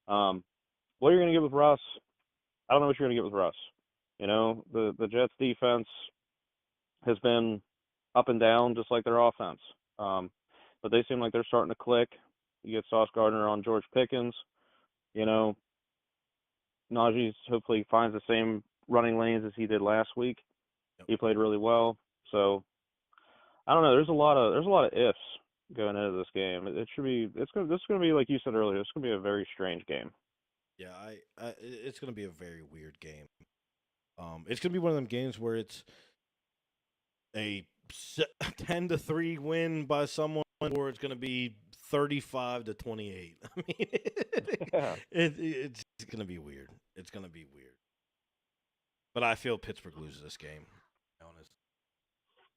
S2: What are you going to get with Russ? I don't know what you're going to get with Russ. The Jets defense has been up and down just like their offense. But they seem like they're starting to click. You get Sauce Gardner on George Pickens. Najee hopefully finds the same running lanes as he did last week.
S1: Yep.
S2: He played really well. So I don't know. There's a lot of ifs going into this game. This is going to be, like you said earlier, it's going to be a very strange game.
S1: Yeah, it's going to be a very weird game. It's going to be one of them games where it's a 10-3 win by someone, or it's going to be 35-28. I mean, it's going to be weird. It's going to be weird. But I feel Pittsburgh loses this game, to be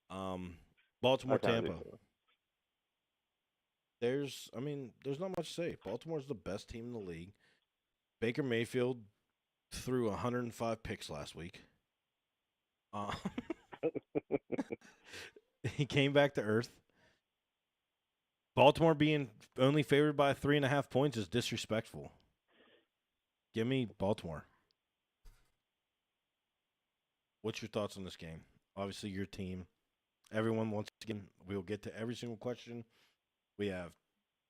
S1: honest. Baltimore, Tampa. There's not much to say. Baltimore's the best team in the league. Baker Mayfield threw 105 picks last week. He came back to earth. Baltimore being only favored by 3.5 points is disrespectful. Give me Baltimore. What's your thoughts on this game? Obviously, your team. Everyone, once again, we'll get to every single question. We have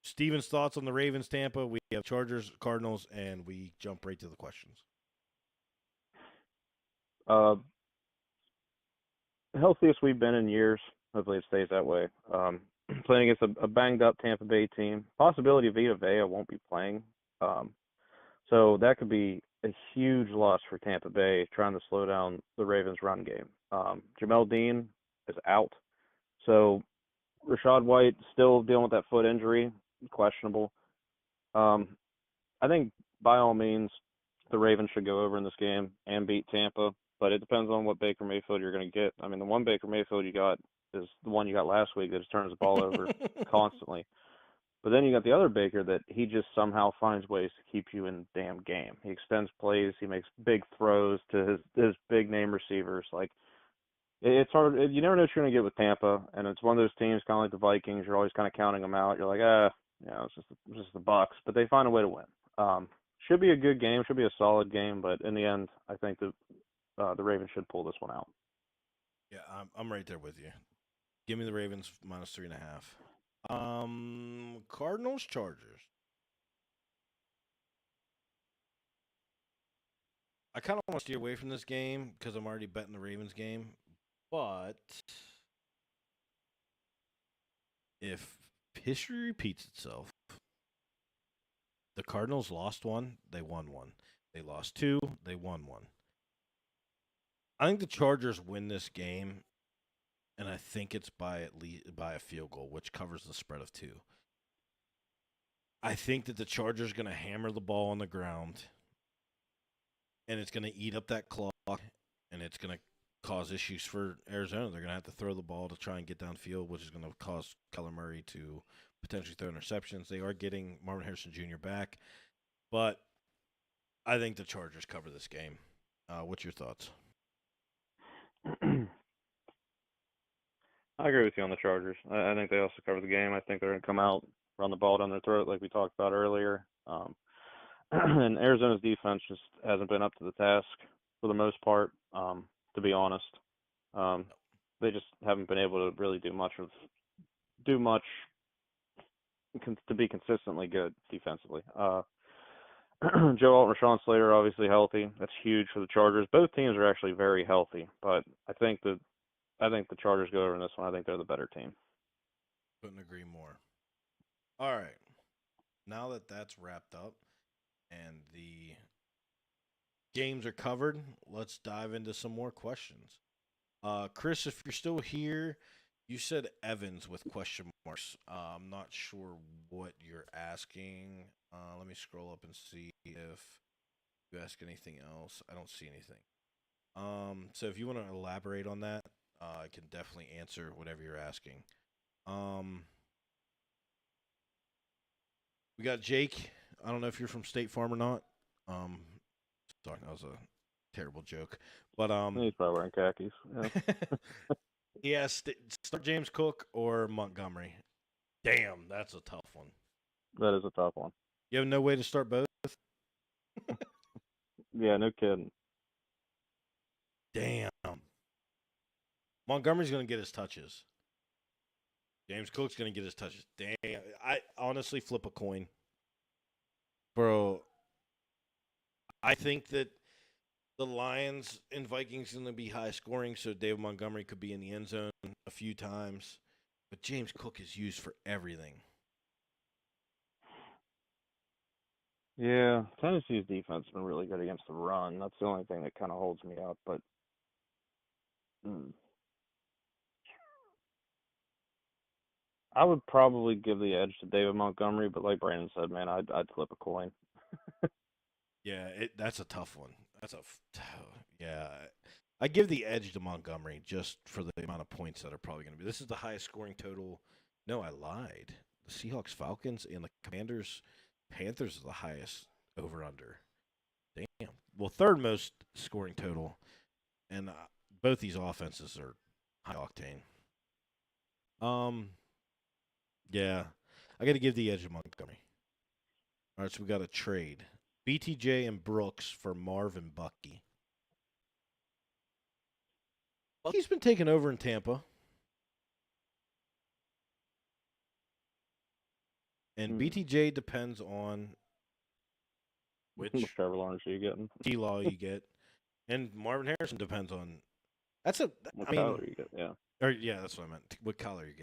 S1: Steven's thoughts on the Ravens, Tampa. We have Chargers, Cardinals, and we jump right to the questions.
S2: Healthiest we've been in years. Hopefully it stays that way. Playing against a banged-up Tampa Bay team. Possibility Vita Vea won't be playing. So that could be a huge loss for Tampa Bay, trying to slow down the Ravens' run game. Jamel Dean is out. So Rachaad White still dealing with that foot injury, questionable. I think by all means the Ravens should go over in this game and beat Tampa, but it depends on what Baker Mayfield you're going to get. I mean, the one Baker Mayfield you got is the one you got last week that just turns the ball over constantly. But then you got the other Baker that he just somehow finds ways to keep you in the damn game. He extends plays. He makes big throws to his big name receivers. Like, it's hard. You never know what you're going to get with Tampa, and it's one of those teams kind of like the Vikings. You're always kind of counting them out. You're like, it's just the Bucks, but they find a way to win. Should be a good game. Should be a solid game, but in the end, I think the Ravens should pull this one out.
S1: Yeah, I'm right there with you. Give me the Ravens minus 3.5. Cardinals, Chargers. I kind of want to steer away from this game because I'm already betting the Ravens game, but if history repeats itself, the Cardinals lost one, they won one. They lost two, they won one. I think the Chargers win this game, and I think it's by at least by a field goal, which covers the spread of 2. I think that the Chargers are going to hammer the ball on the ground, and it's going to eat up that clock, and it's going to cause issues for Arizona. They're going to have to throw the ball to try and get downfield, which is going to cause Kyler Murray to potentially throw interceptions. They are getting Marvin Harrison Jr. back, but I think the Chargers cover this game. What's your thoughts?
S2: I agree with you on the Chargers. I think they also cover the game. I think they're going to come out, run the ball down their throat like we talked about earlier. And Arizona's defense just hasn't been up to the task for the most part, to be honest. They just haven't been able to really do much to be consistently good defensively. Joe Alt, Rashawn Slater obviously healthy. That's huge for the Chargers. Both teams are actually very healthy, but I think the Chargers go over in this one. I think they're the better team.
S1: Couldn't agree more. All right. Now that that's wrapped up and the games are covered, let's dive into some more questions. Chris, if you're still here, you said Evans with question marks. I'm not sure what you're asking. Let me scroll up and see if you ask anything else. I don't see anything. So if you want to elaborate on that, I can definitely answer whatever you're asking. We got Jake. I don't know if you're from State Farm or not. Sorry, that was a terrible joke. But
S2: He's probably wearing khakis. Yeah.
S1: he has start James Cook or Montgomery. Damn, that's a tough one.
S2: That is a tough one.
S1: You have no way to start both?
S2: Yeah, no kidding.
S1: Damn. Montgomery's going to get his touches. James Cook's going to get his touches. Damn. I honestly flip a coin. Bro, I think that the Lions and Vikings are going to be high scoring, so David Montgomery could be in the end zone a few times. But James Cook is used for everything.
S2: Yeah, Tennessee's defense has been really good against the run. That's the only thing that kind of holds me up. But I would probably give the edge to David Montgomery. But like Brandon said, man, I'd flip a coin.
S1: Yeah, that's a tough one. Yeah. I give the edge to Montgomery just for the amount of points that are probably going to be. This is the highest scoring total. No, I lied. The Seahawks, Falcons, and the Commanders, Panthers is the highest over-under. Damn. Well, third most scoring total. And both these offenses are high octane. Yeah. I got to give the edge to Montgomery. All right, so we got a trade. BTJ and Brooks for Marvin Bucky. Bucky's been taken over in Tampa. And BTJ depends on which
S2: Trevor Lawrence are you getting?
S1: T-Law you get. And Marvin Harrison depends on what
S2: Kyler you get, yeah.
S1: Or yeah, that's what I meant. What color you're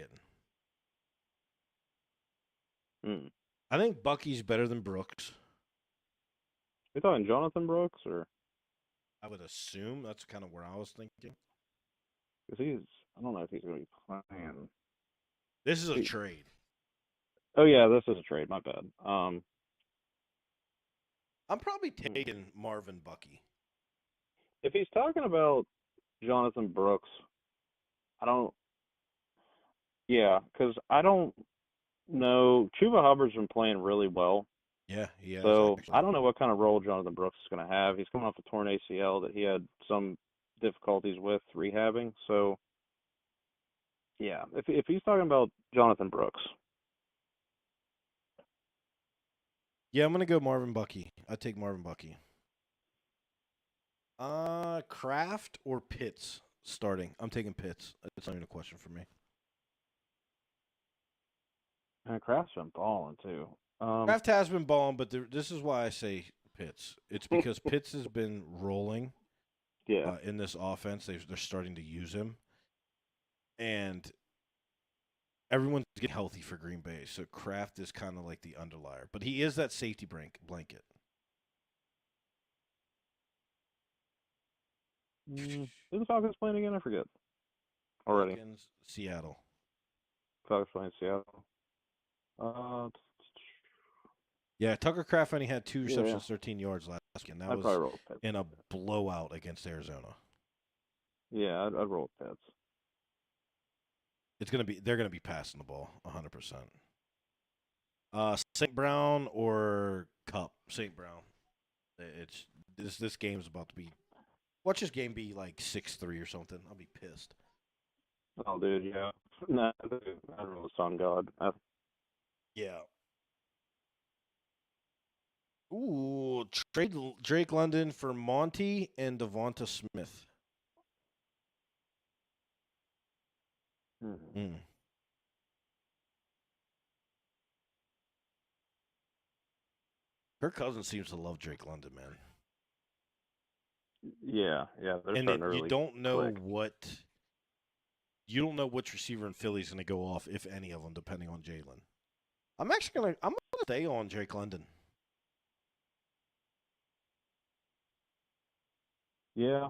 S1: getting. I think Bucky's better than Brooks.
S2: You talking Jonathan Brooks or?
S1: I would assume that's kind of where I was thinking.
S2: Because I don't know if he's going to be playing.
S1: This is a trade.
S2: Oh yeah, this is a trade. My bad.
S1: I'm probably taking Marvin Bucky.
S2: If he's talking about Jonathan Brooks, because I don't know. Chuba Hubbard's been playing really well.
S1: Yeah, he has.
S2: So
S1: actually.
S2: I don't know what kind of role Jonathan Brooks is going to have. He's coming off a torn ACL that he had some difficulties with rehabbing. So yeah, if he's talking about Jonathan Brooks.
S1: Yeah, I'm going to go Marvin Bucky. I'd take Marvin Bucky. Kraft or Pitts starting? I'm taking Pitts. That's not even a question for me.
S2: And Kraft's been balling, too.
S1: Kraft has been balling, but this is why I say Pitts. It's because Pitts has been rolling in this offense. They're starting to use him. And everyone's getting healthy for Green Bay, so Kraft is kind of like the underlier, but he is that safety blanket.
S2: Who the Falcons playing again? I forget already.
S1: Falcons, Seattle.
S2: Falcons playing Seattle.
S1: Yeah, Tucker Kraft only had 2 receptions,
S2: Yeah.
S1: 13 yards last week, and that
S2: I'd
S1: was
S2: probably roll with Pets.
S1: in a blowout against Arizona.
S2: Yeah, I'd roll with Pets.
S1: They're gonna be passing the ball 100%. St. Brown or Cup? St. Brown. It's this game's about to be. Watch this game be like 6-3 or something. I'll be pissed.
S2: Oh, dude, yeah. Nah, I'd roll the Sun God.
S1: Yeah. Ooh, trade Drake London for Monty and Devonta Smith. Mm. Kirk Cousins seems to love Drake London, man.
S2: Yeah, they're
S1: And
S2: starting to really
S1: you don't know
S2: click.
S1: you don't know which receiver in Philly's going to go off, if any of them, depending on Jalen. I'm gonna stay on Drake London.
S2: Yeah.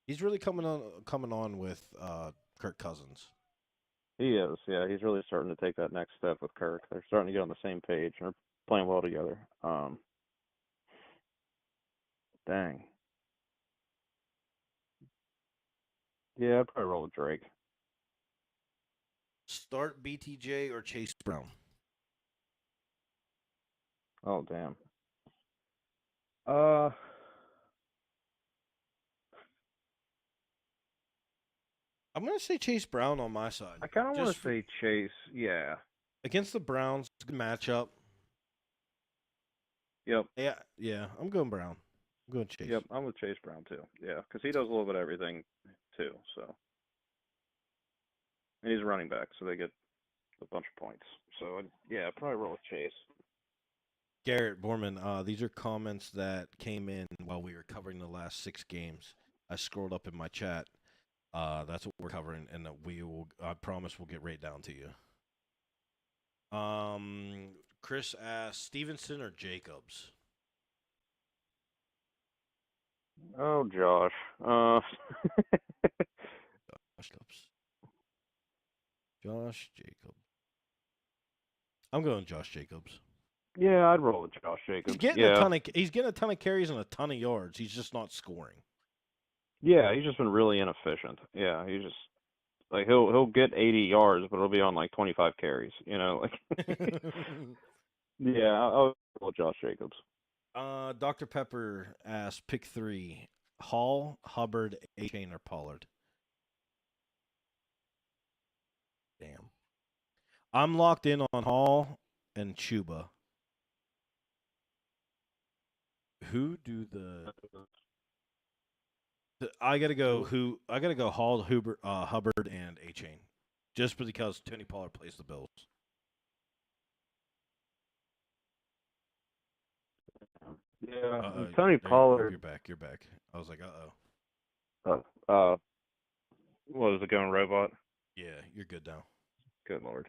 S1: He's really coming on with Kirk Cousins.
S2: He is. Yeah, he's really starting to take that next step with Kirk. They're starting to get on the same page and they're playing well together. Dang. Yeah, I'd probably roll with Drake.
S1: Start BTJ or Chase Brown?
S2: Oh, damn.
S1: I'm going to say Chase Brown on my side.
S2: I kind of want to say Chase. Yeah.
S1: Against the Browns, good matchup.
S2: Yep.
S1: Yeah, I'm going Brown. I'm going Chase.
S2: Yep, I'm with Chase Brown too. Yeah, because he does a little bit of everything too. So, and he's a running back, so they get a bunch of points. So, yeah, I'd probably roll with Chase.
S1: Garrett Borman, these are comments that came in while we were covering the last 6 games. I scrolled up in my chat. That's what we're covering, and I promise we'll get right down to you. Chris asked, Stevenson or Jacobs?
S2: Oh, Josh.
S1: Josh Jacobs. I'm going Josh Jacobs.
S2: Yeah, I'd roll with Josh Jacobs.
S1: He's getting a ton of carries and a ton of yards. He's just not scoring.
S2: Yeah, he's just been really inefficient. Yeah, he's just like he'll get 80 yards, but it'll be on like 25 carries. You know, like. Yeah, I'll roll with Josh Jacobs.
S1: Dr. Pepper asked, pick 3: Hall, Hubbard, Achane, or Pollard. Damn. I'm locked in on Hall and Chuba. Who do I gotta go Hall, Hubbard, and Achane, just because Tony Pollard plays the Bills.
S2: Yeah, Tony Pollard.
S1: You're back. I was like, uh-oh.
S2: What is it going, robot?
S1: Yeah, you're good now.
S2: Good Lord.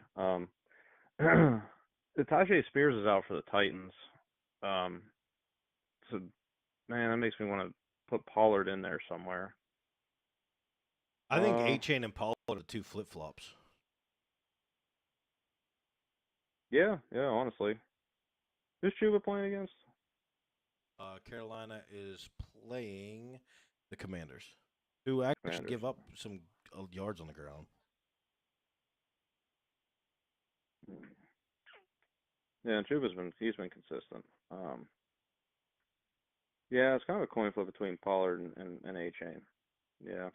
S2: Tajay Spears is out for the Titans. So, man, that makes me want to put Pollard in there somewhere.
S1: I think Achane and Pollard are 2 flip-flops.
S2: Yeah, honestly. Who's Chuba playing against?
S1: Carolina is playing the Commanders, who actually give up some yards on the ground.
S2: Yeah, Chuba's been consistent. Yeah, it's kind of a coin flip between Pollard and Achane. Yeah.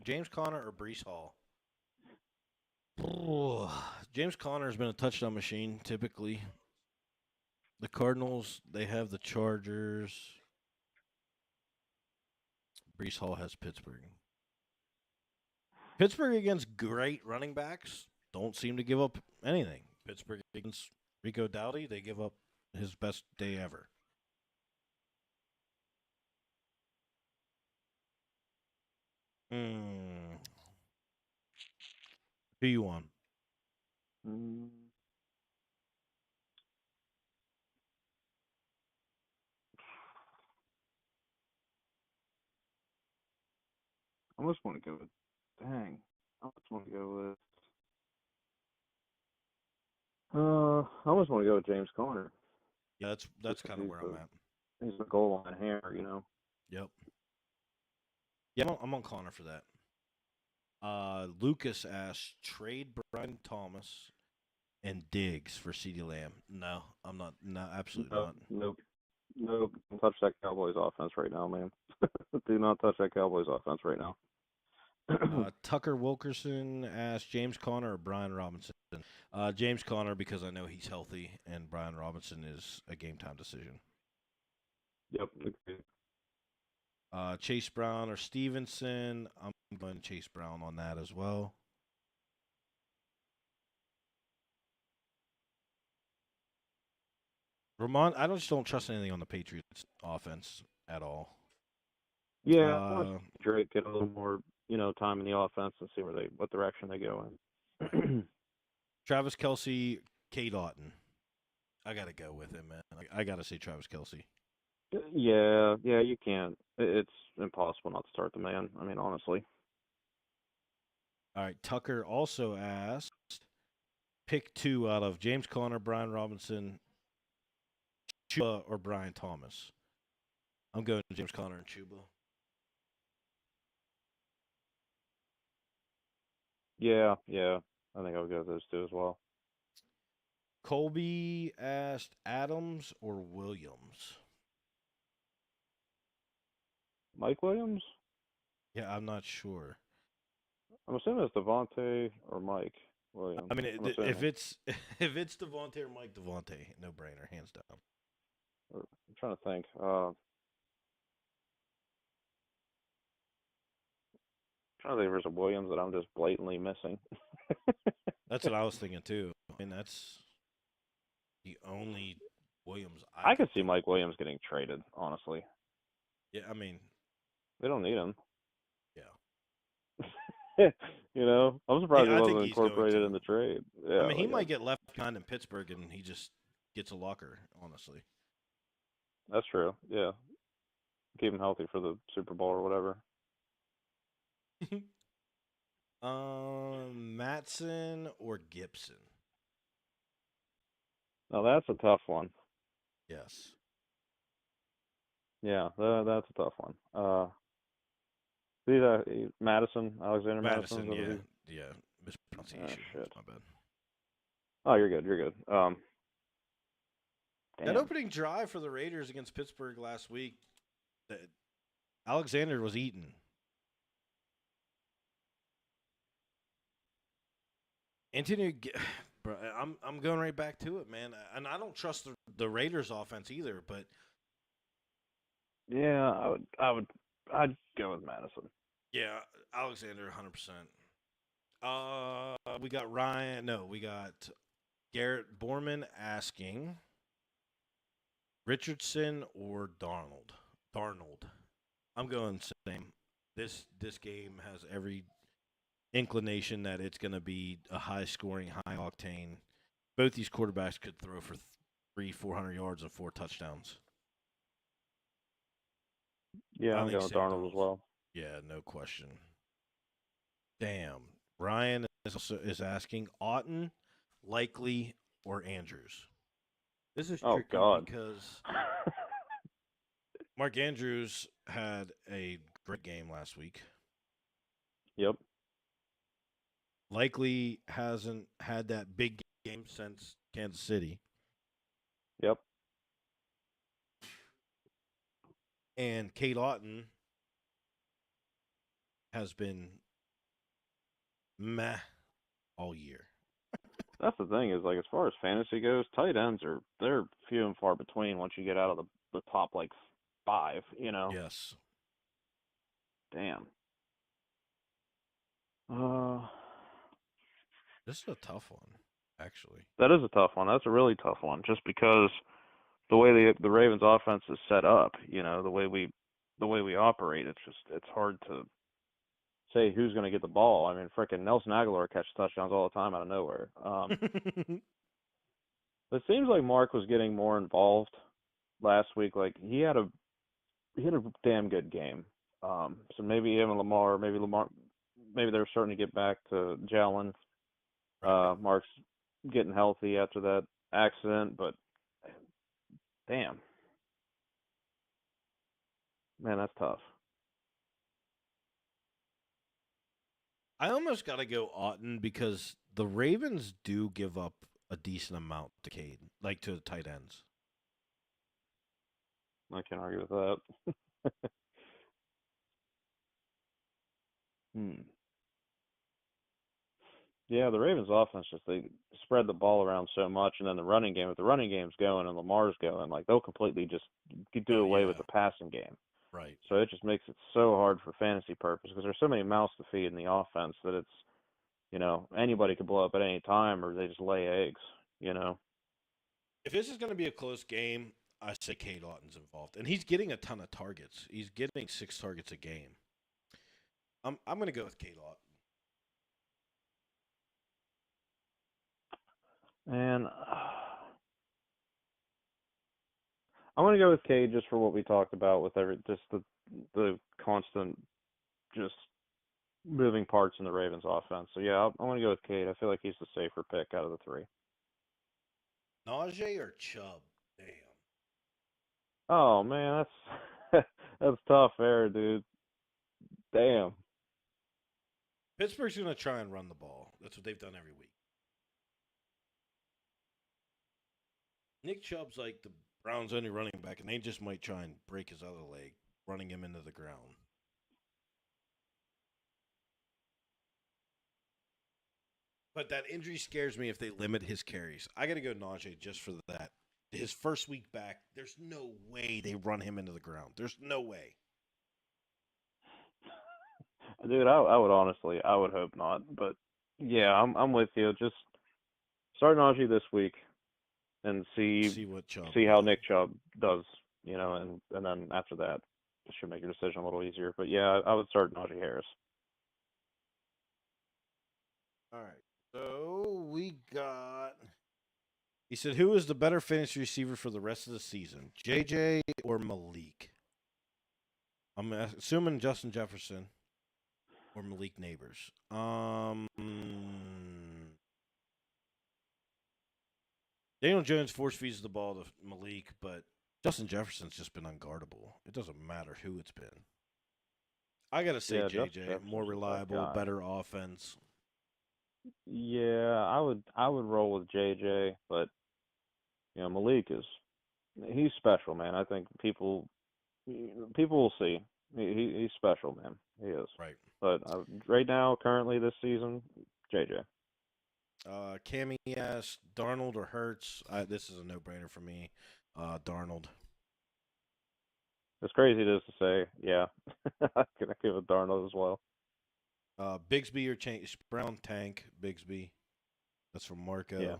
S1: James Conner or Breece Hall? James Conner has been a touchdown machine, typically. The Cardinals, they have the Chargers. Breece Hall has Pittsburgh. Pittsburgh against great running backs don't seem to give up anything. Pittsburgh against Rico Dowdy, they give up his best day ever. Mm. Who you on?
S2: Mm, I almost want to go with. Dang. I almost want to go with. I almost want to go with James Conner.
S1: Yeah, that's
S2: Just 'cause
S1: kind of where I'm at.
S2: he's the goal line hammer, you know.
S1: Yep. Yeah, I'm on Connor for that. Lucas asked trade Brian Thomas and Diggs for CeeDee Lamb. No, I'm not. No, absolutely
S2: No,
S1: not.
S2: nope, nope. Don't touch that Cowboys offense right now, man. Do not touch that Cowboys offense right now.
S1: Tucker Wilkerson asked James Conner or Brian Robinson. James Conner because I know he's healthy, and Brian Robinson is a game time decision.
S2: Yep, agreed.
S1: Chase Brown or Stevenson. I'm going Chase Brown on that as well. Ramon, I just don't trust anything on the Patriots offense at all.
S2: Yeah, I want
S1: Uh,
S2: to see Drake get a little more, time in the offense and see what direction they go in.
S1: Travis Kelce, Kate Otten. I gotta go with him, man. I gotta say Travis Kelce.
S2: Yeah, you can't. It's impossible not to start the man. I mean, honestly.
S1: All right. Tucker also asked, pick two out of James Conner, Brian Robinson, Chuba, or Brian Thomas. I'm going James Conner and Chuba.
S2: Yeah. I think I'll go with those two as well.
S1: Colby asked Adams or Williams.
S2: Mike Williams?
S1: Yeah, I'm not sure.
S2: I'm assuming it's Devontae or Mike Williams.
S1: I mean,
S2: I'm
S1: if
S2: assuming.
S1: it's if it's Devontae or Mike Devontae, no brainer, hands down.
S2: I'm trying to think. Trying to think if there's a Williams that I'm just blatantly missing.
S1: That's what I was thinking too. I mean, that's the only Williams I
S2: I
S1: could
S2: could see
S1: think.
S2: Mike Williams getting traded, honestly.
S1: Yeah, I mean,
S2: They don't need him.
S1: yeah.
S2: I'm surprised he
S1: I think
S2: wasn't
S1: he's going
S2: incorporated
S1: to.
S2: in the trade.
S1: I
S2: Yeah,
S1: mean, he might get left behind in Pittsburgh, and he just gets a locker. Honestly,
S2: that's true. Yeah, keep him healthy for the Super Bowl or whatever.
S1: Matson or Gibson?
S2: Now that's a tough one.
S1: Yes,
S2: Yeah, that's a tough one. Madison, Alexander Madison. Is
S1: Madison.
S2: that what
S1: Yeah,
S2: he?
S1: yeah.
S2: Oh
S1: Mispronunciation.
S2: shit.
S1: My bad.
S2: Oh, you're good. You're good.
S1: That
S2: Damn.
S1: opening drive for the Raiders against Pittsburgh last week, that Alexander was eaten. Antonio, bro, I'm going right back to it, man. And I don't trust the Raiders offense either. But
S2: Yeah, I'd go with Madison.
S1: yeah, Alexander, 100%. We got Ryan. No, we got Garrett Borman asking Richardson or Darnold. Darnold. I'm going same. This game has every inclination that it's going to be a high scoring, high octane. Both these quarterbacks could throw for 400 yards and 4 touchdowns.
S2: Yeah,
S1: I
S2: I'm
S1: think
S2: going with
S1: Sam
S2: Darnold as
S1: Darnold's.
S2: well.
S1: Yeah, no question. Damn. Ryan is asking Otten, Likely, or Andrews. This is
S2: Oh
S1: tricky
S2: God.
S1: because Mark Andrews had a great game last week.
S2: Yep.
S1: Likely hasn't had that big game since Kansas City.
S2: Yep.
S1: And Kate Otten has been meh all year.
S2: That's the thing is, like, as far as fantasy goes, tight ends they're few and far between once you get out of the top like 5.
S1: Yes.
S2: Damn.
S1: This is a tough one, actually.
S2: That is a tough one. That's a really tough one, just because the way the Ravens offense is set up, the way we operate, it's hard to say who's going to get the ball. I mean, freaking Nelson Aguilar catches touchdowns all the time out of nowhere. It seems like Mark was getting more involved last week. Like he had a damn good game. So maybe him and Lamar, maybe they're starting to get back to gelling. Mark's getting healthy after that accident, but damn, man, that's tough.
S1: I almost got to go Otton because the Ravens do give up a decent amount to Cade, like to the tight ends.
S2: I can't argue with that. Yeah, the Ravens' offense just they spread the ball around so much, and then the running game. If the running game's going and Lamar's going, like they'll completely just do away with the passing game.
S1: Right.
S2: So it just makes it so hard for fantasy purposes because there's so many mouths to feed in the offense that it's, anybody could blow up at any time or they just lay eggs,
S1: If this is going to be a close game, I say Cade Otton's involved, and he's getting a ton of targets. He's getting 6 targets a game. I'm going to go with Cade Otton.
S2: And I'm going to go with Cade just for what we talked about with just the constant just moving parts in the Ravens offense. So yeah, I'm going to go with Cade. I feel like he's the safer pick out of the 3.
S1: Najee or Chubb? Damn.
S2: Oh man, that's tough there, dude. Damn.
S1: Pittsburgh's going to try and run the ball. That's what they've done every week. Nick Chubb's like the Browns' only running back, and they just might try and break his other leg, running him into the ground. But that injury scares me if they limit his carries. I got to go Najee just for that. His first week back, there's no way they run him into the ground. There's no way.
S2: Dude, I would hope not. But yeah, I'm with you. Just start Najee this week and see how Nick Chubb does, and then after that, it should make your decision a little easier. But yeah, I would start Najee Harris.
S1: All right. So we got. He said, "Who is the better fantasy receiver for the rest of the season, JJ or Malik?" I'm assuming Justin Jefferson or Malik Neighbors. Daniel Jones force feeds the ball to Malik, but Justin Jefferson's just been unguardable. It doesn't matter who it's been. I gotta say, JJ, more reliable, better offense.
S2: Yeah, I would roll with JJ, but Malik he's special, man. I think people will see. He's special, man. He is.
S1: Right.
S2: But right now, currently this season, JJ.
S1: Cammy asked Darnold or Hurts. This is a no-brainer for me. Darnold.
S2: As crazy it is to say, yeah, I'm gonna give it Darnold as well.
S1: Bigsby or Brown Tank Bigsby. That's from Marco.
S2: Yeah.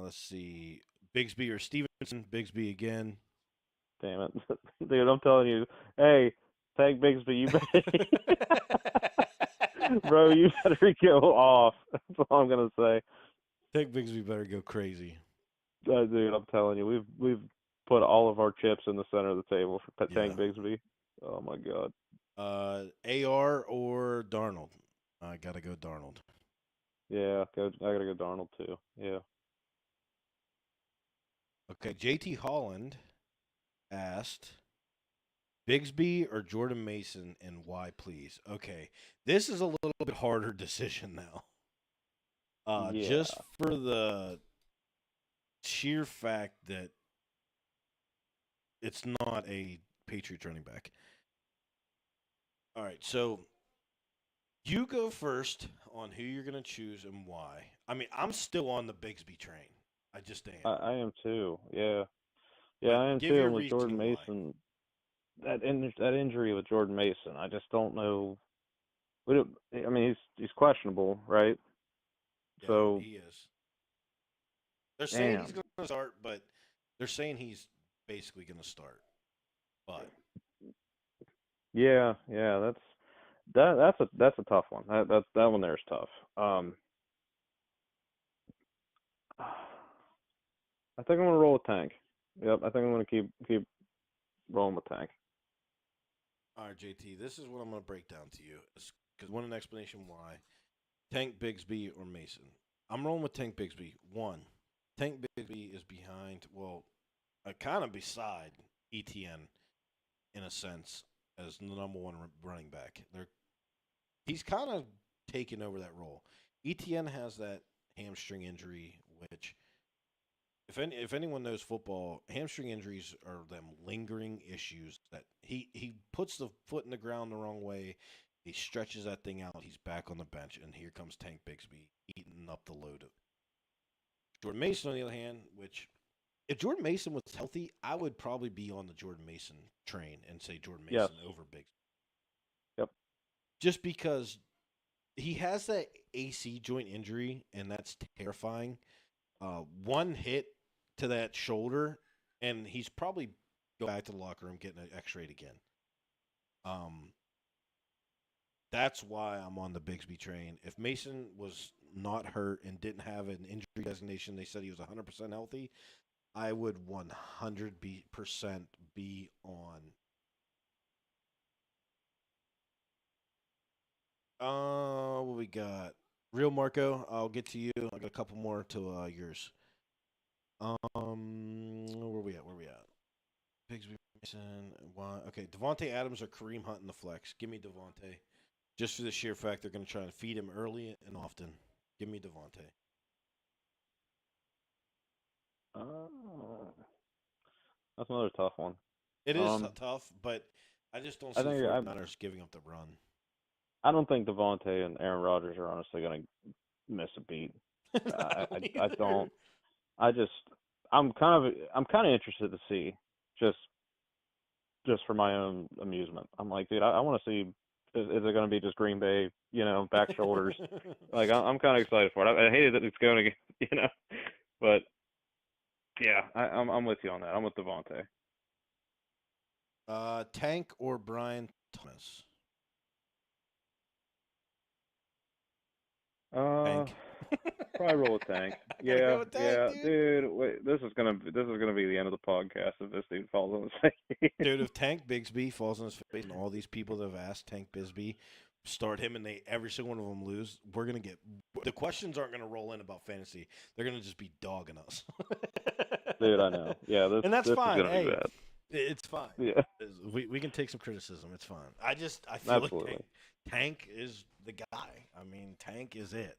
S1: Let's see. Bigsby or Stevenson. Bigsby again.
S2: Damn it. Dude, I'm telling you. Hey, Tank Bigsby, you better... Bro, you better go off. That's all I'm going to say.
S1: Tank Bigsby better go crazy.
S2: Dude, I'm telling you. We've put all of our chips in the center of the table for Tank Bigsby. Oh, my God.
S1: AR or Darnold? I got to go Darnold.
S2: Yeah, I got to go Darnold, too. Yeah.
S1: Okay, JT Holland asked, Bigsby or Jordan Mason, and why, please? Okay, this is a little bit harder decision now. Just for the sheer fact that it's not a Patriots running back. All right, so you go first on who you're going to choose and why. I mean, I'm still on the Bigsby train. I just am.
S2: I am too. Yeah. Yeah, I am too. With Jordan Mason, that injury with Jordan Mason, I just don't know. I mean, he's questionable, right?
S1: Yeah,
S2: so
S1: he is. They're saying he's going to start, but they're saying he's basically going to start. But
S2: Yeah, yeah, that's a tough one. That one there is tough. I think I'm gonna roll with Tank. Yep, I think I'm gonna keep rolling with Tank.
S1: All right, JT, this is what I'm going to break down to you because one an explanation why Tank Bigsby or Mason. I'm rolling with Tank Bigsby. One, Tank Bigsby is behind, well, kind of beside ETN in a sense as the number one running back. He's kind of taken over that role. ETN has that hamstring injury, which if anyone knows football, hamstring injuries are them lingering issues that he puts the foot in the ground the wrong way, he stretches that thing out, he's back on the bench, and here comes Tank Bigsby eating up the load of Jordan Mason on the other hand, which if Jordan Mason was healthy, I would probably be on the Jordan Mason train and say Jordan
S2: Yes.
S1: Mason over Bigsby.
S2: Yep.
S1: Just because he has that AC joint injury, and that's terrifying. One hit to that shoulder, and he's probably go back to the locker room getting an X-rayed again. That's why I'm on the Bigsby train. If Mason was not hurt and didn't have an injury designation, they said he was 100% healthy, I would 100% be on. What we got? Real Marco, I'll get to you. I got a couple more to yours. Where we at? Bigsby Mason. Okay, Devontae Adams or Kareem Hunt in the flex. Give me Devontae. Just for the sheer fact they're going to try and feed him early and often. Give me Devontae.
S2: That's another tough one.
S1: It is tough, but I just don't see 49ers giving up the run.
S2: I don't think Devontae and Aaron Rodgers are honestly going to miss a beat. I don't. I'm kind of interested to see just for my own amusement. I'm like, dude, I want to see. Is it going to be just Green Bay, back shoulders? Like, I'm kind of excited for it. I hated that it's going to, but yeah, I'm with you on that. I'm with Devontae.
S1: Tank or Brian Thomas?
S2: Tank. Probably roll with Tank. Yeah,
S1: with Tank,
S2: dude. Wait, this is gonna be the end of the podcast if this dude falls on his face.
S1: Dude, if Tank Bigsby falls on his face and all these people that have asked Tank Bigsby start him and every single one of them lose, we're gonna get the questions aren't gonna roll in about fantasy. They're gonna just be dogging us.
S2: Dude, I know. Yeah,
S1: and that's
S2: this
S1: fine.
S2: Is gonna be bad.
S1: It's fine.
S2: Yeah,
S1: we can take some criticism. It's fine. I feel like Tank is the guy. I mean, Tank is it.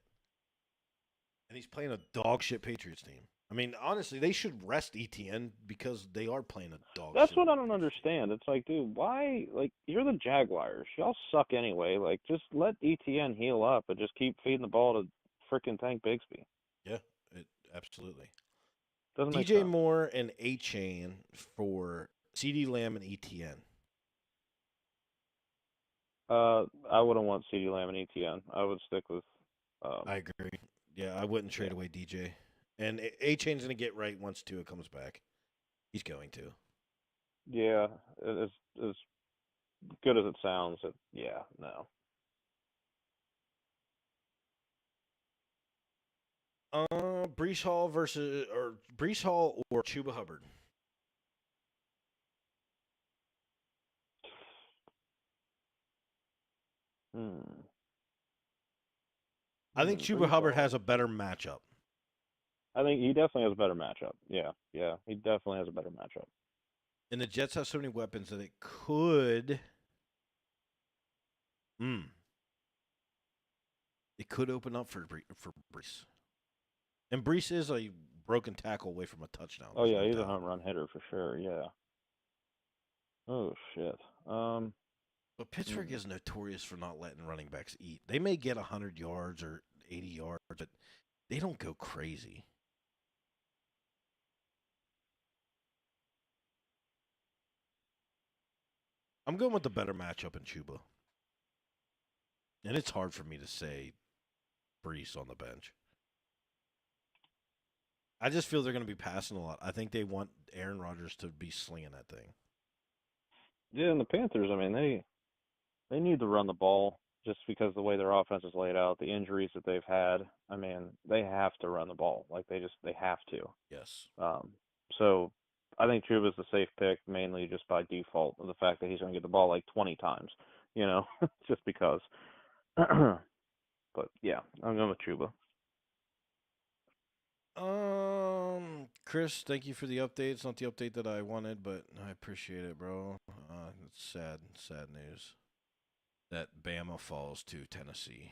S1: And he's playing a dog shit Patriots team. I mean, honestly, they should rest ETN because they are playing a dog.
S2: That's what I don't understand. It's like, dude, why? Like, you're the Jaguars. Y'all suck anyway. Like, just let ETN heal up and just keep feeding the ball to freaking Tank Bigsby.
S1: Yeah, absolutely.
S2: Doesn't make
S1: DJ
S2: sense.
S1: Moore and A-Chain for CeeDee Lamb and ETN.
S2: I wouldn't want CeeDee Lamb and ETN. I would stick with.
S1: I agree. Yeah, I wouldn't trade away DJ. And A-Chain's going to get right once Tua comes back. He's going to.
S2: Yeah, as good as it sounds, yeah, no.
S1: Breece Hall or Chuba Hubbard. I think Chuba Hubbard has a better matchup.
S2: I think he definitely has a better matchup. Yeah, he definitely has a better matchup.
S1: And the Jets have so many weapons that it could. It could open up for Breece. And Breece is a broken tackle away from a touchdown.
S2: Oh yeah, he's a home run hitter for sure. Yeah. Oh shit.
S1: But Pittsburgh is notorious for not letting running backs eat. They may get 100 yards or 80 yards, but they don't go crazy. I'm going with the better matchup in Chuba. And it's hard for me to say Breece on the bench. I just feel they're going to be passing a lot. I think they want Aaron Rodgers to be slinging that thing.
S2: Yeah, and the Panthers, I mean, They need to run the ball just because the way their offense is laid out, the injuries that they've had. I mean, they have to run the ball. Like they have to.
S1: Yes.
S2: So I think Chuba's the safe pick mainly just by default of the fact that he's going to get the ball like 20 times, just because. But yeah, I'm going with Chuba.
S1: Chris, thank you for the update. It's not the update that I wanted, but I appreciate it, bro. It's sad news that Bama falls to Tennessee.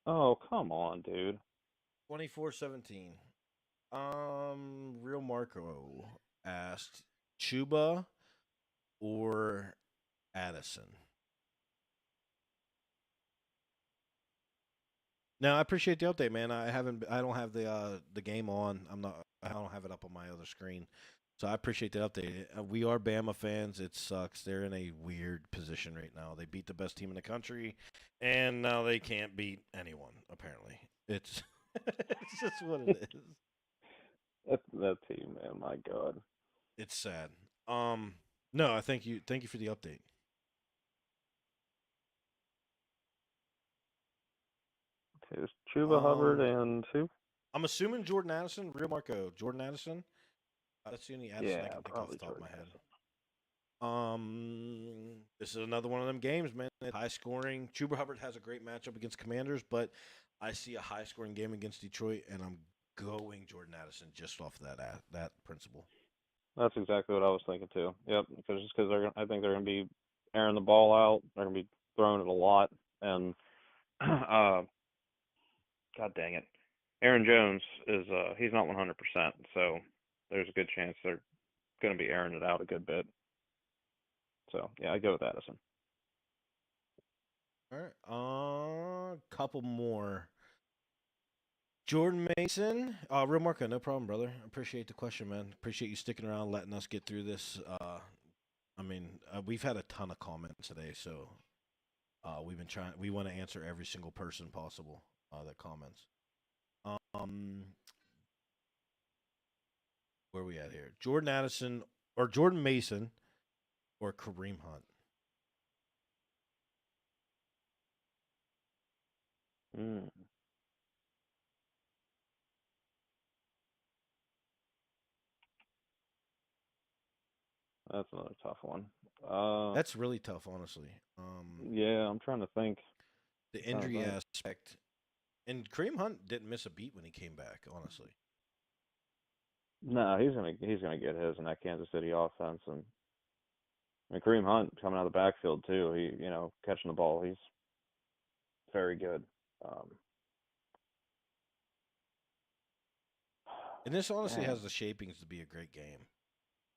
S2: Oh, come on, dude.
S1: 24-17. Real Marco asked Chuba or Addison. Now I appreciate the update, man. I don't have the game on. I don't have it up on my other screen. So I appreciate the update. We are Bama fans. It sucks. They're in a weird position right now. They beat the best team in the country, and now they can't beat anyone. Apparently, it's it's just what it is.
S2: That team, man. My God.
S1: It's sad. No, I thank you. Thank you for the update.
S2: Okay, it's Chuba Hubbard
S1: Um,
S2: and who?
S1: I'm assuming Jordan Addison, real Marco, Jordan Addison. That's the only Addison I
S2: Yeah,
S1: can think off
S2: probably
S1: the top of
S2: Jordan
S1: my head.
S2: Addison.
S1: This is another one of them games, man. High scoring. Chuba Hubbard has a great matchup against Commanders, but I see a high scoring game against Detroit, and I'm going Jordan Addison just off that principle.
S2: That's exactly what I was thinking too. Yep, because I think they're gonna be airing the ball out. They're gonna be throwing it a lot, and God dang it, Aaron Jones is he's not 100%, so there's a good chance they're gonna be airing it out a good bit. So yeah, I go with Addison.
S1: All right, couple more. Jordan Mason, real Marco, no problem, brother. Appreciate the question, man. Appreciate you sticking around, letting us get through this. We've had a ton of comments today, so we've been trying. We want to answer every single person possible that comments. Where are we at here? Jordan Addison or Jordan Mason or Kareem Hunt?
S2: Mm. That's another tough one.
S1: That's really tough, honestly.
S2: Yeah, I'm trying to think.
S1: The injury aspect, and Kareem Hunt didn't miss a beat when he came back. Honestly,
S2: No, he's gonna get his in that Kansas City offense, and I mean, Kareem Hunt coming out of the backfield too. He, catching the ball, he's very good. Um,
S1: and this honestly
S2: man,
S1: has the shapings to be a great game.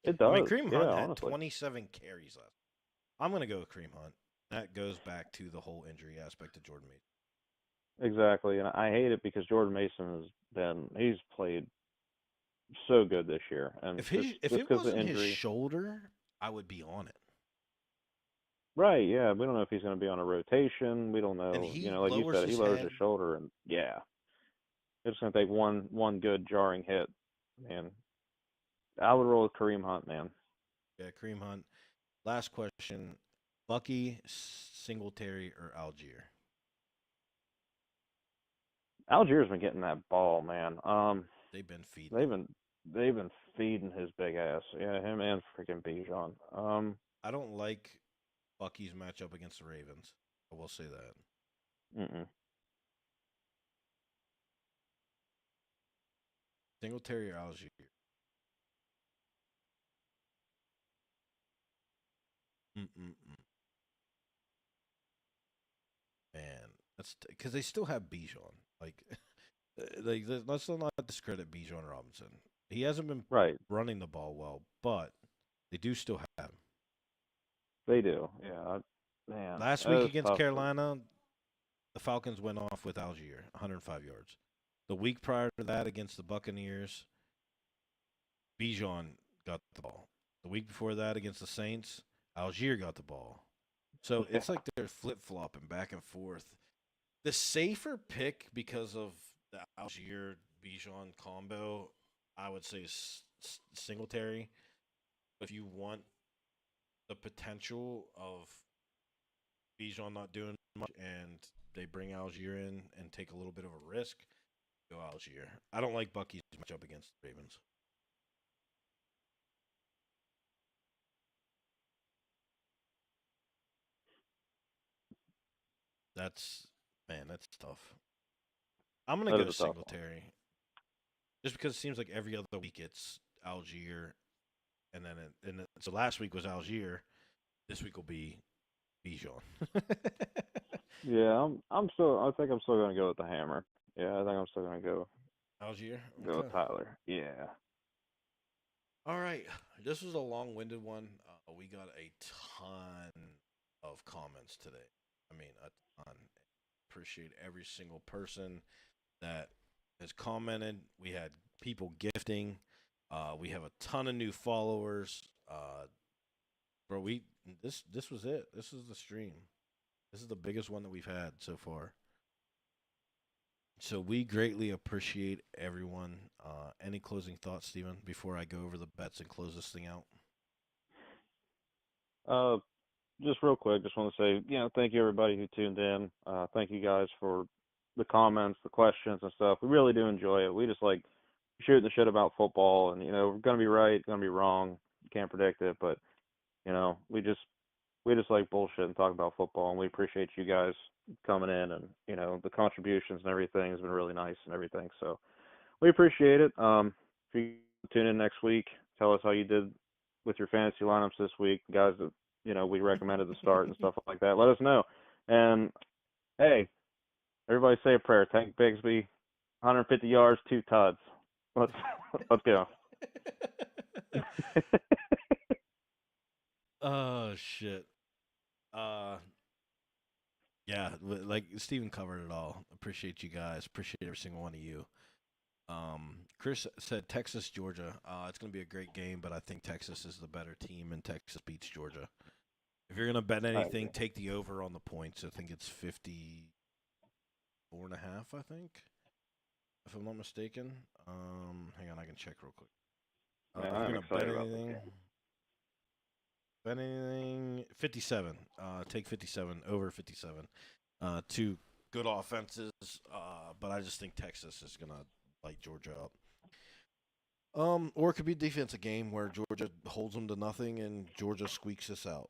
S2: it
S1: I mean,
S2: does.
S1: Kareem
S2: Yeah,
S1: Hunt had
S2: honestly,
S1: 27 carries last. I'm gonna go with Kareem Hunt. That goes back to the whole injury aspect of Jordan Mason.
S2: exactly. And I hate it because Jordan Mason he's played so good this year, and
S1: If
S2: just
S1: if
S2: just
S1: it
S2: because the
S1: wasn't his
S2: injury.
S1: shoulder, I would be on it.
S2: Right, yeah, we don't know if he's going to be on a rotation. We don't
S1: And
S2: know,
S1: he
S2: like you
S1: lowers
S2: said, he
S1: his
S2: lowers his
S1: head.
S2: shoulder, and yeah, it's going to take one good jarring hit, man. I would roll with Kareem Hunt, man.
S1: Yeah, Kareem Hunt. Last question: Bucky, Singletary, or Algier?
S2: Algiers been getting that ball, man.
S1: They've been feeding
S2: They've
S1: him.
S2: been they've been feeding his big ass. Yeah, him and freaking Bijan.
S1: I don't like Bucky's matchup against the Ravens. I will say that.
S2: Mm-mm.
S1: Singletary or Algier? Mm-mm-mm. Man, that's because they still have Bijan. Like, let's not discredit Bijan Robinson. He hasn't been
S2: Right,
S1: running the ball well, but they do still have him.
S2: they do. Yeah, man,
S1: Last week
S2: that is
S1: against
S2: tough for.
S1: Carolina, the Falcons went off with Algier, 105 yards. The week prior to that against the Buccaneers, Bijan got the ball. The week before that against the Saints, Algier got the ball. So
S2: Yeah,
S1: it's like they're flip flopping back and forth. The safer pick because of the Algier Bijan combo, I would say Singletary. If you want the potential of Bijan not doing much, and they bring Algier in and take a little bit of a risk, go Algier. I don't like Bucky's matchup against the Ravens. That's tough. I'm gonna
S2: That
S1: go
S2: is a tough one.
S1: Singletary, just because it seems like every other week it's Algier, and then so last week was Algier. This week will be Bijan.
S2: Yeah, I think I'm still gonna go with the hammer. Yeah, I think I'm still gonna
S1: Algier.
S2: go
S1: Okay.
S2: with Tyler. Yeah.
S1: All right. This was a long-winded one. We got a ton of comments today. I mean, a ton. Appreciate every single person that has commented. We had people gifting. We have a ton of new followers. Bro, this was it. This is the stream. This is the biggest one that we've had so far. So we greatly appreciate everyone. Any closing thoughts, Steven, before I go over the bets and close this thing out?
S2: Just real quick, just want to say, thank you everybody who tuned in. Thank you guys for the comments, the questions and stuff. We really do enjoy it. We just like shooting the shit about football, and we're gonna be right, gonna be wrong. You can't predict it, but we just like bullshit and talk about football, and we appreciate you guys coming in, and the contributions and everything has been really nice and everything. So we appreciate it. If you tune in next week, tell us how you did with your fantasy lineups this week, guys that we recommended to start and stuff like that. Let us know. And hey, everybody say a prayer. Tank Bigsby, 150 yards, 2 tuds. Let's go.
S1: Oh shit. Yeah, like Steven covered it all. Appreciate you guys. Appreciate every single one of you. Chris said Texas, Georgia. It's gonna be a great game, but I think Texas is the better team, and Texas beats Georgia. If you're gonna bet
S2: I agree.
S1: anything, take the over on the points. I think it's 54.5. I think, if I'm not mistaken. Hang on, I can check real quick.
S2: Man,
S1: If you're
S2: I'm
S1: gonna bet
S2: excited about this
S1: anything,
S2: game.
S1: 57. Take 57 over 57. Two good offenses, but I just think Texas is gonna light Georgia up. Or it could be a defensive game where Georgia holds them to nothing and Georgia squeaks this out,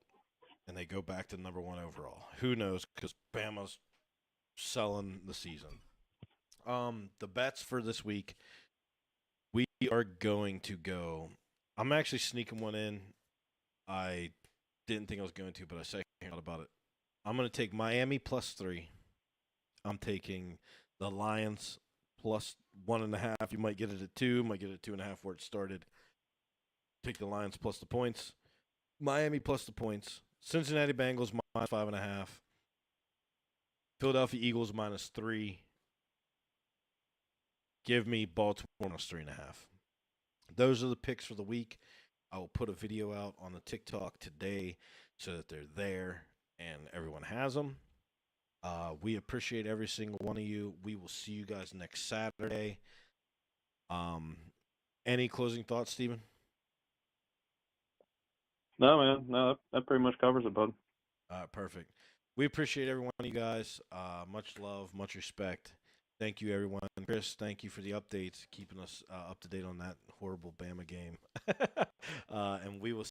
S1: and they go back to number one overall. Who knows? Because Bama's selling the season. The bets for this week, we are going to go. I'm actually sneaking one in. I didn't think I was going to, but I second thought about it. I'm going to take Miami +3. I'm taking the Lions +1.5. You might get it at 2, might get it at 2.5 where it started. Take the Lions plus the points. Miami plus the points. Cincinnati Bengals -5.5. Philadelphia Eagles -3. Give me Baltimore -3.5. Those are the picks for the week. I will put a video out on the TikTok today so that they're there and everyone has them. We appreciate every single one of you. We will see you guys next Saturday. Any closing thoughts, Steven?
S2: No, man. No, that pretty much covers it, bud.
S1: Perfect. We appreciate every one of you guys. Much love, much respect. Thank you, everyone. Chris, thank you for the updates, keeping us up to date on that horrible Bama game. And we will